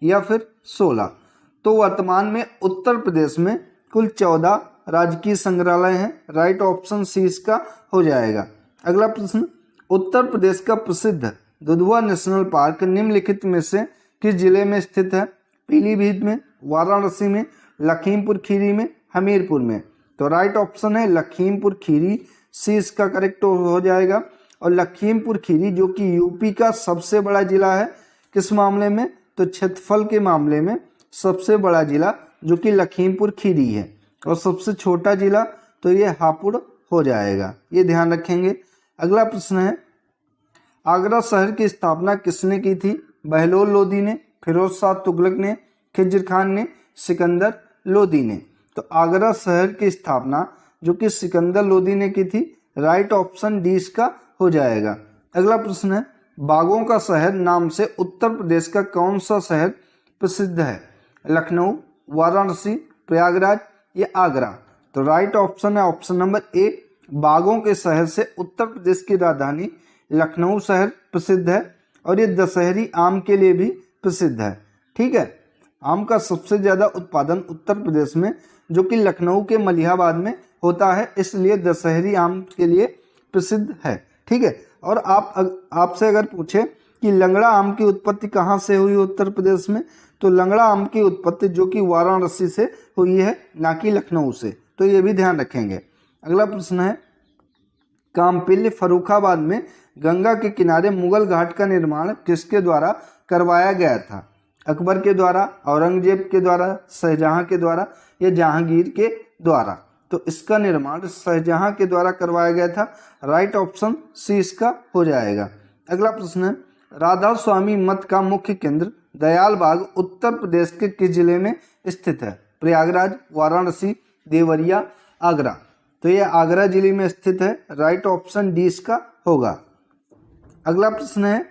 या फिर 16? तो वर्तमान में उत्तर प्रदेश में कुल 14 राजकीय संग्रहालय हैं। राइट ऑप्शन सी इसका हो जाएगा। अगला प्रश्न, उत्तर प्रदेश का प्रसिद्ध दुधवा नेशनल पार्क निम्नलिखित में से किस जिले में स्थित है? पीलीभीत में, वाराणसी में, लखीमपुर खीरी में, हमीरपुर में? तो राइट ऑप्शन है लखीमपुर खीरी, सी इसका करेक्ट हो जाएगा। और लखीमपुर खीरी जो कि यूपी का सबसे बड़ा जिला है, किस मामले में? तो क्षेत्रफल के मामले में सबसे बड़ा जिला जो कि लखीमपुर खीरी है, और सबसे छोटा जिला तो ये हापुड़ हो जाएगा, ये ध्यान रखेंगे। अगला प्रश्न है, आगरा शहर की स्थापना किसने की थी? बहलोल लोदी ने, फिरोज शाह तुगलक ने, खिज्र खान ने, सिकंदर लोदी ने? तो आगरा शहर की स्थापना जो कि सिकंदर लोदी ने की थी। राइट ऑप्शन डी इसका हो जाएगा। अगला प्रश्न है, बागों का शहर नाम से उत्तर प्रदेश का कौन सा शहर प्रसिद्ध है? लखनऊ, वाराणसी, प्रयागराज या आगरा? तो राइट ऑप्शन है ऑप्शन नंबर ए, बागों के शहर से उत्तर प्रदेश की राजधानी लखनऊ शहर प्रसिद्ध है, और ये दशहरी आम के लिए भी प्रसिद्ध है। ठीक है, आम का सबसे ज़्यादा उत्पादन उत्तर प्रदेश में जो कि लखनऊ के मलिहाबाद में होता है, इसलिए दशहरी आम के लिए प्रसिद्ध है। ठीक है, और आपसे अगर पूछे कि लंगड़ा आम की उत्पत्ति कहाँ से हुई उत्तर प्रदेश में, तो लंगड़ा आम की उत्पत्ति जो कि वाराणसी से हुई है, ना कि लखनऊ से, तो ये भी ध्यान रखेंगे। अगला प्रश्न है, कामपिल्य फर्रुखाबाद में गंगा के किनारे मुगल घाट का निर्माण किसके द्वारा करवाया गया था? अकबर के द्वारा, औरंगजेब के द्वारा, शाहजहां के द्वारा या जहांगीर के द्वारा? तो इसका निर्माण शाहजहां के द्वारा करवाया गया था। राइट ऑप्शन सी इसका हो जाएगा। अगला प्रश्न है, राधा स्वामी मठ का मुख्य केंद्र दयाल बाग उत्तर प्रदेश के किस जिले में स्थित है? प्रयागराज, वाराणसी, देवरिया, आगरा? तो यह आगरा जिले में स्थित है। राइट ऑप्शन डी इसका होगा। अगला प्रश्न है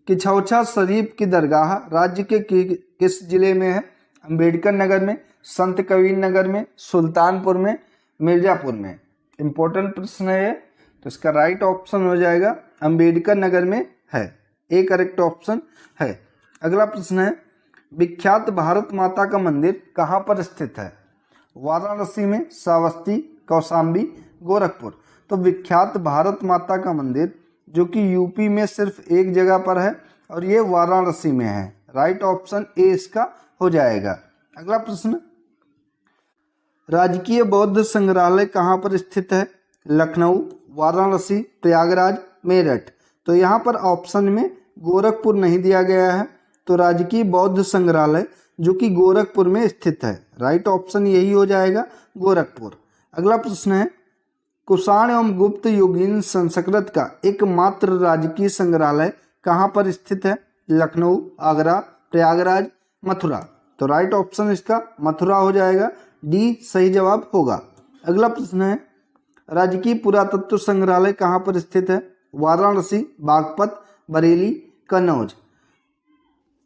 कि छौछा शरीफ की दरगाह राज्य के किस जिले में है? अंबेडकर नगर में, संत कबीर नगर में, सुल्तानपुर में, मिर्जापुर में? इंपॉर्टेंट प्रश्न है ये, तो इसका राइट ऑप्शन हो जाएगा अंबेडकर नगर में है। ए करेक्ट ऑप्शन है। अगला प्रश्न है, विख्यात भारत माता का मंदिर कहाँ पर स्थित है? वाराणसी में, श्रावस्ती, कौशाम्बी, गोरखपुर? तो विख्यात भारत माता का मंदिर जो कि यूपी में सिर्फ एक जगह पर है और ये वाराणसी में है। राइट ऑप्शन ए इसका हो जाएगा। अगला प्रश्न, राजकीय बौद्ध संग्रहालय कहाँ पर स्थित है? लखनऊ, वाराणसी, प्रयागराज, मेरठ? तो यहाँ पर ऑप्शन में गोरखपुर नहीं दिया गया है, तो राजकीय बौद्ध संग्रहालय जो कि गोरखपुर में स्थित है। राइट ऑप्शन यही हो जाएगा, गोरखपुर। अगला प्रश्न है, कुषाण एवं गुप्त युगीन संस्कृत का एकमात्र राजकीय संग्रहालय कहाँ पर स्थित है? लखनऊ, आगरा, प्रयागराज, मथुरा? तो राइट ऑप्शन इसका मथुरा हो जाएगा। डी सही जवाब होगा। अगला प्रश्न है, राजकीय पुरातत्व संग्रहालय कहाँ पर स्थित है? वाराणसी, बागपत, बरेली, कन्नौज?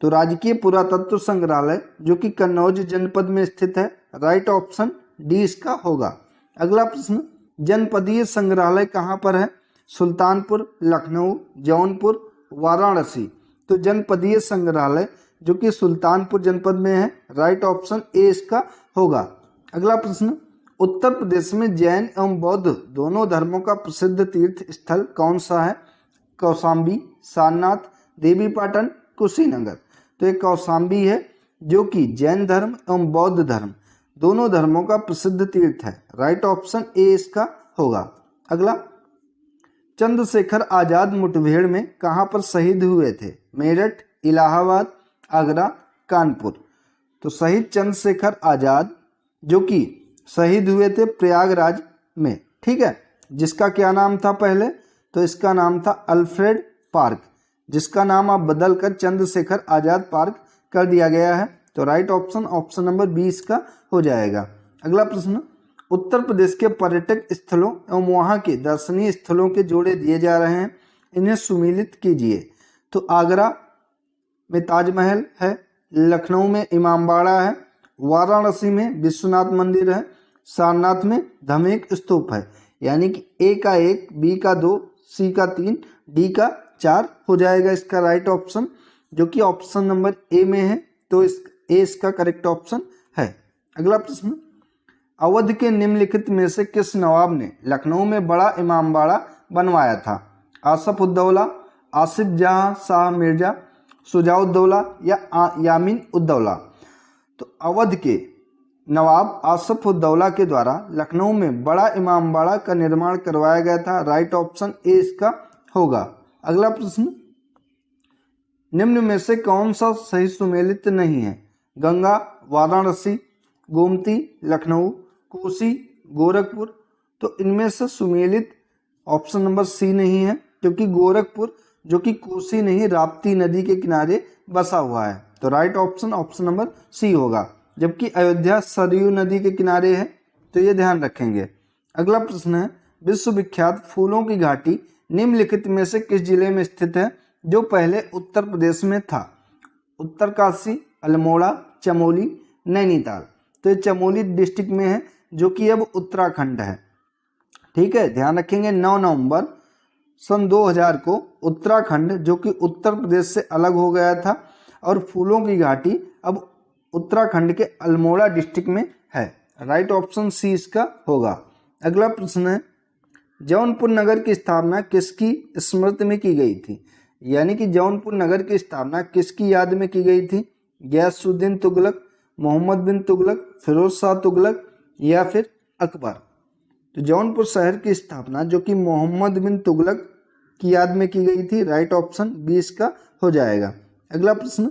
तो राजकीय पुरातत्व संग्रहालय जो कि कन्नौज जनपद में स्थित है। राइट ऑप्शन डी इसका होगा। अगला प्रश्न, जनपदीय संग्रहालय कहाँ पर है? सुल्तानपुर, लखनऊ, जौनपुर, वाराणसी? तो जनपदीय संग्रहालय जो कि सुल्तानपुर जनपद में है। राइट ऑप्शन ए इसका होगा। अगला प्रश्न, उत्तर प्रदेश में जैन एवं बौद्ध दोनों धर्मों का प्रसिद्ध तीर्थ स्थल कौन सा है? कौशाम्बी, सारनाथ, देवीपाटन, कुशीनगर? तो ये कौशाम्बी है जो कि जैन धर्म एवं बौद्ध धर्म दोनों धर्मों का प्रसिद्ध तीर्थ है। राइट ऑप्शन ए इसका होगा। अगला, चंद्रशेखर आजाद मुठभेड़ में कहाँ पर शहीद हुए थे? मेरठ, इलाहाबाद, आगरा, कानपुर? तो शहीद चंद्रशेखर आजाद जो कि शहीद हुए थे प्रयागराज में, ठीक है, जिसका क्या नाम था पहले? तो इसका नाम था अल्फ्रेड पार्क, जिसका नाम अब बदल कर चंद्रशेखर आजाद पार्क कर दिया गया है। तो राइट ऑप्शन ऑप्शन नंबर 20 का हो जाएगा। अगला प्रश्न, उत्तर प्रदेश के पर्यटक स्थलों एवं वहाँ के दर्शनीय स्थलों के जोड़े दिए जा रहे हैं, इन्हें सुमेलित कीजिए। तो आगरा में ताजमहल है, लखनऊ में इमामबाड़ा है, वाराणसी में विश्वनाथ मंदिर है, सारनाथ में धमेक स्तूप है। यानी कि ए का 1, बी का 2, सी का 3, डी का 4 हो जाएगा इसका राइट ऑप्शन, जो कि ऑप्शन नंबर ए में है। तो इस ए इसका करेक्ट ऑप्शन है। अगला प्रश्न, अवध के निम्नलिखित में से किस नवाब ने लखनऊ में बड़ा इमामबाड़ा बनवाया था? आसफ उद्दौला, आसिफ जहां शाह मिर्जा, शुजाउद्दौला या यामीन उद्दौला? तो अवध के नवाब आसफ उद्दौला के द्वारा लखनऊ में बड़ा इमामबाड़ा का निर्माण करवाया गया था। राइट ऑप्शन ए इसका होगा। अगला प्रश्न, निम्न में से कौन सा सही सुमेलित नहीं है? गंगा, वाराणसी, गोमती, लखनऊ, कोसी, गोरखपुर? तो इनमें से सुमेलित ऑप्शन नंबर सी नहीं है, क्योंकि गोरखपुर जो कि कोसी नहीं राप्ती नदी के किनारे बसा हुआ है। तो right option option number C होगा। जबकि अयोध्या सरयू नदी के किनारे है, तो ये ध्यान रखेंगे। अगला प्रश्न है, विश्वविख्यात फूलों की घाटी निम्नलिखित में से किस जिले में स्थित है जो पहले उत्तर प्रदेश में था? उत्तरकाशी, अल्मोड़ा, चमोली, नैनीताल? तो ये चमोली डिस्ट्रिक्ट में है जो कि अब उत्तराखंड है। ठीक है, ध्यान रखेंगे। 9 नवंबर सन 2000 को उत्तराखंड जो कि उत्तर प्रदेश से अलग हो गया था और फूलों की घाटी अब उत्तराखंड के अल्मोड़ा डिस्ट्रिक्ट में है। राइट ऑप्शन सी इसका होगा। अगला प्रश्न है, जौनपुर नगर की स्थापना किसकी स्मृति में की गई थी? यानी कि जौनपुर नगर की स्थापना किसकी याद में की गई थी? गयासुद्दीन तुगलक, मोहम्मद बिन तुगलक, फिरोज शाह तुगलक या फिर अकबर। तो जौनपुर शहर की स्थापना जो कि मोहम्मद बिन तुगलक की याद में की गई थी, राइट ऑप्शन 20 का हो जाएगा। अगला प्रश्न,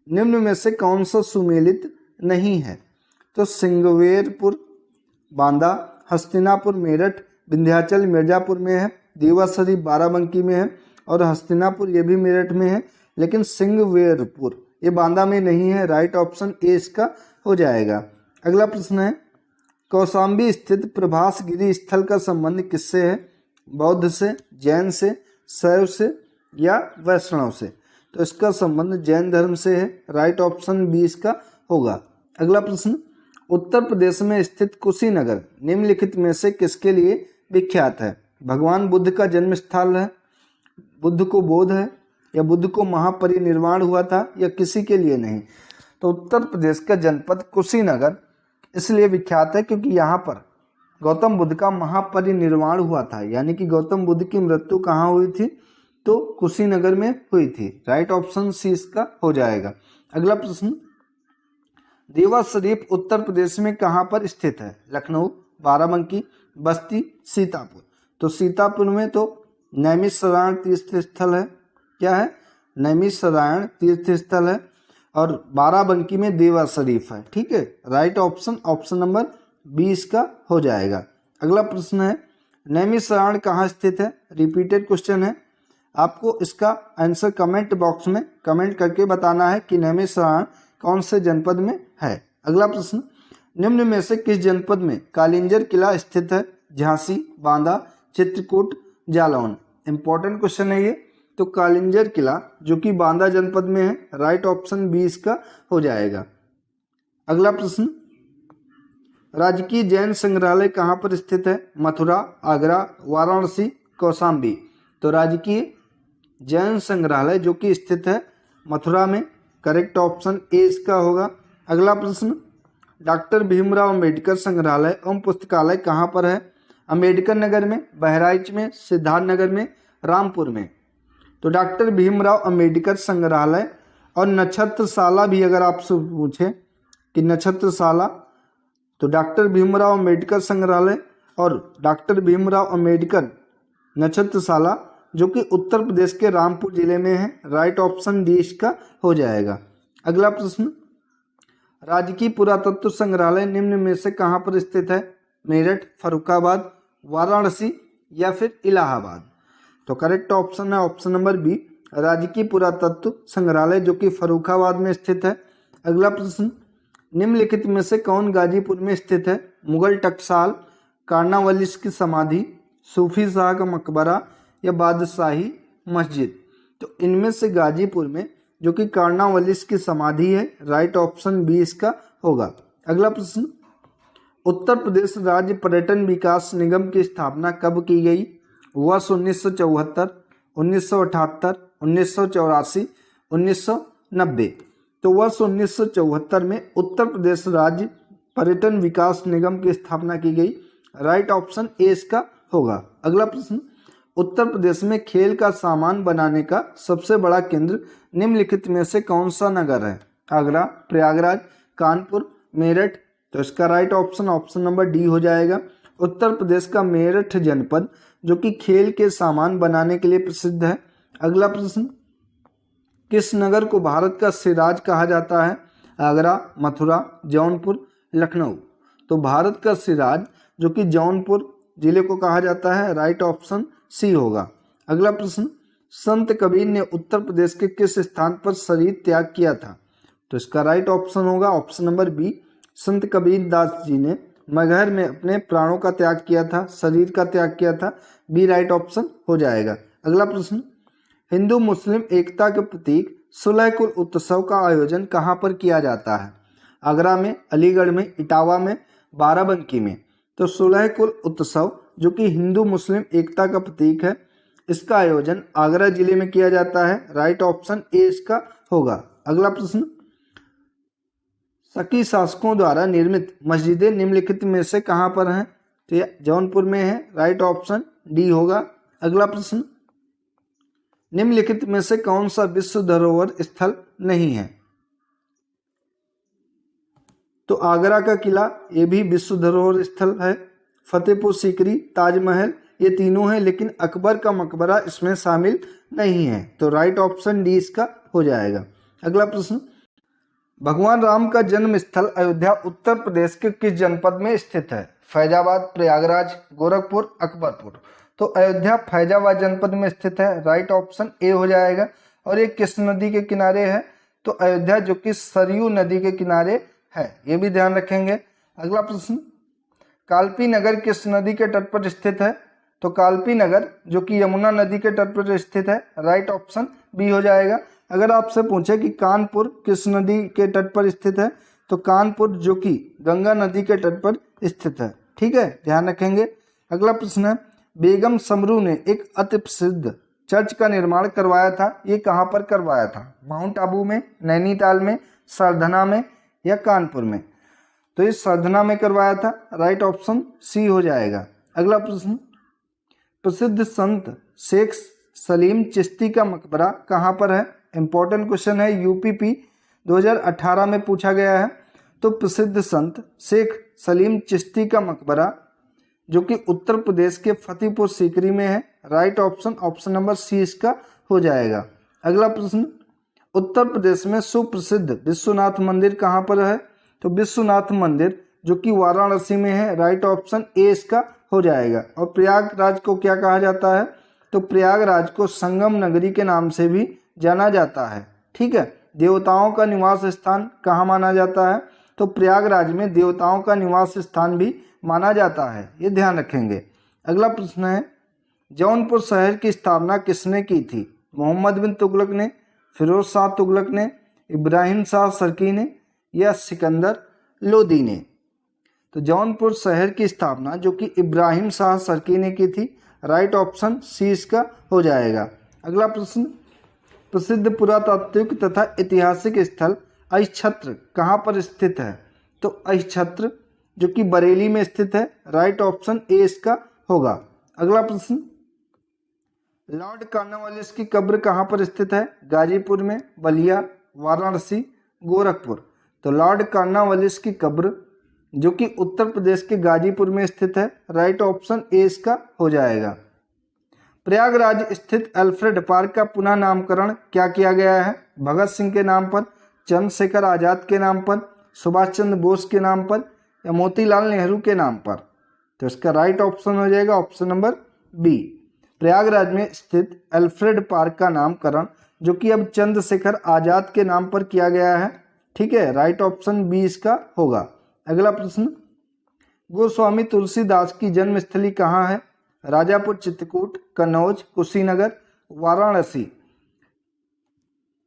निम्न में से कौन सा सुमेलित नहीं है? तो सिंगवेरपुर, बांदा, हस्तिनापुर मेरठ, विंध्याचल मिर्जापुर में है, देवा शरीफ बाराबंकी में है और हस्तिनापुर ये भी मेरठ में है, लेकिन सिंगवेरपुर ये बांदा में नहीं है, राइट ऑप्शन ए इसका हो जाएगा। अगला प्रश्न है, कौशाम्बी स्थित प्रभास गिरी स्थल का संबंध किससे है? बौद्ध से, जैन से, शैव से या वैष्णव से? तो इसका संबंध जैन धर्म से है, राइट ऑप्शन 20 का होगा। अगला प्रश्न, उत्तर प्रदेश में स्थित कुशीनगर निम्नलिखित में से किसके लिए विख्यात है? भगवान बुद्ध का जन्म स्थल है, बुद्ध को बोध है या बुद्ध को महापरिनिर्वाण हुआ था या किसी के लिए नहीं? तो उत्तर प्रदेश का जनपद कुशीनगर इसलिए विख्यात है क्योंकि यहाँ पर गौतम बुद्ध का महापरिनिर्वाण हुआ था, यानी कि गौतम बुद्ध की मृत्यु कहाँ हुई थी? तो कुशीनगर में हुई थी, राइट ऑप्शन सी इसका हो जाएगा। अगला प्रश्न, देवा शरीफ उत्तर प्रदेश में कहाँ पर स्थित है? लखनऊ, बाराबंकी, बस्ती, सीतापुर। तो सीतापुर में तो नैमिषारण्य तीर्थ स्थल है, क्या है? नैमिषारण्य तीर्थ स्थल है और बाराबंकी में देवा शरीफ है, ठीक है, राइट ऑप्शन ऑप्शन नंबर 20 का हो जाएगा। अगला प्रश्न है, नैमिषारण्य कहाँ स्थित है? रिपीटेड क्वेश्चन है, आपको इसका आंसर कमेंट बॉक्स में कमेंट करके बताना है कि नैमिषारण्य कौन से जनपद में है। अगला प्रश्न, निम्न में से किस जनपद में कालिंजर किला स्थित है? झांसी, बांदा, चित्रकूट, जालौन। इंपॉर्टेंट क्वेश्चन है ये। तो कालिंजर किला जो कि बांदा जनपद में है, राइट ऑप्शन 20 का हो जाएगा। अगला प्रश्न, राजकीय जैन संग्रहालय कहाँ पर स्थित है? मथुरा, आगरा, वाराणसी, कौशाम्बी। तो राजकीय जैन संग्रहालय जो कि स्थित है मथुरा में, करेक्ट ऑप्शन ए इसका होगा। अगला प्रश्न, डॉक्टर भीमराव अंबेडकर संग्रहालय एवं पुस्तकालय कहाँ पर है? अंबेडकर नगर में, बहराइच में, सिद्धार्थ नगर में, रामपुर में। तो डॉक्टर भीमराव अंबेडकर संग्रहालय और नक्षत्रशाला भी अगर आपसे पूछे कि नक्षत्रशाला, तो डॉक्टर भीमराव अंबेडकर संग्रहालय और डॉक्टर भीमराव अंबेडकर नक्षत्रशाला जो कि उत्तर प्रदेश के रामपुर जिले में है, राइट ऑप्शन डी इसका हो जाएगा। अगला प्रश्न, राजकीय पुरातत्व संग्रहालय निम्न में से कहाँ पर स्थित है? मेरठ, फर्रुखाबाद, वाराणसी या फिर इलाहाबाद। तो करेक्ट ऑप्शन है ऑप्शन नंबर बी, राजकीय पुरातत्व संग्रहालय जो कि फर्रुखाबाद में स्थित है। अगला प्रश्न, निम्नलिखित में से कौन गाजीपुर में स्थित है? मुगल टकसाल, कार्नावालिस की समाधि, सूफी शाह का मकबरा या बादशाही मस्जिद। तो इनमें से गाजीपुर में जो कि कार्नावालिस की समाधि है, राइट ऑप्शन 20 का होगा। अगला प्रश्न, उत्तर प्रदेश राज्य पर्यटन विकास निगम की स्थापना कब की गई? वर्ष 1974, 1978, 1984, 1990। तो वर्ष 1974 में उत्तर प्रदेश राज्य पर्यटन विकास निगम की स्थापना की गई, राइट ऑप्शन ए इसका होगा। अगला प्रश्न, उत्तर प्रदेश में खेल का सामान बनाने का सबसे बड़ा केंद्र निम्नलिखित में से कौन सा नगर है? आगरा, प्रयागराज, कानपुर, मेरठ। तो इसका right option option number D हो जाएगा। उत्तर प्रदेश का मेरठ जनपद जो कि खेल के सामान बनाने के लिए प्रसिद्ध है। अगला प्रश्न, किस नगर को भारत का सिराज कहा जाता है? आगरा, मथुरा, जौनपुर, लखनऊ। तो भारत का सिराज जो कि जौनपुर जिले को कहा जाता है, राइट ऑप्शन सी होगा। अगला प्रश्न, संत कबीर ने उत्तर प्रदेश के किस स्थान पर शरीर त्याग किया था? तो इसका राइट ऑप्शन होगा ऑप्शन नंबर बी, संत कबीर दास जी ने मगहर में अपने प्राणों का त्याग किया था, शरीर का त्याग किया था, बी राइट ऑप्शन हो जाएगा। अगला प्रश्न, हिंदू मुस्लिम एकता के प्रतीक सुलह कुल उत्सव का आयोजन कहाँ पर किया जाता है? आगरा में, अलीगढ़ में, इटावा में, बाराबंकी में। तो सुलह कुल उत्सव जो कि हिंदू मुस्लिम एकता का प्रतीक है, इसका आयोजन आगरा जिले में किया जाता है, राइट ऑप्शन ए इसका होगा। अगला प्रश्न, शकी शासकों द्वारा निर्मित मस्जिदें निम्नलिखित में से कहाँ पर हैं? तो यह जौनपुर में है, राइट ऑप्शन डी होगा। अगला प्रश्न, निम्नलिखित में से कौन सा विश्व धरोहर स्थल नहीं है? तो आगरा का किला ये भी विश्व धरोहर स्थल है। फतेहपुर सीकरी, ताजमहल ये तीनों हैं, लेकिन अकबर का मकबरा इसमें शामिल नहीं है। तो राइट ऑप्शन डी इसका हो जाएगा। अगला प्रश्न, भगवान राम का जन्म स्थल अयोध्या उत्तर प्रदेश के किस जनपद में स्थित है? फैजाबाद, प्रयागराज, गोरखपुर, अकबरपुर। तो अयोध्या फैजाबाद जनपद में स्थित है। राइट ऑप्शन ए हो जाएगा। और ये किस नदी के किनारे है? तो अयोध्या जो कि सरयू नदी के किनारे है, ये भी ध्यान रखेंगे। अगला प्रश्न, कालपी नगर किस नदी के तट पर स्थित है? तो कालपी नगर जो कि यमुना नदी के तट पर स्थित है। राइट ऑप्शन बी हो जाएगा। अगर आपसे पूछे कि कानपुर किस नदी के तट पर स्थित है, तो कानपुर जो कि गंगा नदी के तट पर स्थित है। ठीक है, ध्यान रखेंगे। अगला प्रश्न है, बेगम समरू ने एक अति प्रसिद्ध चर्च का निर्माण करवाया था, ये कहाँ पर करवाया था? माउंट आबू में, नैनीताल में, सरधना में या कानपुर में? तो ये सरधना में करवाया था। राइट ऑप्शन सी हो जाएगा। अगला प्रश्न, प्रसिद्ध संत शेख सलीम चिश्ती का मकबरा कहाँ पर है? इंपॉर्टेंट क्वेश्चन है, यूपीपी 2018 में पूछा गया है। तो प्रसिद्ध संत शेख सलीम चिश्ती का मकबरा जो कि उत्तर प्रदेश के फतेहपुर सीकरी में है। Right option, option number C इसका हो जाएगा। अगला प्रश्न, उत्तर प्रदेश में सुप्रसिद्ध विश्वनाथ मंदिर कहाँ पर है? तो विश्वनाथ मंदिर जो कि वाराणसी में है। राइट ऑप्शन ए इसका हो जाएगा। और प्रयागराज को क्या कहा जाता है? तो प्रयागराज को संगम नगरी के नाम से भी जाना जाता है। ठीक है, देवताओं का निवास स्थान कहाँ माना जाता है? तो प्रयागराज में देवताओं का निवास स्थान भी माना जाता है, ये ध्यान रखेंगे। अगला प्रश्न है, जौनपुर शहर की स्थापना किसने की थी? मोहम्मद बिन तुगलक ने, फिरोज शाह तुगलक ने, इब्राहिम शाह सरकी ने या सिकंदर लोदी ने? तो जौनपुर शहर की स्थापना जो कि इब्राहिम शाह सरकी ने की थी। राइट ऑप्शन सी इसका हो जाएगा। अगला प्रश्न, प्रसिद्ध पुरातात्विक तथा ऐतिहासिक स्थल अहिच्छत्र कहाँ पर स्थित है? तो अहिच्छत्र जो कि बरेली में स्थित है। राइट ऑप्शन ए इसका होगा। अगला प्रश्न, लॉर्ड कॉर्नवालिस की कब्र कहाँ पर स्थित है? गाजीपुर में, बलिया, वाराणसी, गोरखपुर। तो लॉर्ड कॉर्नवालिस की कब्र जो कि उत्तर प्रदेश के गाजीपुर में स्थित है। राइट ऑप्शन ए इसका हो जाएगा। प्रयागराज स्थित अल्फ्रेड पार्क का पुनः नामकरण क्या किया गया है? भगत सिंह के नाम पर, चंद्रशेखर आजाद के नाम पर, सुभाष चंद्र बोस के नाम पर या मोतीलाल नेहरू के नाम पर? तो इसका राइट ऑप्शन हो जाएगा ऑप्शन नंबर बी। प्रयागराज में स्थित अल्फ्रेड पार्क का नामकरण जो कि अब चंद्रशेखर आजाद के नाम पर किया गया है। ठीक है, राइट ऑप्शन बी इसका होगा। अगला प्रश्न, गोस्वामी तुलसीदास की जन्मस्थली कहाँ है? राजापुर, चित्रकूट, कन्नौज, कुशीनगर, वाराणसी।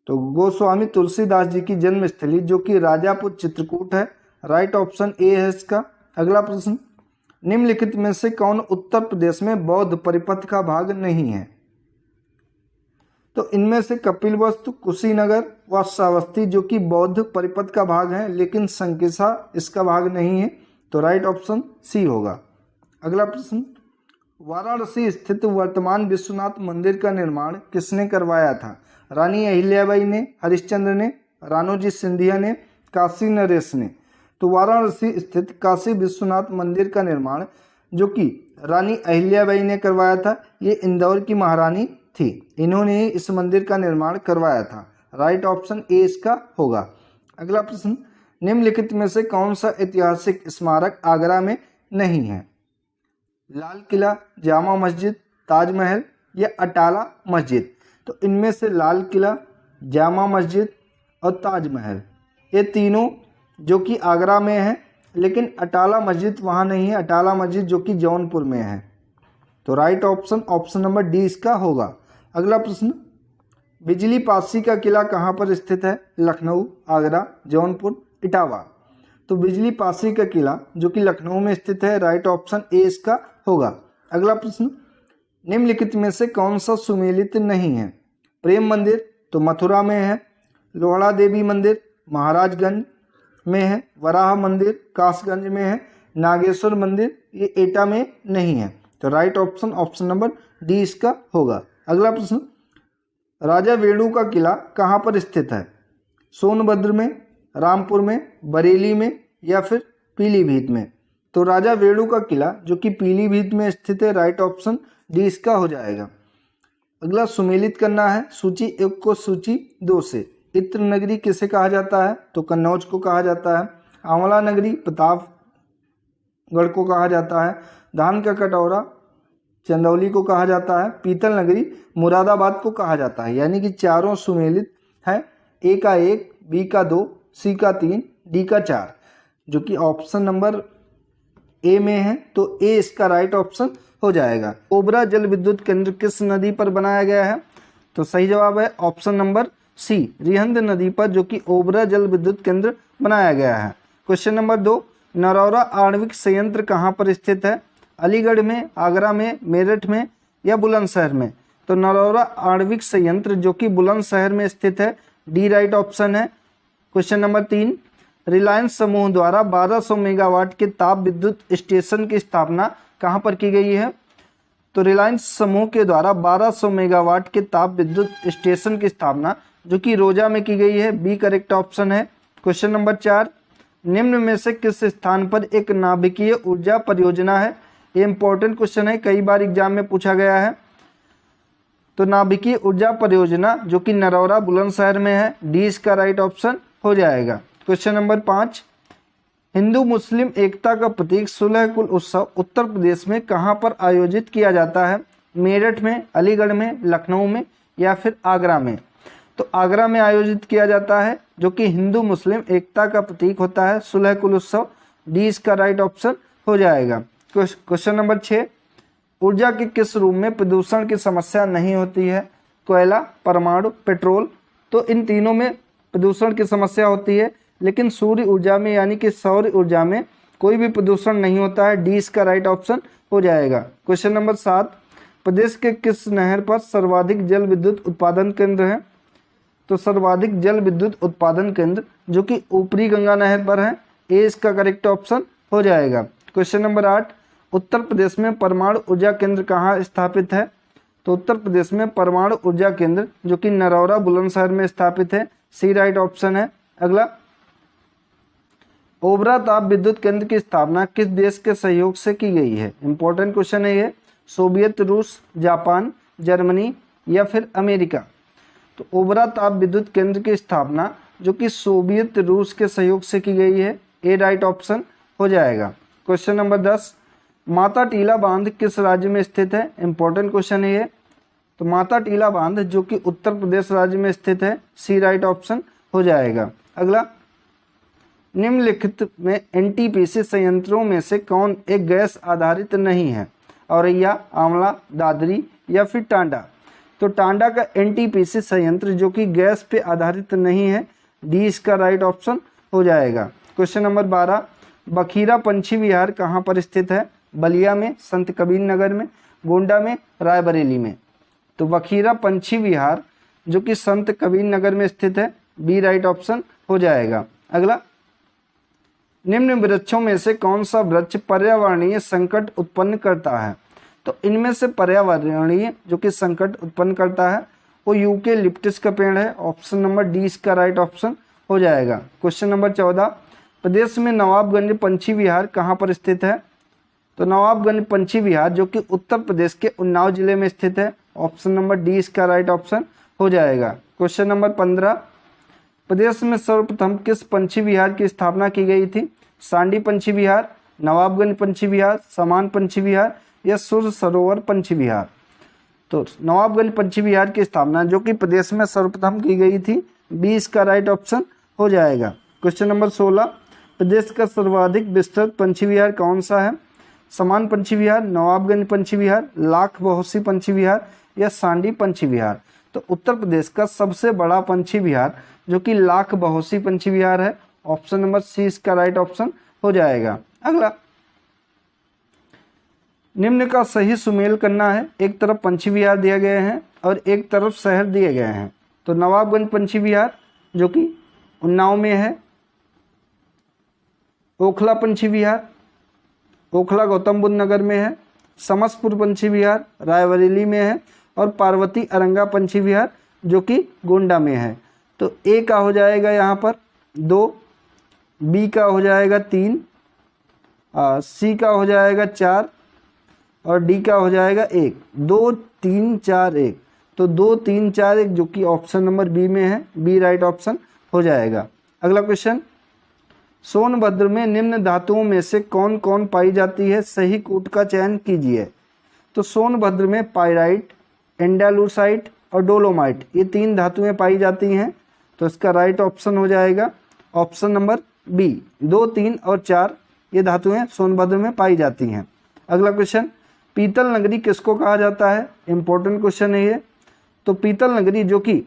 तो गोस्वामी तुलसीदास जी की जन्मस्थली जो कि राजापुर चित्रकूट है। राइट ऑप्शन ए है इसका। अगला प्रश्न, निम्नलिखित में से कौन उत्तर प्रदेश में बौद्ध परिपथ का भाग नहीं है? तो इनमें से कपिलवस्तु, कुशीनगर व श्रावस्ती जो कि बौद्ध परिपथ का भाग है, लेकिन संकिसा इसका भाग नहीं है। तो राइट ऑप्शन सी होगा। अगला प्रश्न, वाराणसी स्थित वर्तमान विश्वनाथ मंदिर का निर्माण किसने करवाया था? रानी अहिल्याबाई ने, हरिश्चंद्र ने, रानोजी सिंधिया ने, काशी नरेश ने? तो वाराणसी स्थित काशी विश्वनाथ मंदिर का निर्माण जो कि रानी अहिल्याबाई ने करवाया था, ये इंदौर की महारानी थी, इन्होंने ही इस मंदिर का निर्माण करवाया था। राइट ऑप्शन ए इसका होगा। अगला प्रश्न, निम्नलिखित में से कौन सा ऐतिहासिक स्मारक आगरा में नहीं है? लाल किला, जामा मस्जिद, ताजमहल या अटाला मस्जिद? तो इनमें से लाल किला, जामा मस्जिद और ताजमहल ये तीनों जो कि आगरा में है, लेकिन अटाला मस्जिद वहाँ नहीं है। अटाला मस्जिद जो कि जौनपुर में है। तो right option, option number D इसका होगा। अगला प्रश्न, बिजली पासी का किला कहाँ पर स्थित है? लखनऊ, आगरा, जौनपुर, इटावा? तो बिजली पासी का किला जो कि लखनऊ में स्थित है। राइट ऑप्शन ए इसका होगा। अगला प्रश्न, निम्नलिखित में से कौन सा सुमेलित नहीं है? प्रेम मंदिर तो मथुरा में है, लोहड़ा देवी मंदिर महाराजगंज में है, वराह मंदिर कासगंज में है, नागेश्वर मंदिर ये एटा में नहीं है। तो right option, option number D इसका होगा। अगला प्रश्न, राजा वेणु का किला कहाँ पर स्थित है? सोनभद्र में, रामपुर में, बरेली में या फिर पीलीभीत में? तो राजा वेणु का किला जो कि पीलीभीत में स्थित है, राइट ऑप्शन डी इसका हो जाएगा। अगला सुमेलित करना है सूची 1 को सूची 2 से। इत्र नगरी किसे कहा जाता है? तो कन्नौज को कहा जाता है। आंवला नगरी प्रतापगढ़ को कहा जाता है। धान का कटोरा चंदौली को कहा जाता है। पीतल नगरी मुरादाबाद को कहा जाता है। यानी कि चारों सुमेलित है, ए का 1, बी का 2, सी का 3, डी का 4, जो कि ऑप्शन नंबर ए में है। तो ए इसका राइट ऑप्शन हो जाएगा। ओबरा जल विद्युत केंद्र किस नदी पर बनाया गया है? तो सही जवाब है ऑप्शन नंबर सी, रिहंद नदी पर, जो कि ओबरा जल विद्युत केंद्र बनाया गया है। क्वेश्चन नंबर 2, नरौरा आणविक संयंत्र कहाँ पर स्थित है? अलीगढ़ में, आगरा में, मेरठ में या बुलंदशहर में? तो नरौरा आणविक संयंत्र जो कि बुलंदशहर में स्थित है, डी राइट ऑप्शन है। क्वेश्चन नंबर 3, रिलायंस समूह द्वारा 1200 मेगावाट के ताप विद्युत स्टेशन की स्थापना कहाँ पर की गई है? तो रिलायंस समूह के द्वारा 1200 मेगावाट के ताप विद्युत स्टेशन की स्थापना जो कि रोजा में की गई है, बी करेक्ट ऑप्शन है। क्वेश्चन नंबर 4, निम्न में से किस स्थान पर एक नाभिकीय ऊर्जा परियोजना है? ये इंपॉर्टेंट क्वेश्चन है, कई बार एग्जाम में पूछा गया है। तो नाभिकीय ऊर्जा परियोजना जो कि नरौरा बुलंदशहर में है, डी इसका राइट ऑप्शन हो जाएगा। क्वेश्चन नंबर 5, हिंदू मुस्लिम एकता का प्रतीक सुलह कुल उत्सव उत्तर प्रदेश में कहाँ पर आयोजित किया जाता है? मेरठ में, अलीगढ़ में, लखनऊ में या फिर आगरा में? तो आगरा में आयोजित किया जाता है, जो कि हिंदू मुस्लिम एकता का प्रतीक होता है, सुलह कुल उत्सव, डी इसका राइट ऑप्शन हो जाएगा। क्वेश्चन नंबर 6, ऊर्जा के किस रूप में प्रदूषण की समस्या नहीं होती है? कोयला, परमाणु, पेट्रोल? तो इन तीनों में प्रदूषण की समस्या होती है, लेकिन सूर्य ऊर्जा में यानी कि सौर ऊर्जा में कोई भी प्रदूषण नहीं होता है, डी इसका राइट ऑप्शन हो जाएगा। क्वेश्चन नंबर 7, प्रदेश के किस नहर पर सर्वाधिक जल विद्युत उत्पादन केंद्र है? तो सर्वाधिक जल विद्युत उत्पादन केंद्र जो कि ऊपरी गंगा नहर पर है, ए इसका करेक्ट ऑप्शन हो जाएगा। क्वेश्चन नंबर 8, उत्तर प्रदेश में परमाणु ऊर्जा केंद्र कहाँ स्थापित है? तो उत्तर प्रदेश में परमाणु ऊर्जा केंद्र जो कि नरौरा बुलंदशहर में स्थापित है, सी राइट ऑप्शन है। अगला, ओबरा ताप विद्युत केंद्र की स्थापना किस देश के सहयोग से की गई है? इंपॉर्टेंट क्वेश्चन है ये। सोवियत, रूस, जापान, जर्मनी या फिर अमेरिका? तो ओबरा ताप विद्युत केंद्र की स्थापना जो कि सोवियत रूस के सहयोग से की गई है, ए राइट ऑप्शन हो जाएगा। क्वेश्चन नंबर 10, माता टीला बांध किस राज्य में स्थित है? इंपॉर्टेंट क्वेश्चन है ये। तो माता टीला बांध जो कि उत्तर प्रदेश राज्य में स्थित है, सी राइट ऑप्शन हो जाएगा। अगला, निम्नलिखित में एनटीपीसी संयंत्रों में से कौन एक गैस आधारित नहीं है? औरैया, आंवला, दादरी या फिर टांडा? तो टांडा का एनटीपीसी संयंत्र जो कि गैस पे आधारित नहीं है, डी इसका राइट ऑप्शन हो जाएगा। क्वेश्चन नंबर 12, बखीरा पंछी विहार कहाँ पर स्थित है? बलिया में, संत कबीर नगर में, गोंडा में, रायबरेली में? तो बखीरा पंछी विहार जो कि संत कबीर नगर में स्थित है, बी राइट ऑप्शन हो जाएगा। अगला, निम्न वृक्षों में से कौन सा वृक्ष पर्यावरणीय संकट उत्पन्न करता है? तो इनमें से पर्यावरणीय जो कि संकट उत्पन्न करता है वो यूकेलिप्टस का पेड़ है, ऑप्शन नंबर डी इसका राइट ऑप्शन हो जाएगा। क्वेश्चन नंबर 14, प्रदेश में नवाबगंज पंछी विहार कहाँ पर स्थित है? तो नवाबगंज पंछी विहार जो कि उत्तर प्रदेश के उन्नाव जिले में स्थित है, ऑप्शन नंबर डी इसका राइट ऑप्शन हो जाएगा। क्वेश्चन नंबर 15, प्रदेश में सर्वप्रथम किस पंछी विहार की स्थापना की गई थी? सांडी पंछी विहार, नवाबगंज पंछी विहार, समान पंछी विहार या सूर्य सरोवर पंछी विहार? तो नवाबगंज पंछी विहार की स्थापना जो कि प्रदेश में सर्वप्रथम की गई थी, बी इसका राइट ऑप्शन हो जाएगा। क्वेश्चन नंबर 16, प्रदेश का सर्वाधिक विस्तृत पंछी विहार कौन सा है? समान पंछी विहार, नवाबगंज पंछी विहार, लाख बहोसी पंछी विहार या सांडी पंछी विहार? तो उत्तर प्रदेश का सबसे बड़ा पंछी विहार जो कि लाख बहोसी पंछी विहार है, ऑप्शन नंबर सी इसका राइट ऑप्शन हो जाएगा। अगला, निम्न का सही सुमेल करना है। एक तरफ पंछी विहार दिए गए हैं और एक तरफ शहर दिए गए हैं। तो नवाबगंज पंछी विहार जो कि उन्नाव में है, ओखला पंछी विहार, ओखला गौतम बुद्ध नगर में है, समसपुर पंछी विहार रायबरेली में है और पार्वती अरंगा पंछी विहार जो कि गोंडा में है। तो ए का हो जाएगा यहाँ पर 2, बी का हो जाएगा 3, सी का हो जाएगा 4 और डी का हो जाएगा 1। 2 3 4 1, तो 2 3 4 1 जो कि ऑप्शन नंबर बी में है, बी राइट ऑप्शन हो जाएगा। अगला क्वेश्चन, सोनभद्र में निम्न धातुओं में से कौन कौन पाई जाती है, सही कूट का चयन कीजिए। तो सोनभद्र में पाइराइट, एंडालूसाइट और डोलोमाइट, ये 3 धातुएं पाई जाती हैं, तो इसका राइट ऑप्शन हो जाएगा ऑप्शन नंबर बी। 2 3 और 4 ये धातुएं सोनभद्र में पाई जाती हैं। अगला क्वेश्चन, पीतल नगरी किसको कहा जाता है, इंपॉर्टेंट क्वेश्चन है ये। तो पीतल नगरी जो कि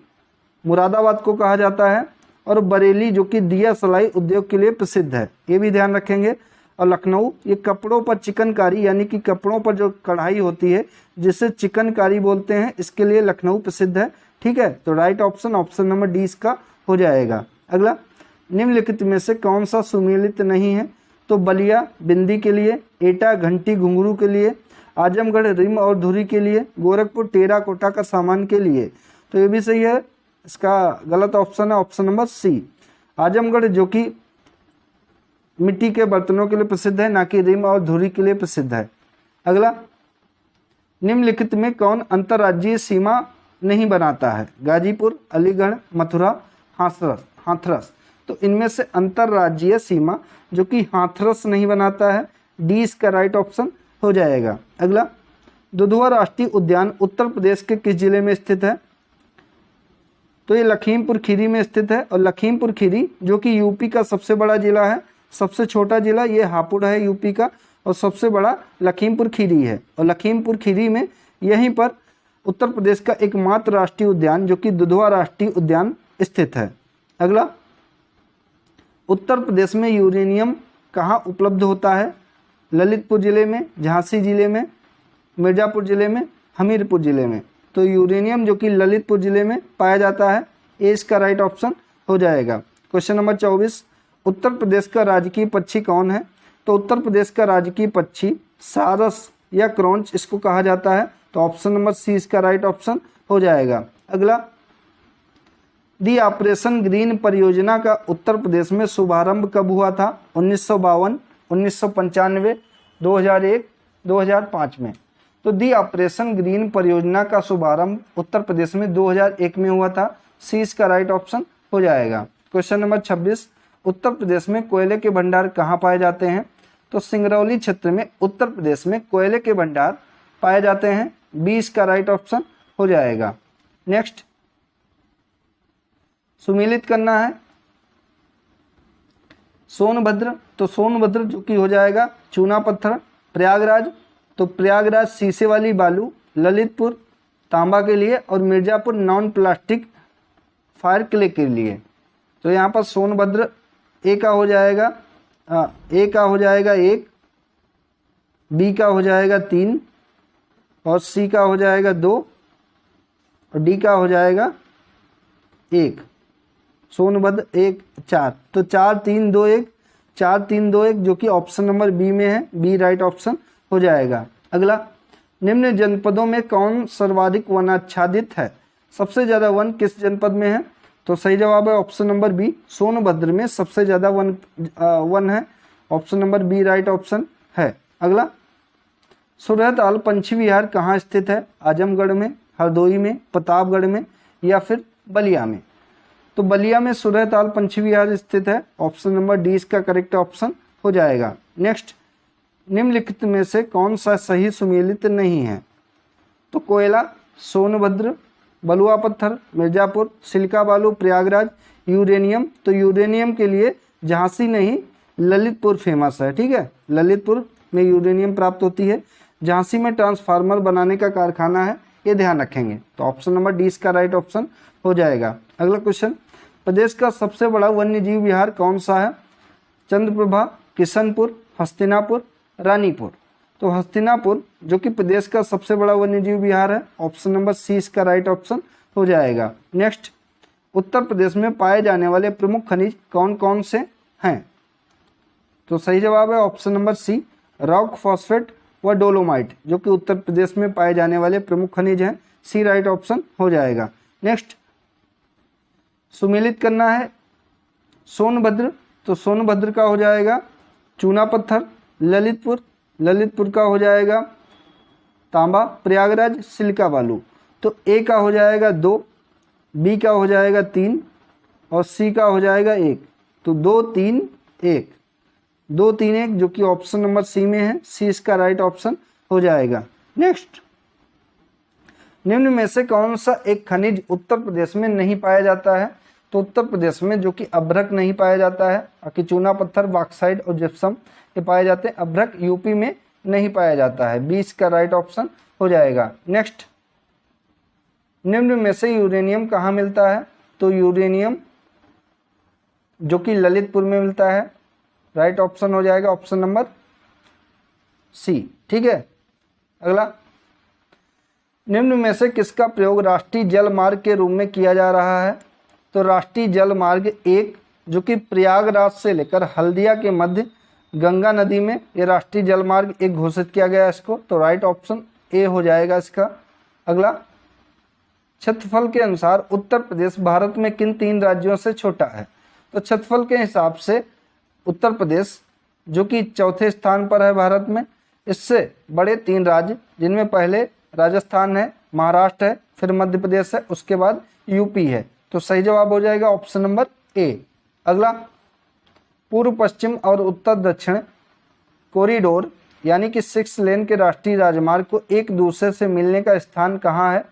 मुरादाबाद को कहा जाता है, और बरेली जो कि दिया सलाई उद्योग के लिए प्रसिद्ध है, ये भी ध्यान रखेंगे। और लखनऊ, ये कपड़ों पर चिकनकारी यानी कि कपड़ों पर जो कढ़ाई होती है जिसे चिकनकारी बोलते हैं, इसके लिए लखनऊ प्रसिद्ध है। ठीक है, तो right option option number D इसका हो जाएगा। अगला, निम्नलिखित में से कौन सा सुमेलित नहीं है। तो बलिया बिंदी के लिए, एटा घंटी घुंघरू के लिए, आजमगढ़ रिम और धुरी के लिए, गोरखपुर टेराकोटा का सामान के लिए। तो ये भी सही है, इसका गलत ऑप्शन है ऑप्शन नंबर सी। आजमगढ़ जो कि मिट्टी के बर्तनों के लिए प्रसिद्ध है, ना कि रिम और धुरी के लिए प्रसिद्ध है। अगला, निम्नलिखित में कौन अंतर्राज्यीय सीमा नहीं बनाता है, गाजीपुर, अलीगढ़, मथुरा, हाथरस। तो इनमें से अंतर्राज्यीय सीमा जो कि हाथरस नहीं बनाता है, डी इसका राइट ऑप्शन हो जाएगा। अगला, दुधवा राष्ट्रीय उद्यान उत्तर प्रदेश के किस जिले में स्थित है। तो ये लखीमपुर खीरी में स्थित है, और लखीमपुर खीरी जो कि यूपी का सबसे बड़ा जिला है, सबसे छोटा जिला ये हापुड़ है यूपी का, और सबसे बड़ा लखीमपुर खीरी है। और लखीमपुर खीरी में यहीं पर उत्तर प्रदेश का एकमात्र राष्ट्रीय उद्यान जो कि दुधवा राष्ट्रीय उद्यान स्थित है। अगला, उत्तर प्रदेश में यूरेनियम कहाँ उपलब्ध होता है, ललितपुर जिले में, झांसी जिले में, मिर्जापुर जिले में, हमीरपुर जिले में। तो यूरेनियम जो कि ललितपुर जिले में पाया जाता है, ये इसका राइट ऑप्शन हो जाएगा। क्वेश्चन नंबर 24, उत्तर प्रदेश का राजकीय पक्षी कौन है। तो उत्तर प्रदेश का राजकीय पक्षी सारस या क्रॉन्च इसको कहा जाता है, तो ऑप्शन नंबर सी इसका राइट ऑप्शन हो जाएगा। अगला, दी ऑपरेशन ग्रीन परियोजना का उत्तर प्रदेश में शुभारंभ कब हुआ था, 1952, 1995, 2001, 2005 में। तो दी ऑपरेशन ग्रीन परियोजना का शुभारंभ उत्तर प्रदेश में 2001 में हुआ था, सी इसका राइट ऑप्शन हो जाएगा। क्वेश्चन नंबर 26, उत्तर प्रदेश में कोयले के भंडार कहाँ पाए जाते हैं। तो सिंगरौली क्षेत्र में उत्तर प्रदेश में कोयले के भंडार पाए जाते हैं, बी इसका राइट ऑप्शन हो जाएगा। नेक्स्ट, सुमेलित करना है सोनभद्र। तो सोनभद्र जो कि हो जाएगा चूना पत्थर, प्रयागराज, तो प्रयागराज शीशे वाली बालू, ललितपुर तांबा के लिए, और Mirzapur non plastic fire clay के लिए। तो यहाँ पर सोनभद्र ए का हो जाएगा, ए का हो जाएगा 1, बी का हो जाएगा 3 और सी का हो जाएगा 2 और डी का हो जाएगा 1। सोनभद्र 1 4, तो 4 3 2 1, 4 3 2 1 जो कि ऑप्शन नंबर बी में है, बी राइट ऑप्शन हो जाएगा। अगला, निम्न जनपदों में कौन सर्वाधिक वनाच्छादित है, सबसे ज़्यादा वन किस जनपद में है। तो सही जवाब है ऑप्शन नंबर बी, सोनभद्र में सबसे ज़्यादा वन है, option number B right option है। अगला, सुरहताल पंछी विहार कहाँ स्थित है, आजमगढ़ में, हरदोई में, प्रतापगढ़ में या फिर बलिया में। तो बलिया में सुरहताल पंछी विहार स्थित है, ऑप्शन नंबर डी इसका करेक्ट ऑप्शन हो जाएगा। नेक्स्ट, निम्नलिखित में से कौन सा सही सुमेलित नहीं है। तो कोयला, सोनभद्र, बलुआ पत्थर, मिर्जापुर, सिलिका बालू, प्रयागराज, यूरेनियम। तो यूरेनियम के लिए झांसी नहीं ललितपुर फेमस है। ठीक है, ललितपुर में यूरेनियम प्राप्त होती है, झांसी में ट्रांसफार्मर बनाने का कारखाना है, ये ध्यान रखेंगे। तो ऑप्शन नंबर डी इसका राइट ऑप्शन हो जाएगा। अगला क्वेश्चन, प्रदेश का सबसे बड़ा वन्यजीव विहार कौन सा है। चंद्रप्रभा, किशनपुर, हस्तिनापुर, रानीपुर। तो हस्तिनापुर जो कि प्रदेश का सबसे बड़ा वन्यजीव विहार है, ऑप्शन नंबर सी इसका राइट ऑप्शन हो जाएगा। नेक्स्ट, उत्तर प्रदेश में पाए जाने वाले प्रमुख खनिज कौन कौन से हैं। तो सही जवाब है option number C, rock, phosphate व डोलोमाइट जो कि उत्तर प्रदेश में पाए जाने वाले प्रमुख खनिज हैं, सी राइट ऑप्शन हो जाएगा। नेक्स्ट, सुमेलित करना है सोनभद्र। तो सोनभद्र का हो जाएगा चूना पत्थर। ललितपुर का हो जाएगा तांबा। प्रयागराज सिलिका बालू। तो ए का हो जाएगा 2, बी का हो जाएगा 3 और सी का हो जाएगा 1। तो 2 3 1, 2 3 1 जो कि ऑप्शन नंबर सी में है। सी इसका राइट ऑप्शन हो जाएगा। नेक्स्ट, निम्न में से कौन सा एक खनिज उत्तर प्रदेश में नहीं पाया जाता है? तो उत्तर प्रदेश में जो कि अभ्रक नहीं पाया जाता है, बाकी चूना पत्थर, बॉक्साइट और जिप्सम ये पाए जाते हैं। अभ्रक यूपी में नहीं पाया जाता है। 20 का राइट ऑप्शन हो जाएगा। नेक्स्ट, निम्न में से यूरेनियम कहाँ मिलता है? तो यूरेनियम जो कि ललितपुर में मिलता है। राइट ऑप्शन हो जाएगा ऑप्शन नंबर सी। ठीक है, अगला, निम्न में से किसका प्रयोग राष्ट्रीय जल मार्ग के रूप में किया जा रहा है? तो राष्ट्रीय जल मार्ग 1 जो कि प्रयागराज से लेकर हल्दिया के मध्य गंगा नदी में, ये राष्ट्रीय जल मार्ग 1 घोषित किया गया है इसको। तो राइट ऑप्शन ए हो जाएगा इसका। अगला, क्षेत्रफल के अनुसार उत्तर प्रदेश भारत में किन 3 राज्यों से छोटा है? तो क्षेत्रफल के हिसाब से उत्तर प्रदेश जो कि चौथे स्थान पर है भारत में। इससे बड़े 3 राज्य, जिनमें पहले राजस्थान है, महाराष्ट्र है, फिर मध्य प्रदेश है, उसके बाद यूपी है। तो सही जवाब हो जाएगा ऑप्शन नंबर ए। अगला, पूर्व पश्चिम और उत्तर दक्षिण कॉरिडोर यानी कि 6 लेन के राष्ट्रीय राजमार्ग को एक दूसरे से मिलने का स्थान कहाँ है?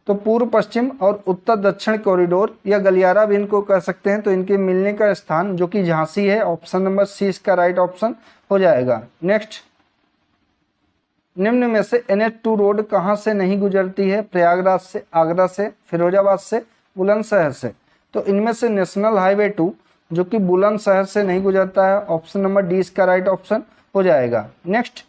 तो पूर्व पश्चिम और उत्तर दक्षिण कॉरिडोर या गलियारा भी इनको कह सकते हैं। तो इनके मिलने का स्थान जो कि झांसी है। ऑप्शन नंबर सी इसका राइट ऑप्शन हो जाएगा। नेक्स्ट, निम्न में से NH2 रोड कहाँ से नहीं गुजरती है? प्रयागराज से, आगरा से, फिरोजाबाद से, बुलंदशहर से। तो इनमें से नेशनल हाईवे 2 जो कि बुलंदशहर से नहीं गुजरता है। ऑप्शन नंबर डी इसका राइट ऑप्शन हो जाएगा। नेक्स्ट,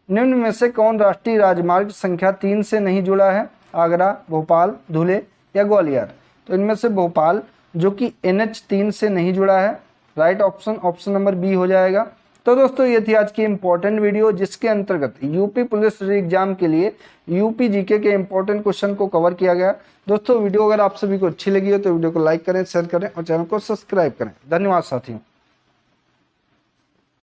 निम्न में से कौन राष्ट्रीय राजमार्ग संख्या 3 से नहीं जुड़ा है? आगरा, भोपाल, धुले या ग्वालियर। तो इनमें से भोपाल जो कि NH3 से नहीं जुड़ा है। Right option option number B हो जाएगा। तो दोस्तों, ये थी आज की इंपॉर्टेंट वीडियो जिसके अंतर्गत यूपी पुलिस एग्जाम के लिए यूपी जीके के इंपॉर्टेंट क्वेश्चन को कवर किया गया। दोस्तों, वीडियो अगर आप सभी को अच्छी लगी हो तो वीडियो को लाइक करें, शेयर करें और चैनल को सब्सक्राइब करें। धन्यवाद साथियों।